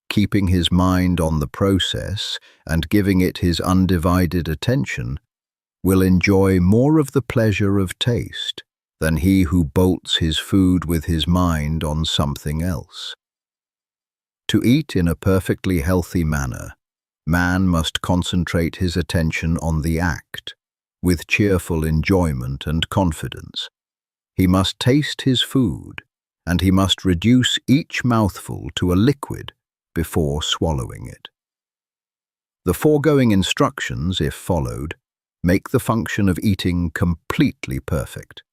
A: keeping his mind on the process and giving it his undivided attention, will enjoy more of the pleasure of taste than he who bolts his food with his mind on something else. To eat in a perfectly healthy manner, man must concentrate his attention on the act, with cheerful enjoyment and confidence. He must taste his food, and he must reduce each mouthful to a liquid before swallowing it. The foregoing instructions, if followed, make the function of eating completely perfect.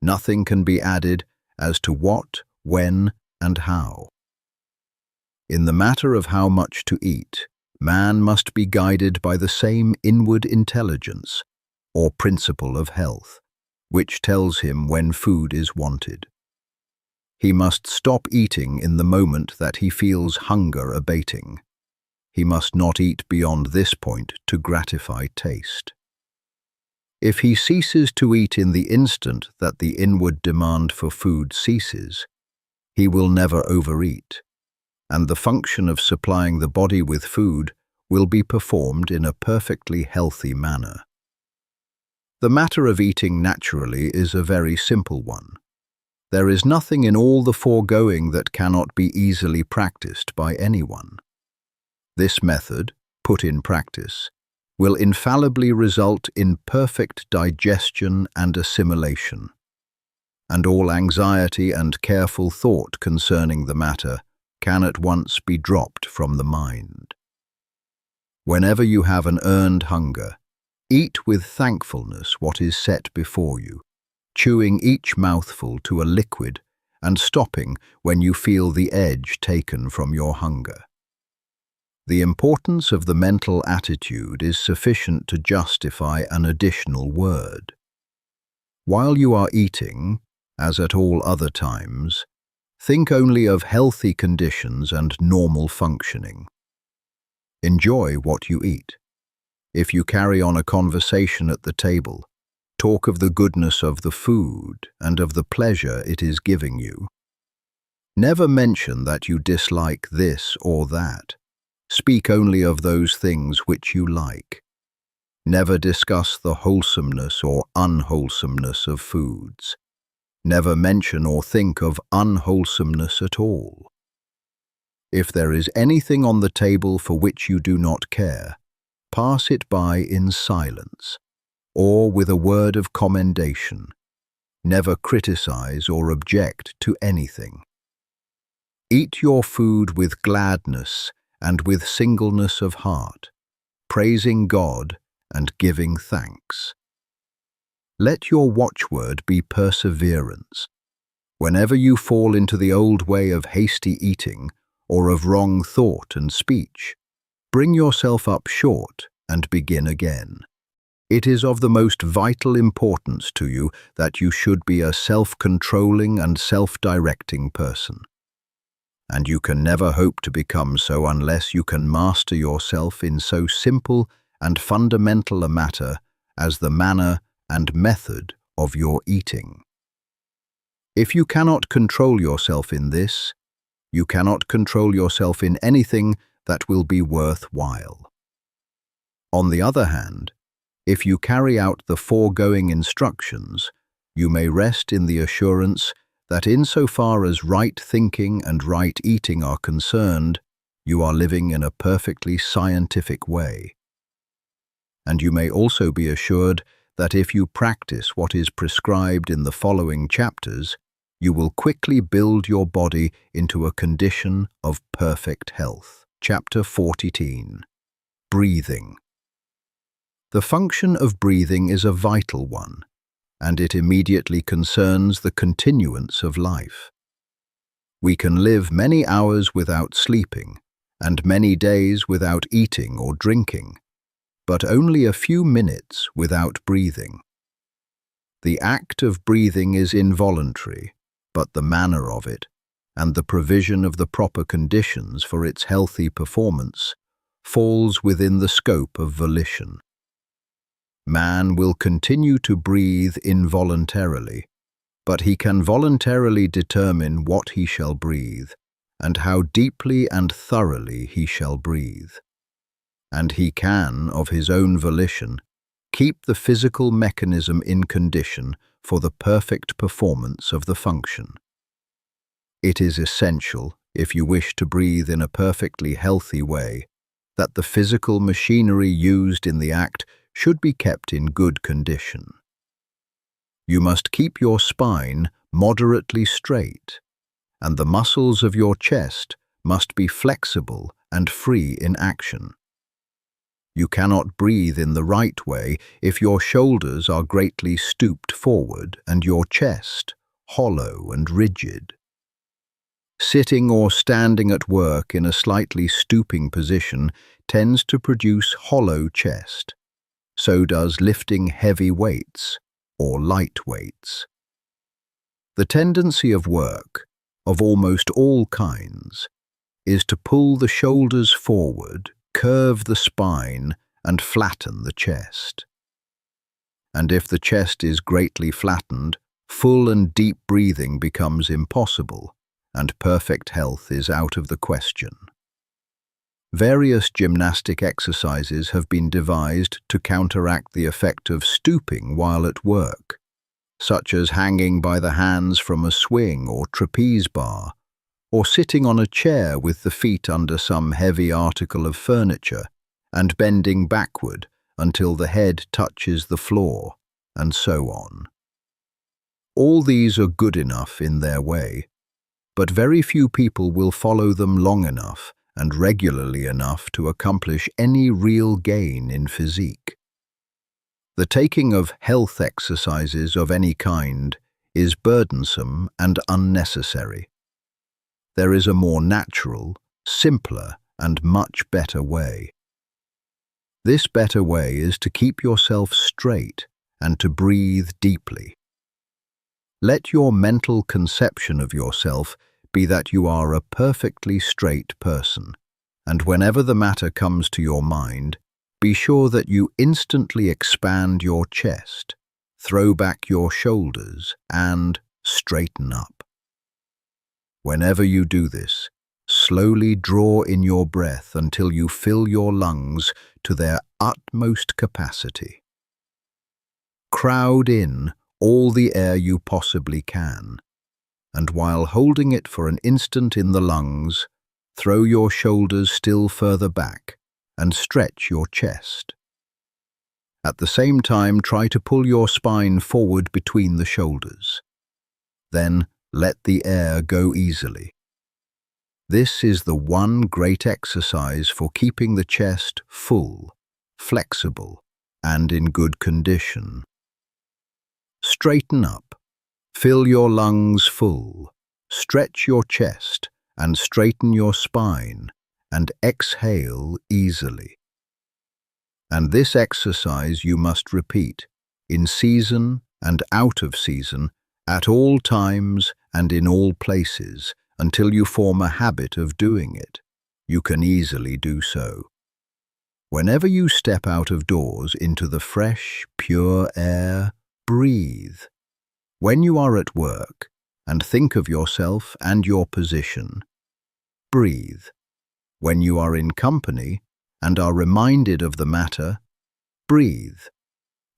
A: Nothing can be added as to what, when, and how. In the matter of how much to eat, man must be guided by the same inward intelligence, or principle of health, which tells him when food is wanted. He must stop eating in the moment that he feels hunger abating. He must not eat beyond this point to gratify taste. If he ceases to eat in the instant that the inward demand for food ceases, he will never overeat, and the function of supplying the body with food will be performed in a perfectly healthy manner. The matter of eating naturally is a very simple one. There is nothing in all the foregoing that cannot be easily practiced by anyone. This method, put in practice, will infallibly result in perfect digestion and assimilation, and all anxiety and careful thought concerning the matter can at once be dropped from the mind. Whenever you have an earned hunger, eat with thankfulness what is set before you, chewing each mouthful to a liquid and stopping when you feel the edge taken from your hunger. The importance of the mental attitude is sufficient to justify an additional word. While you are eating, as at all other times, think only of healthy conditions and normal functioning. Enjoy what you eat. If you carry on a conversation at the table, talk of the goodness of the food and of the pleasure it is giving you. Never mention that you dislike this or that. Speak only of those things which you like. Never discuss the wholesomeness or unwholesomeness of foods. Never mention or think of unwholesomeness at all. If there is anything on the table for which you do not care, pass it by in silence, or with a word of commendation. Never criticize or object to anything. Eat your food with gladness and with singleness of heart. praising God and giving thanks. Let your watchword be perseverance. Whenever you fall into the old way of hasty eating or of wrong thought and speech, bring yourself up short and begin again. It is of the most vital importance to you that you should be a self-controlling and self-directing person. And you can never hope to become so unless you can master yourself in so simple and fundamental a matter as the manner and method of your eating. If you cannot control yourself in this, you cannot control yourself in anything that will be worthwhile. On the other hand, if you carry out the foregoing instructions, you may rest in the assurance that insofar as right thinking and right eating are concerned, you are living in a perfectly scientific way. And you may also be assured that if you practice what is prescribed in the following chapters, you will quickly build your body into a condition of perfect health. Chapter 14. Breathing. The function of breathing is a vital one, and it immediately concerns the continuance of life. We can live many hours without sleeping, and many days without eating or drinking, but only a few minutes without breathing. The act of breathing is involuntary, but the manner of it, and the provision of the proper conditions for its healthy performance, falls within the scope of volition. Man will continue to breathe involuntarily, but he can voluntarily determine what he shall breathe, and how deeply and thoroughly he shall breathe. And he can, of his own volition, keep the physical mechanism in condition for the perfect performance of the function. It is essential, if you wish to breathe in a perfectly healthy way, that the physical machinery used in the act should be kept in good condition. You must keep your spine moderately straight, and the muscles of your chest must be flexible and free in action. You cannot breathe in the right way if your shoulders are greatly stooped forward and your chest hollow and rigid. Sitting or standing at work in a slightly stooping position tends to produce hollow chest. So does lifting heavy weights or light weights. The tendency of work, of almost all kinds, is to pull the shoulders forward, curve the spine, and flatten the chest. And if the chest is greatly flattened, full and deep breathing becomes impossible, and perfect health is out of the question. Various gymnastic exercises have been devised to counteract the effect of stooping while at work, such as hanging by the hands from a swing or trapeze bar, or sitting on a chair with the feet under some heavy article of furniture and bending backward until the head touches the floor, and so on. All these are good enough in their way, but very few people will follow them long enough and regularly enough to accomplish any real gain in physique. The taking of health exercises of any kind is burdensome and unnecessary. There is a more natural, simpler, and much better way. This better way is to keep yourself straight and to breathe deeply. Let your mental conception of yourself be that you are a perfectly straight person, and whenever the matter comes to your mind, be sure that you instantly expand your chest, throw back your shoulders, and straighten up. Whenever you do this, slowly draw in your breath until you fill your lungs to their utmost capacity. Crowd in all the air you possibly can, and while holding it for an instant in the lungs, throw your shoulders still further back and stretch your chest. At the same time, try to pull your spine forward between the shoulders. Then let the air go easily. This is the one great exercise for keeping the chest full flexible, and in good condition. Straighten up. Fill your lungs full. Stretch your chest and straighten your spine, and exhale easily. And this exercise you must repeat, in season and out of season, at all times and in all places, until you form a habit of doing it. You can easily do so. Whenever you step out of doors into the fresh, pure air, breathe. When you are at work, and think of yourself and your position, breathe. When you are in company and are reminded of the matter, breathe.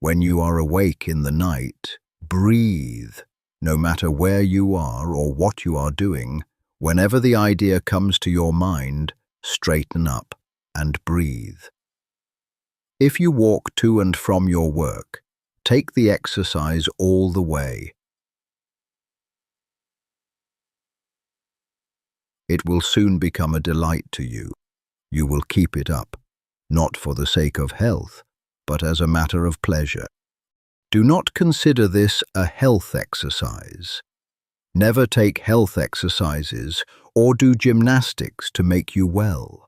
A: When you are awake in the night, breathe. No matter where you are or what you are doing, whenever the idea comes to your mind, straighten up and breathe. If you walk to and from your work, take the exercise all the way. It will soon become a delight to you. You will keep it up, not for the sake of health, but as a matter of pleasure. Do not consider this a health exercise. Never take health exercises or do gymnastics to make you well.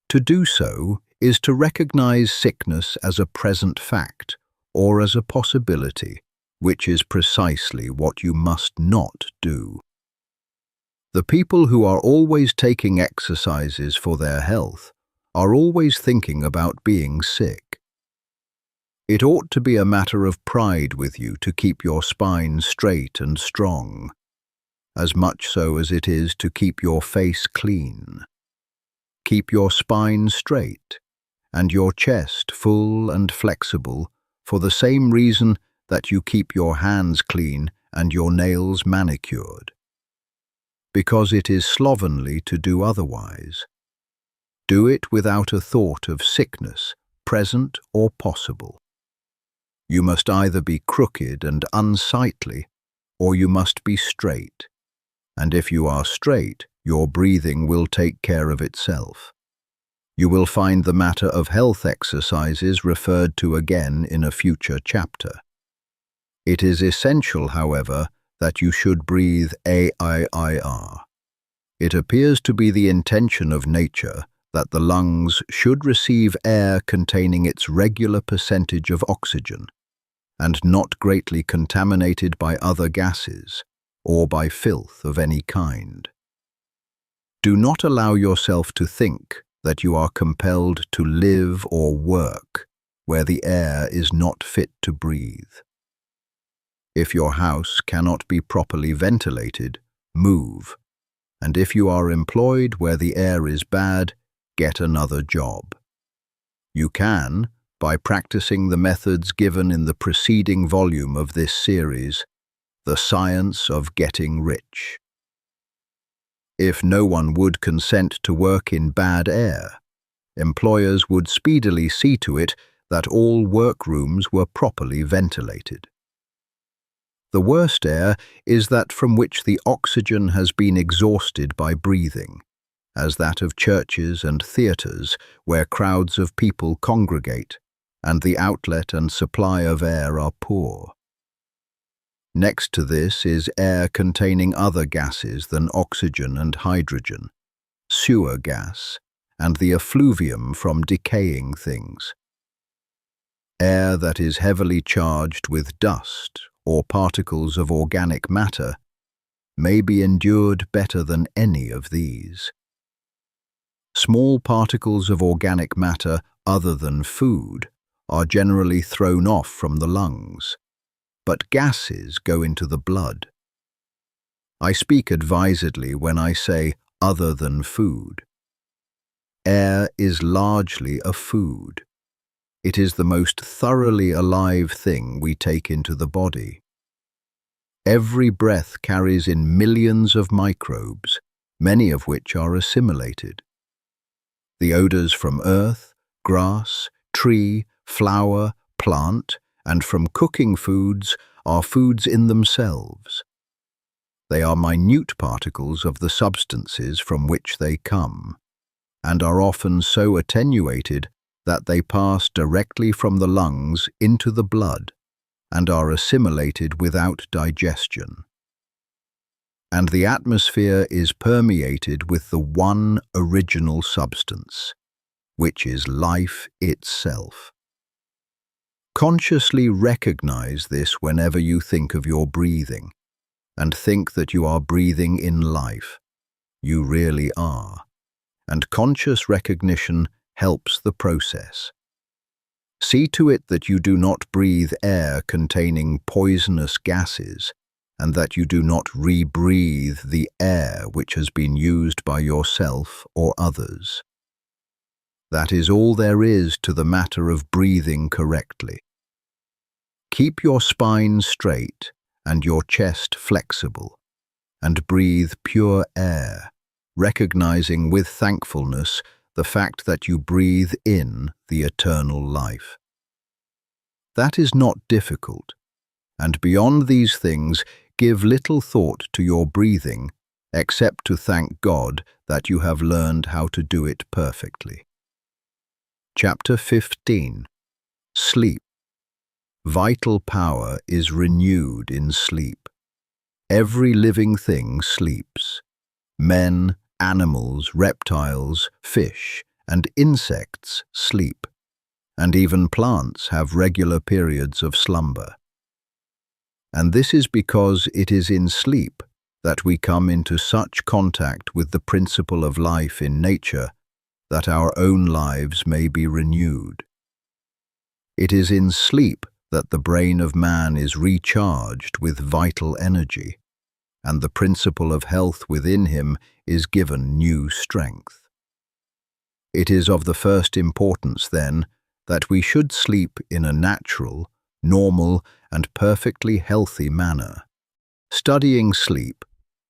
A: To do so is to recognize sickness as a present fact or as a possibility, which is precisely what you must not do. The people who are always taking exercises for their health are always thinking about being sick. It ought to be a matter of pride with you to keep your spine straight and strong, as much so as it is to keep your face clean. Keep your spine straight and your chest full and flexible for the same reason that you keep your hands clean and your nails manicured. Because it is slovenly to do otherwise. Do it without a thought of sickness, present or possible. You must either be crooked and unsightly, or you must be straight. And if you are straight, your breathing will take care of itself. You will find the matter of health exercises referred to again in a future chapter. It is essential, however, that you should breathe AIIR. It appears to be the intention of nature that the lungs should receive air containing its regular percentage of oxygen, and not greatly contaminated by other gases or by filth of any kind. Do not allow yourself to think that you are compelled to live or work where the air is not fit to breathe. If your house cannot be properly ventilated, move, and if you are employed where the air is bad, get another job. You can, by practicing the methods given in the preceding volume of this series, The Science of Getting Rich. If no one would consent to work in bad air, employers would speedily see to it that all workrooms were properly ventilated. The worst air is that from which the oxygen has been exhausted by breathing, as that of churches and theatres where crowds of people congregate, and the outlet and supply of air are poor. Next to this is air containing other gases than oxygen and hydrogen, sewer gas, and the effluvium from decaying things. Air that is heavily charged with dust or particles of organic matter may be endured better than any of these. Small particles of organic matter other than food are generally thrown off from the lungs, but gases go into the blood. I speak advisedly when I say other than food. Air is largely a food. It is the most thoroughly alive thing we take into the body. Every breath carries in millions of microbes, many of which are assimilated. The odors from earth, grass, tree, flower, plant, and from cooking foods are foods in themselves. They are minute particles of the substances from which they come, and are often so attenuated that they pass directly from the lungs into the blood and are assimilated without digestion. And the atmosphere is permeated with the one original substance, which is life itself. Consciously recognize this whenever you think of your breathing, and think that you are breathing in life. You really are, and conscious recognition helps the process. See to it that you do not breathe air containing poisonous gases, and that you do not rebreathe the air which has been used by yourself or others. That is all there is to the matter of breathing correctly. Keep your spine straight and your chest flexible, and breathe pure air, recognizing with thankfulness the fact that you breathe in the eternal life. That is not difficult, and beyond these things, give little thought to your breathing, except to thank God that you have learned how to do it perfectly. Chapter 15. Sleep. Vital power is renewed in sleep. Every living thing sleeps. Men, animals, reptiles, fish, and insects sleep, and even plants have regular periods of slumber. And this is because it is in sleep that we come into such contact with the principle of life in nature that our own lives may be renewed. It is in sleep that the brain of man is recharged with vital energy, and the principle of health within him is given new strength. It is of the first importance, then, that we should sleep in a natural, normal, and perfectly healthy manner. Studying sleep,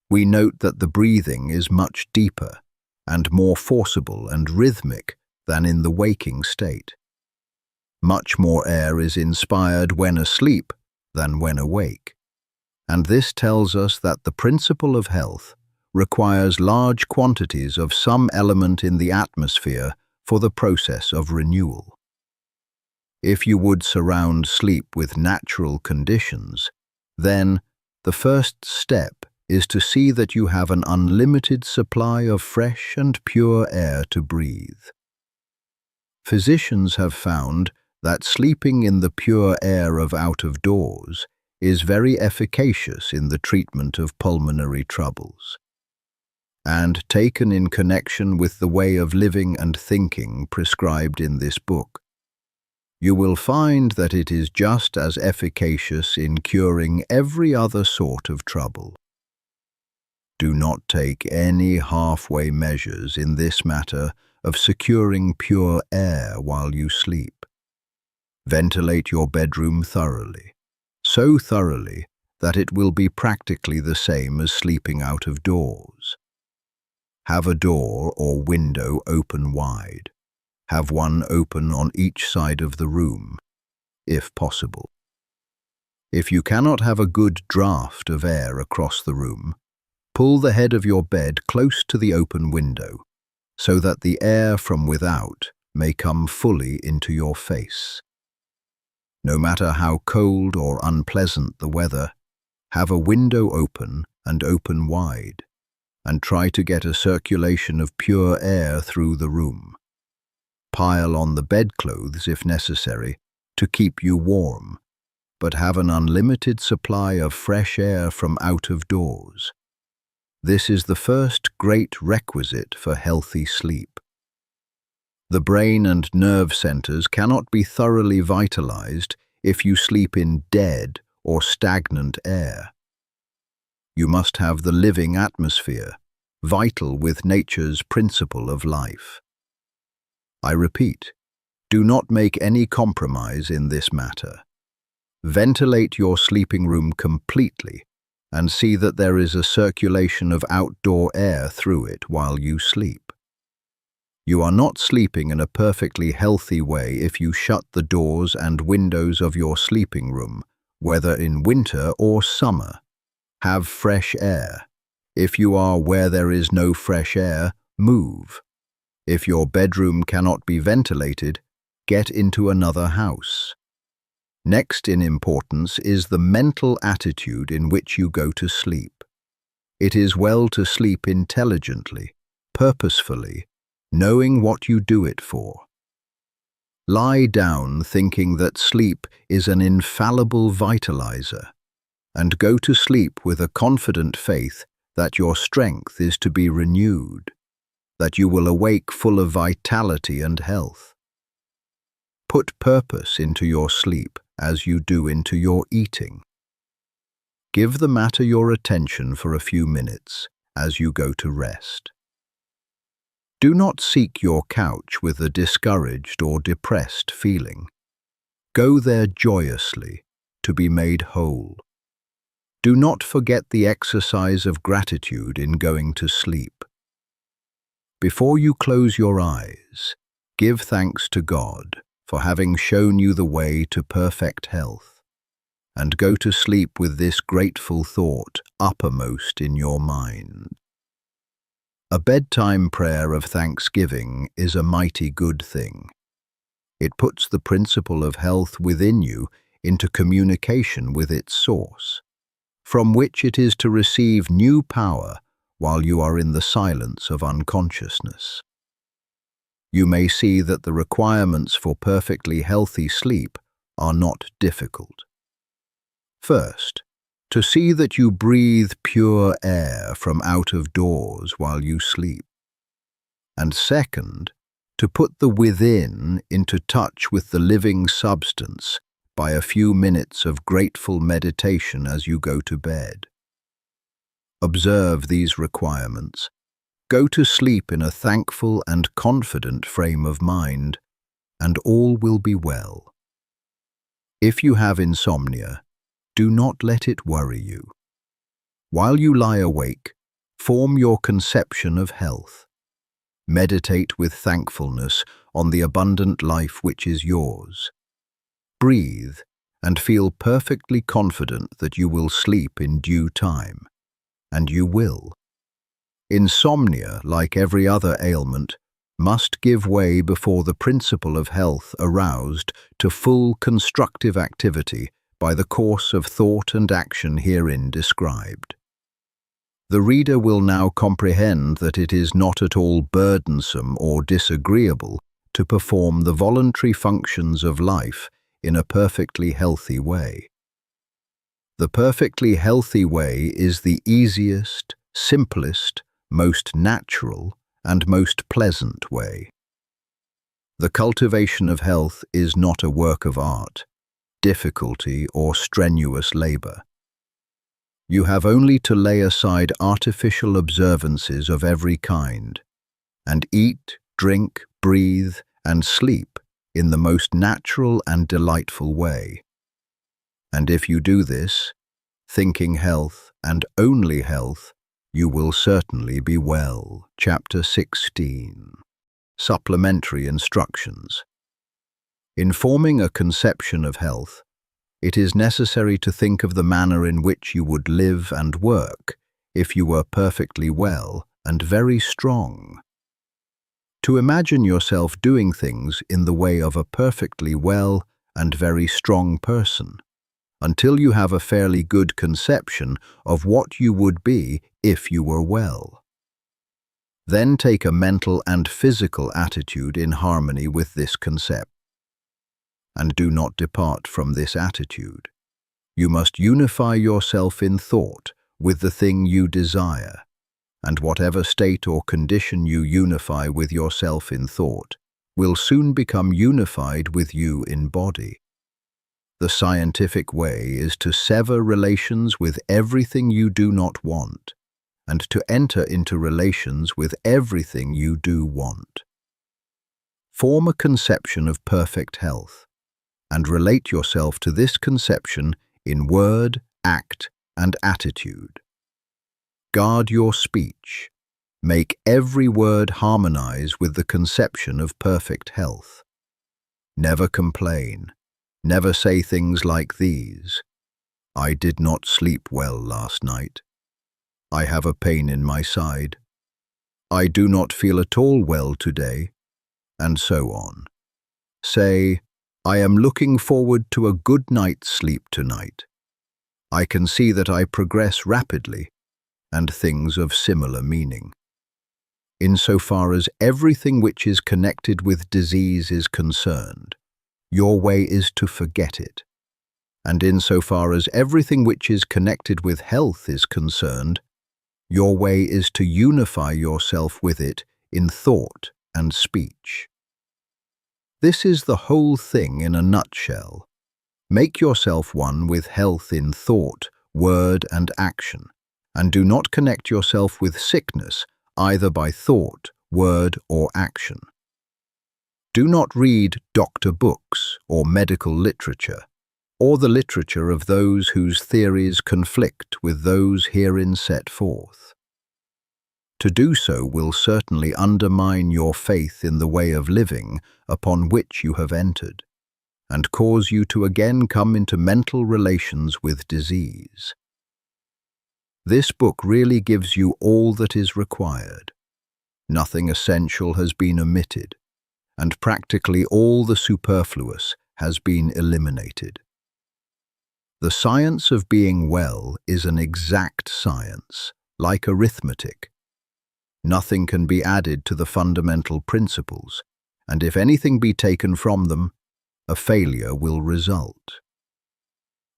A: we note that the breathing is much deeper and more forcible and rhythmic than in the waking state. Much more air is inspired when asleep than when awake, and this tells us that the principle of health requires large quantities of some element in the atmosphere for the process of renewal. If you would surround sleep with natural conditions, then the first step is to see that you have an unlimited supply of fresh and pure air to breathe. Physicians have found that sleeping in the pure air of out of doors is very efficacious in the treatment of pulmonary troubles. And taken in connection with the way of living and thinking prescribed in this book, you will find that it is just as efficacious in curing every other sort of trouble. Do not take any halfway measures in this matter of securing pure air while you sleep. Ventilate your bedroom thoroughly, so thoroughly that it will be practically the same as sleeping out of doors. Have a door or window open wide. Have one open on each side of the room, if possible. If you cannot have a good draught of air across the room, pull the head of your bed close to the open window, so that the air from without may come fully into your face. No matter how cold or unpleasant the weather, have a window open and open wide, and try to get a circulation of pure air through the room. Pile on the bedclothes if necessary to keep you warm, but have an unlimited supply of fresh air from out of doors. This is the first great requisite for healthy sleep. The brain and nerve centers cannot be thoroughly vitalized if you sleep in dead or stagnant air. You must have the living atmosphere, vital with nature's principle of life. I repeat, do not make any compromise in this matter. Ventilate your sleeping room completely and see that there is a circulation of outdoor air through it while you sleep. You are not sleeping in a perfectly healthy way if you shut the doors and windows of your sleeping room, whether in winter or summer. Have fresh air. If you are where there is no fresh air, move. If your bedroom cannot be ventilated, get into another house. Next in importance is the mental attitude in which you go to sleep. It is well to sleep intelligently, purposefully, knowing what you do it for. Lie down thinking that sleep is an infallible vitalizer, and go to sleep with a confident faith that your strength is to be renewed, that you will awake full of vitality and health. Put purpose into your sleep as you do into your eating. Give the matter your attention for a few minutes as you go to rest. Do not seek your couch with a discouraged or depressed feeling. Go there joyously to be made whole. Do not forget the exercise of gratitude in going to sleep. Before you close your eyes, give thanks to God for having shown you the way to perfect health, and go to sleep with this grateful thought uppermost in your mind. A bedtime prayer of thanksgiving is a mighty good thing. It puts the principle of health within you into communication with its source, from which it is to receive new power while you are in the silence of unconsciousness. You may see that the requirements for perfectly healthy sleep are not difficult. First, to see that you breathe pure air from out of doors while you sleep. And second, to put the within into touch with the living substance by a few minutes of grateful meditation as you go to bed. Observe these requirements. Go to sleep in a thankful and confident frame of mind, and all will be well. If you have insomnia, do not let it worry you. While you lie awake, form your conception of health. Meditate with thankfulness on the abundant life which is yours. Breathe and feel perfectly confident that you will sleep in due time, and you will. Insomnia, like every other ailment, must give way before the principle of health aroused to full constructive activity by the course of thought and action herein described. The reader will now comprehend that it is not at all burdensome or disagreeable to perform the voluntary functions of life in a perfectly healthy way. The perfectly healthy way is the easiest, simplest, most natural, and most pleasant way. The cultivation of health is not a work of art, difficulty, or strenuous labor. You have only to lay aside artificial observances of every kind, and eat, drink, breathe, and sleep in the most natural and delightful way. And if you do this, thinking health and only health, you will certainly be well. Chapter 16. Supplementary instructions. In forming a conception of health, it is necessary to think of the manner in which you would live and work if you were perfectly well and very strong. To imagine yourself doing things in the way of a perfectly well and very strong person, until you have a fairly good conception of what you would be if you were well. Then take a mental and physical attitude in harmony with this concept, and do not depart from this attitude. You must unify yourself in thought with the thing you desire, and whatever state or condition you unify with yourself in thought will soon become unified with you in body. The scientific way is to sever relations with everything you do not want, and to enter into relations with everything you do want. Form a conception of perfect health, and relate yourself to this conception in word, act, and attitude. Guard your speech. Make every word harmonize with the conception of perfect health. Never complain. Never say things like these: "I did not sleep well last night. I have a pain in my side. I do not feel at all well today," and so on. Say, "I am looking forward to a good night's sleep tonight. I can see that I progress rapidly," and things of similar meaning. Insofar as everything which is connected with disease is concerned, your way is to forget it. And insofar as everything which is connected with health is concerned, your way is to unify yourself with it in thought and speech. This is the whole thing in a nutshell. Make yourself one with health in thought, word, and action, and do not connect yourself with sickness either by thought, word, or action. Do not read doctor books or medical literature, or the literature of those whose theories conflict with those herein set forth. To do so will certainly undermine your faith in the way of living upon which you have entered, and cause you to again come into mental relations with disease. This book really gives you all that is required. Nothing essential has been omitted, and practically all the superfluous has been eliminated. The science of being well is an exact science, like arithmetic. Nothing can be added to the fundamental principles, and if anything be taken from them, a failure will result.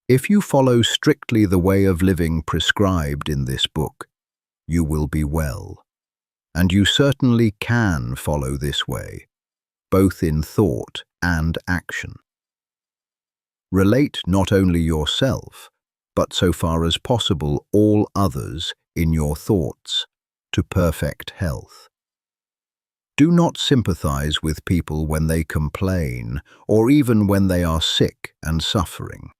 A: If you follow strictly the way of living prescribed in this book, you will be well, and you certainly can follow this way, both in thought and action. Relate not only yourself, but so far as possible all others in your thoughts to perfect health. Do not sympathize with people when they complain, or even when they are sick and suffering.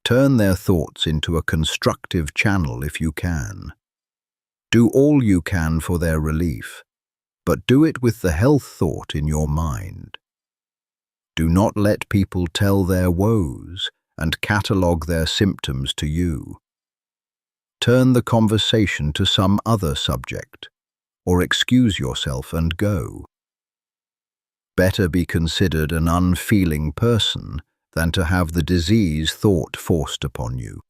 A: Turn their thoughts into a constructive channel if you can. Do all you can for their relief, but do it with the health thought in your mind. Do not let people tell their woes and catalogue their symptoms to you. Turn the conversation to some other subject, or excuse yourself and go. Better be considered an unfeeling person than to have the disease thought forced upon you.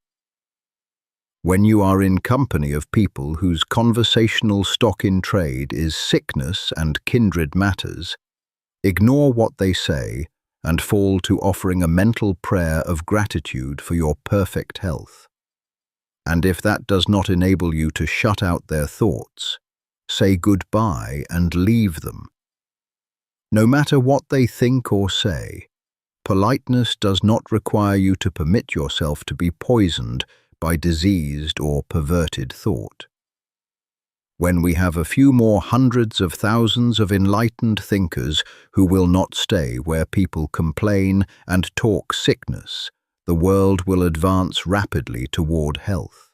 A: When you are in company of people whose conversational stock in trade is sickness and kindred matters, ignore what they say and fall to offering a mental prayer of gratitude for your perfect health. And if that does not enable you to shut out their thoughts, say goodbye and leave them. No matter what they think or say, politeness does not require you to permit yourself to be poisoned by diseased or perverted thought. When we have a few more hundreds of thousands of enlightened thinkers who will not stay where people complain and talk sickness, the world will advance rapidly toward health.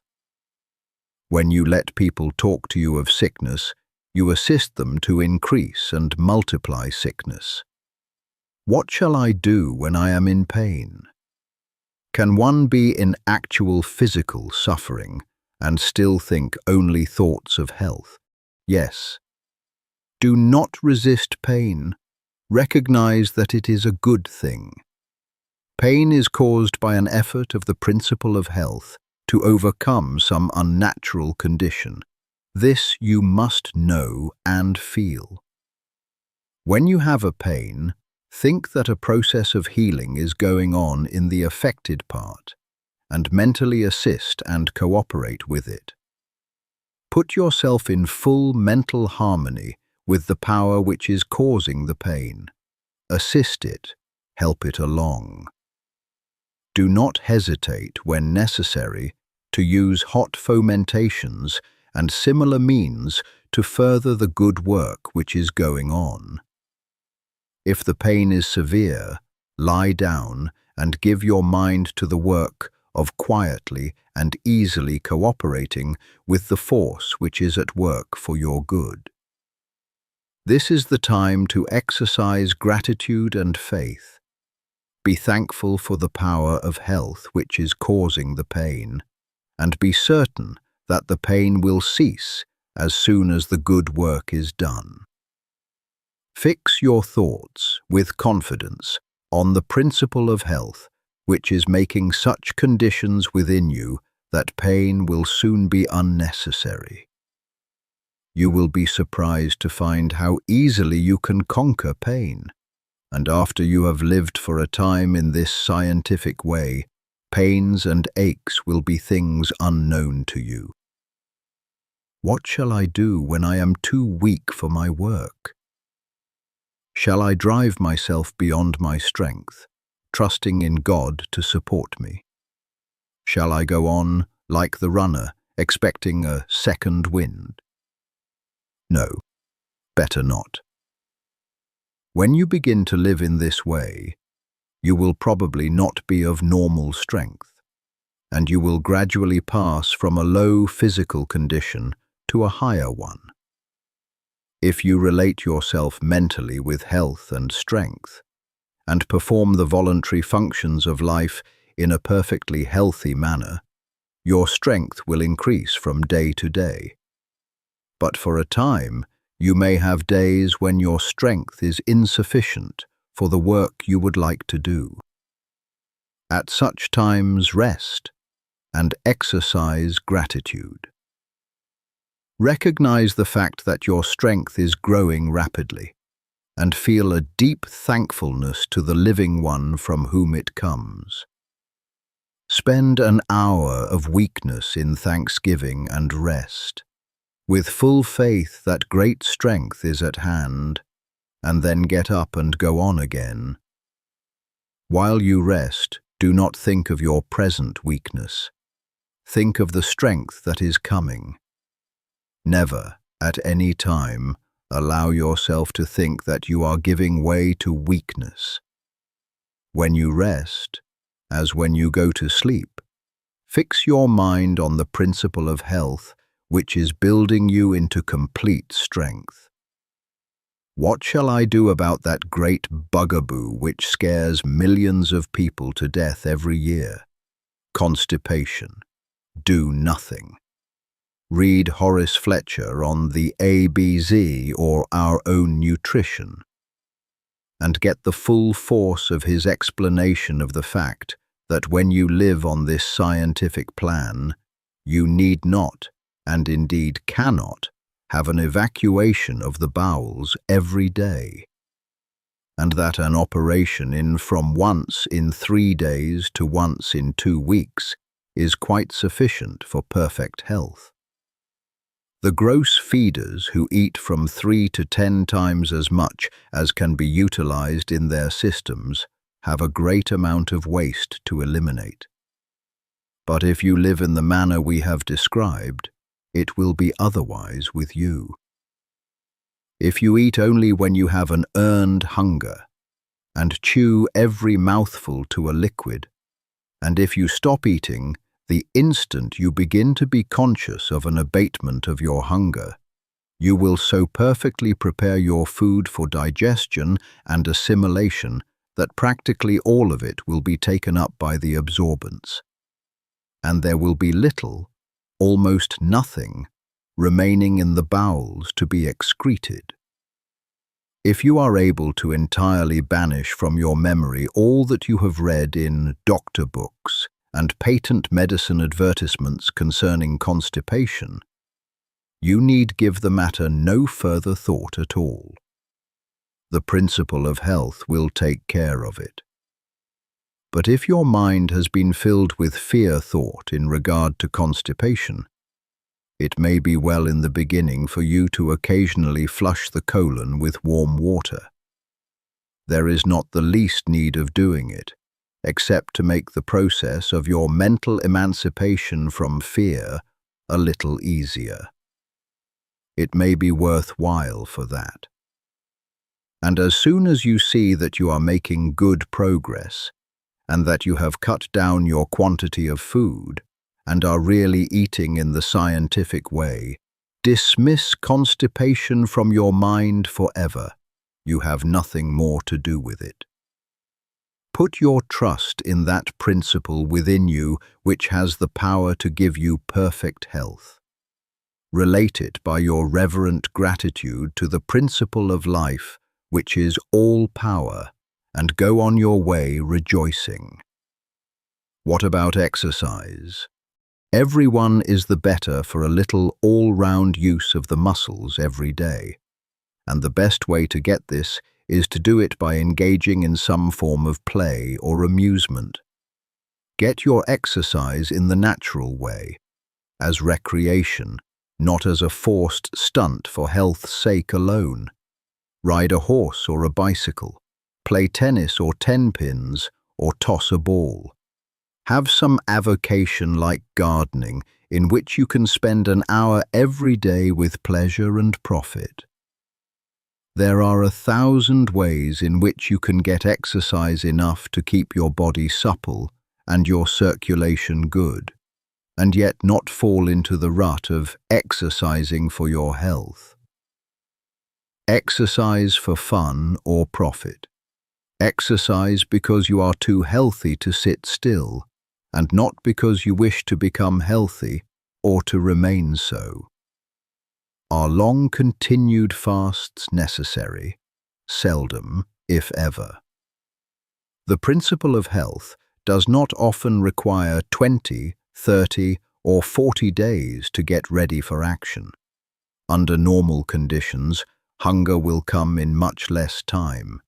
A: When you let people talk to you of sickness, you assist them to increase and multiply sickness. What shall I do when I am in pain? Can one be in actual physical suffering and still think only thoughts of health? Yes. Do not resist pain. Recognize that it is a good thing. Pain is caused by an effort of the principle of health to overcome some unnatural condition. This you must know and feel. When you have a pain, think that a process of healing is going on in the affected part, and mentally assist and cooperate with it. Put yourself in full mental harmony with the power which is causing the pain. Assist it, help it along. Do not hesitate, when necessary, to use hot fomentations and similar means to further the good work which is going on. If the pain is severe, lie down and give your mind to the work of quietly and easily cooperating with the force which is at work for your good. This is the time to exercise gratitude and faith. Be thankful for the power of health which is causing the pain, and be certain that the pain will cease as soon as the good work is done. Fix your thoughts with confidence on the principle of health, which is making such conditions within you that pain will soon be unnecessary. You will be surprised to find how easily you can conquer pain, and after you have lived for a time in this scientific way, pains and aches will be things unknown to you. What shall I do when I am too weak for my work? Shall I drive myself beyond my strength, trusting in God to support me? Shall I go on, like the runner, expecting a second wind? No, better not. When you begin to live in this way, you will probably not be of normal strength, and you will gradually pass from a low physical condition to a higher one. If you relate yourself mentally with health and strength, and perform the voluntary functions of life in a perfectly healthy manner, your strength will increase from day to day. But for a time, you may have days when your strength is insufficient for the work you would like to do. At such times, rest and exercise gratitude. Recognize the fact that your strength is growing rapidly, and feel a deep thankfulness to the living one from whom it comes. Spend an hour of weakness in thanksgiving and rest, with full faith that great strength is at hand, and then get up and go on again. While you rest, do not think of your present weakness. Think of the strength that is coming. Never, at any time, allow yourself to think that you are giving way to weakness. When you rest, as when you go to sleep, fix your mind on the principle of health, which is building you into complete strength. What shall I do about that great bugaboo which scares millions of people to death every year? Constipation. Do nothing. Read Horace Fletcher on the ABZ or Our Own Nutrition, and get the full force of his explanation of the fact that when you live on this scientific plan, you need not, and indeed cannot, have an evacuation of the bowels every day, and that an operation in from once in 3 days to once in 2 weeks is quite sufficient for perfect health. The gross feeders who eat from 3 to 10 times as much as can be utilized in their systems have a great amount of waste to eliminate. But if you live in the manner we have described, it will be otherwise with you. If you eat only when you have an earned hunger, and chew every mouthful to a liquid, and if you stop eating the instant you begin to be conscious of an abatement of your hunger, you will so perfectly prepare your food for digestion and assimilation that practically all of it will be taken up by the absorbents, and there will be little, almost nothing, remaining in the bowels to be excreted. If you are able to entirely banish from your memory all that you have read in doctor books and patent medicine advertisements concerning constipation, you need give the matter no further thought at all. The principle of health will take care of it. But if your mind has been filled with fear thought in regard to constipation, it may be well in the beginning for you to occasionally flush the colon with warm water. There is not the least need of doing it, except to make the process of your mental emancipation from fear a little easier. It may be worthwhile for that. And as soon as you see that you are making good progress, and that you have cut down your quantity of food, and are really eating in the scientific way, dismiss constipation from your mind forever. You have nothing more to do with it. Put your trust in that principle within you which has the power to give you perfect health. Relate it by your reverent gratitude to the principle of life which is all power, and go on your way rejoicing. What about exercise? Everyone is the better for a little all-round use of the muscles every day, and the best way to get this is to do it by engaging in some form of play or amusement. Get your exercise in the natural way, as recreation, not as a forced stunt for health's sake alone. Ride a horse or a bicycle, play tennis or 10 pins, or toss a ball. Have some avocation like gardening in which you can spend an hour every day with pleasure and profit. There are 1,000 ways in which you can get exercise enough to keep your body supple and your circulation good, and yet not fall into the rut of exercising for your health. Exercise for fun or profit. Exercise because you are too healthy to sit still, and not because you wish to become healthy or to remain so. Are long continued fasts necessary? Seldom, if ever. The principle of health does not often require 20, 30, or 40 days to get ready for action. Under normal conditions, hunger will come in much less time.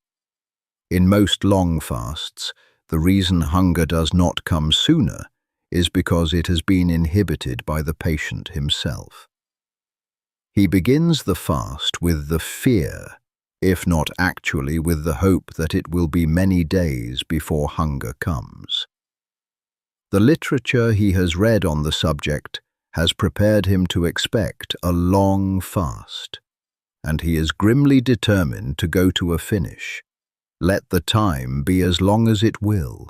A: In most long fasts, the reason hunger does not come sooner is because it has been inhibited by the patient himself. He begins the fast with the fear, if not actually with the hope that it will be many days before hunger comes. The literature he has read on the subject has prepared him to expect a long fast, and he is grimly determined to go to a finish, let the time be as long as it will.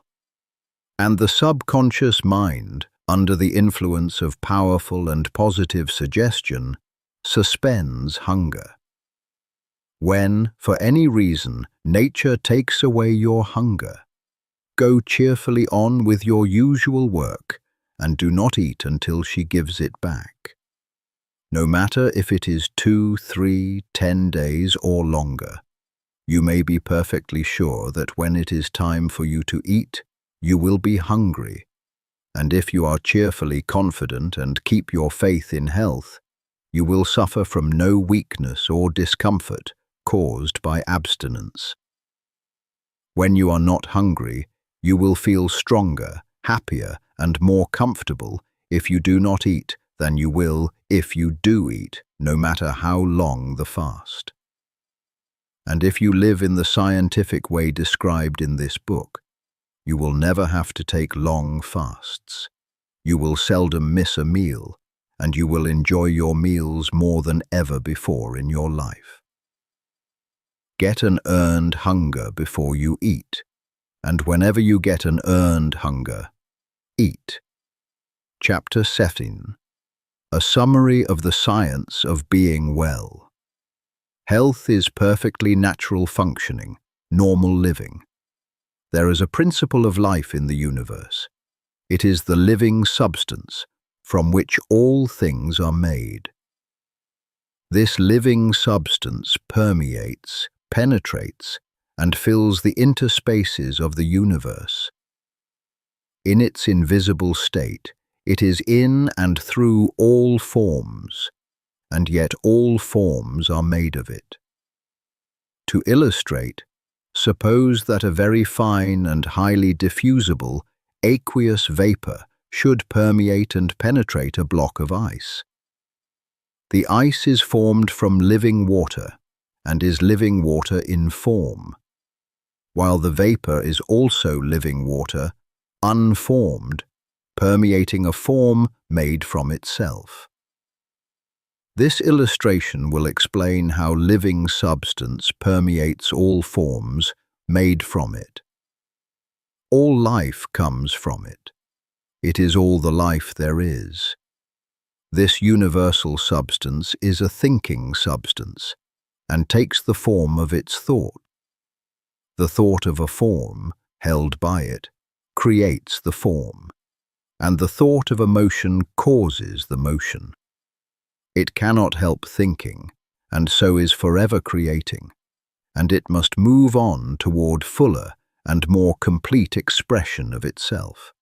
A: And the subconscious mind, under the influence of powerful and positive suggestion, suspends hunger. When, for any reason, nature takes away your hunger, go cheerfully on with your usual work and do not eat until she gives it back. No matter if it is 2, 3, 10 days or longer, you may be perfectly sure that when it is time for you to eat, you will be hungry, and if you are cheerfully confident and keep your faith in health, you will suffer from no weakness or discomfort caused by abstinence. When you are not hungry, you will feel stronger, happier, and more comfortable if you do not eat than you will if you do eat, no matter how long the fast. And if you live in the scientific way described in this book, you will never have to take long fasts. You will seldom miss a meal, and you will enjoy your meals more than ever before in your life. Get an earned hunger before you eat, and whenever you get an earned hunger, eat. Chapter 7. A summary of the science of being well. Health is perfectly natural functioning, normal living. There is a principle of life in the universe. It is the living substance from which all things are made. This living substance permeates, penetrates, and fills the interspaces of the universe. In its invisible state, it is in and through all forms, and yet all forms are made of it. To illustrate, suppose that a very fine and highly diffusible aqueous vapor should permeate and penetrate a block of ice. The ice is formed from living water and is living water in form, while the vapor is also living water, unformed, permeating a form made from itself. This illustration will explain how living substance permeates all forms made from it. All life comes from it. It is all the life there is. This universal substance is a thinking substance and takes the form of its thought. The thought of a form, held by it, creates the form, and the thought of a motion causes the motion. It cannot help thinking, and so is forever creating, and it must move on toward fuller and more complete expression of itself.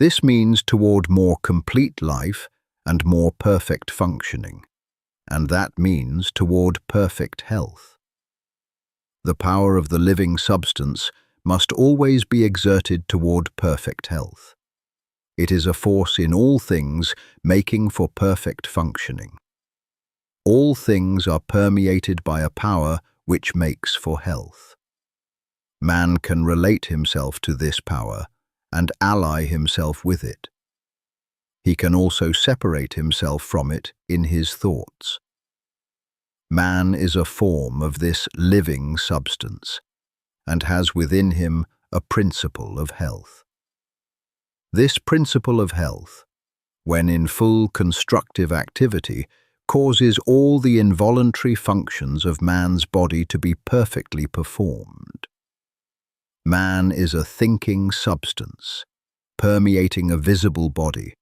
A: This means toward more complete life and more perfect functioning, and that means toward perfect health. The power of the living substance must always be exerted toward perfect health. It is a force in all things making for perfect functioning. All things are permeated by a power which makes for health. Man can relate himself to this power and ally himself with it. He can also separate himself from it in his thoughts. Man is a form of this living substance and has within him a principle of health. This principle of health, when in full constructive activity, causes all the involuntary functions of man's body to be perfectly performed. Man is a thinking substance, permeating a visible body,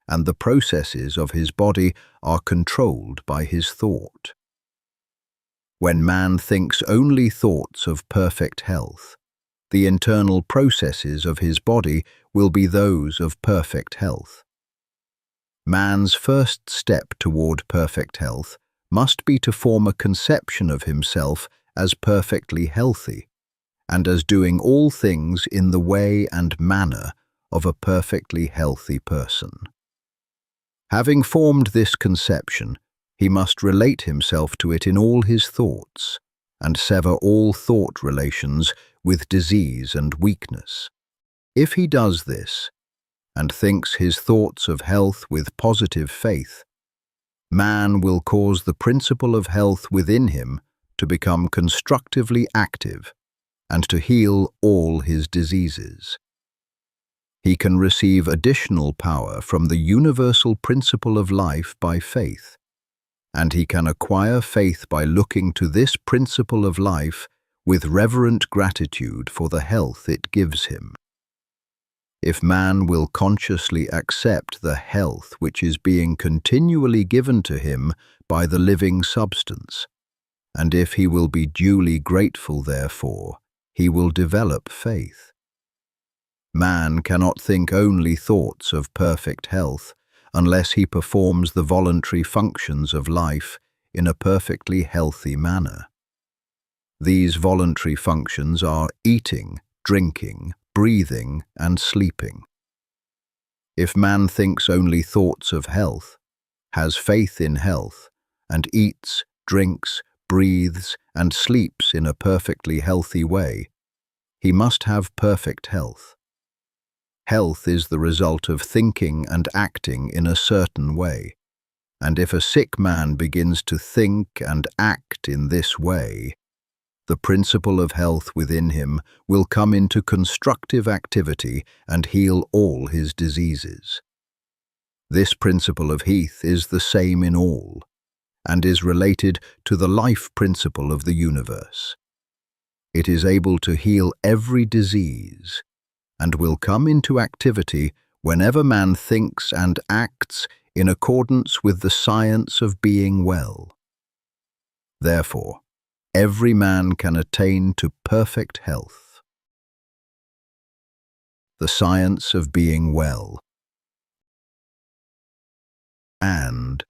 A: and the processes of his body are controlled by his thought. When man thinks only thoughts of perfect health, the internal processes of his body will be those of perfect health. Man's first step toward perfect health must be to form a conception of himself as perfectly healthy, and as doing all things in the way and manner of a perfectly healthy person. Having formed this conception, he must relate himself to it in all his thoughts, and sever all thought relations with disease and weakness. If he does this, and thinks his thoughts of health with positive faith, man will cause the principle of health within him to become constructively active and to heal all his diseases. He can receive additional power from the universal principle of life by faith, and he can acquire faith by looking to this principle of life with reverent gratitude for the health it gives him. If man will consciously accept the health which is being continually given to him by the living substance, and if he will be duly grateful therefore, he will develop faith. Man cannot think only thoughts of perfect health unless he performs the voluntary functions of life in a perfectly healthy manner. These voluntary functions are eating, drinking, breathing, and sleeping. If man thinks only thoughts of health, has faith in health, and eats, drinks, breathes, and sleeps in a perfectly healthy way, he must have perfect health. Health is the result of thinking and acting in a certain way, and if a sick man begins to think and act in this way, the principle of health within him will come into constructive activity and heal all his diseases. This principle of health is the same in all, and is related to the life principle of the universe. It is able to heal every disease, and will come into activity whenever man thinks and acts in accordance with the science of being well. Therefore, every man can attain to perfect health. The science of being well. And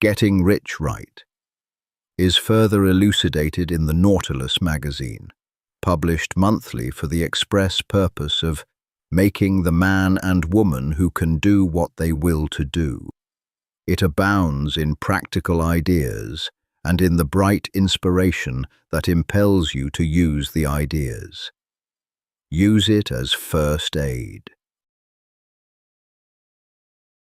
A: getting rich right is further elucidated in the Nautilus magazine, published monthly for the express purpose of making the man and woman who can do what they will to do. It abounds in practical ideas and in the bright inspiration that impels you to use the ideas. Use it as first aid.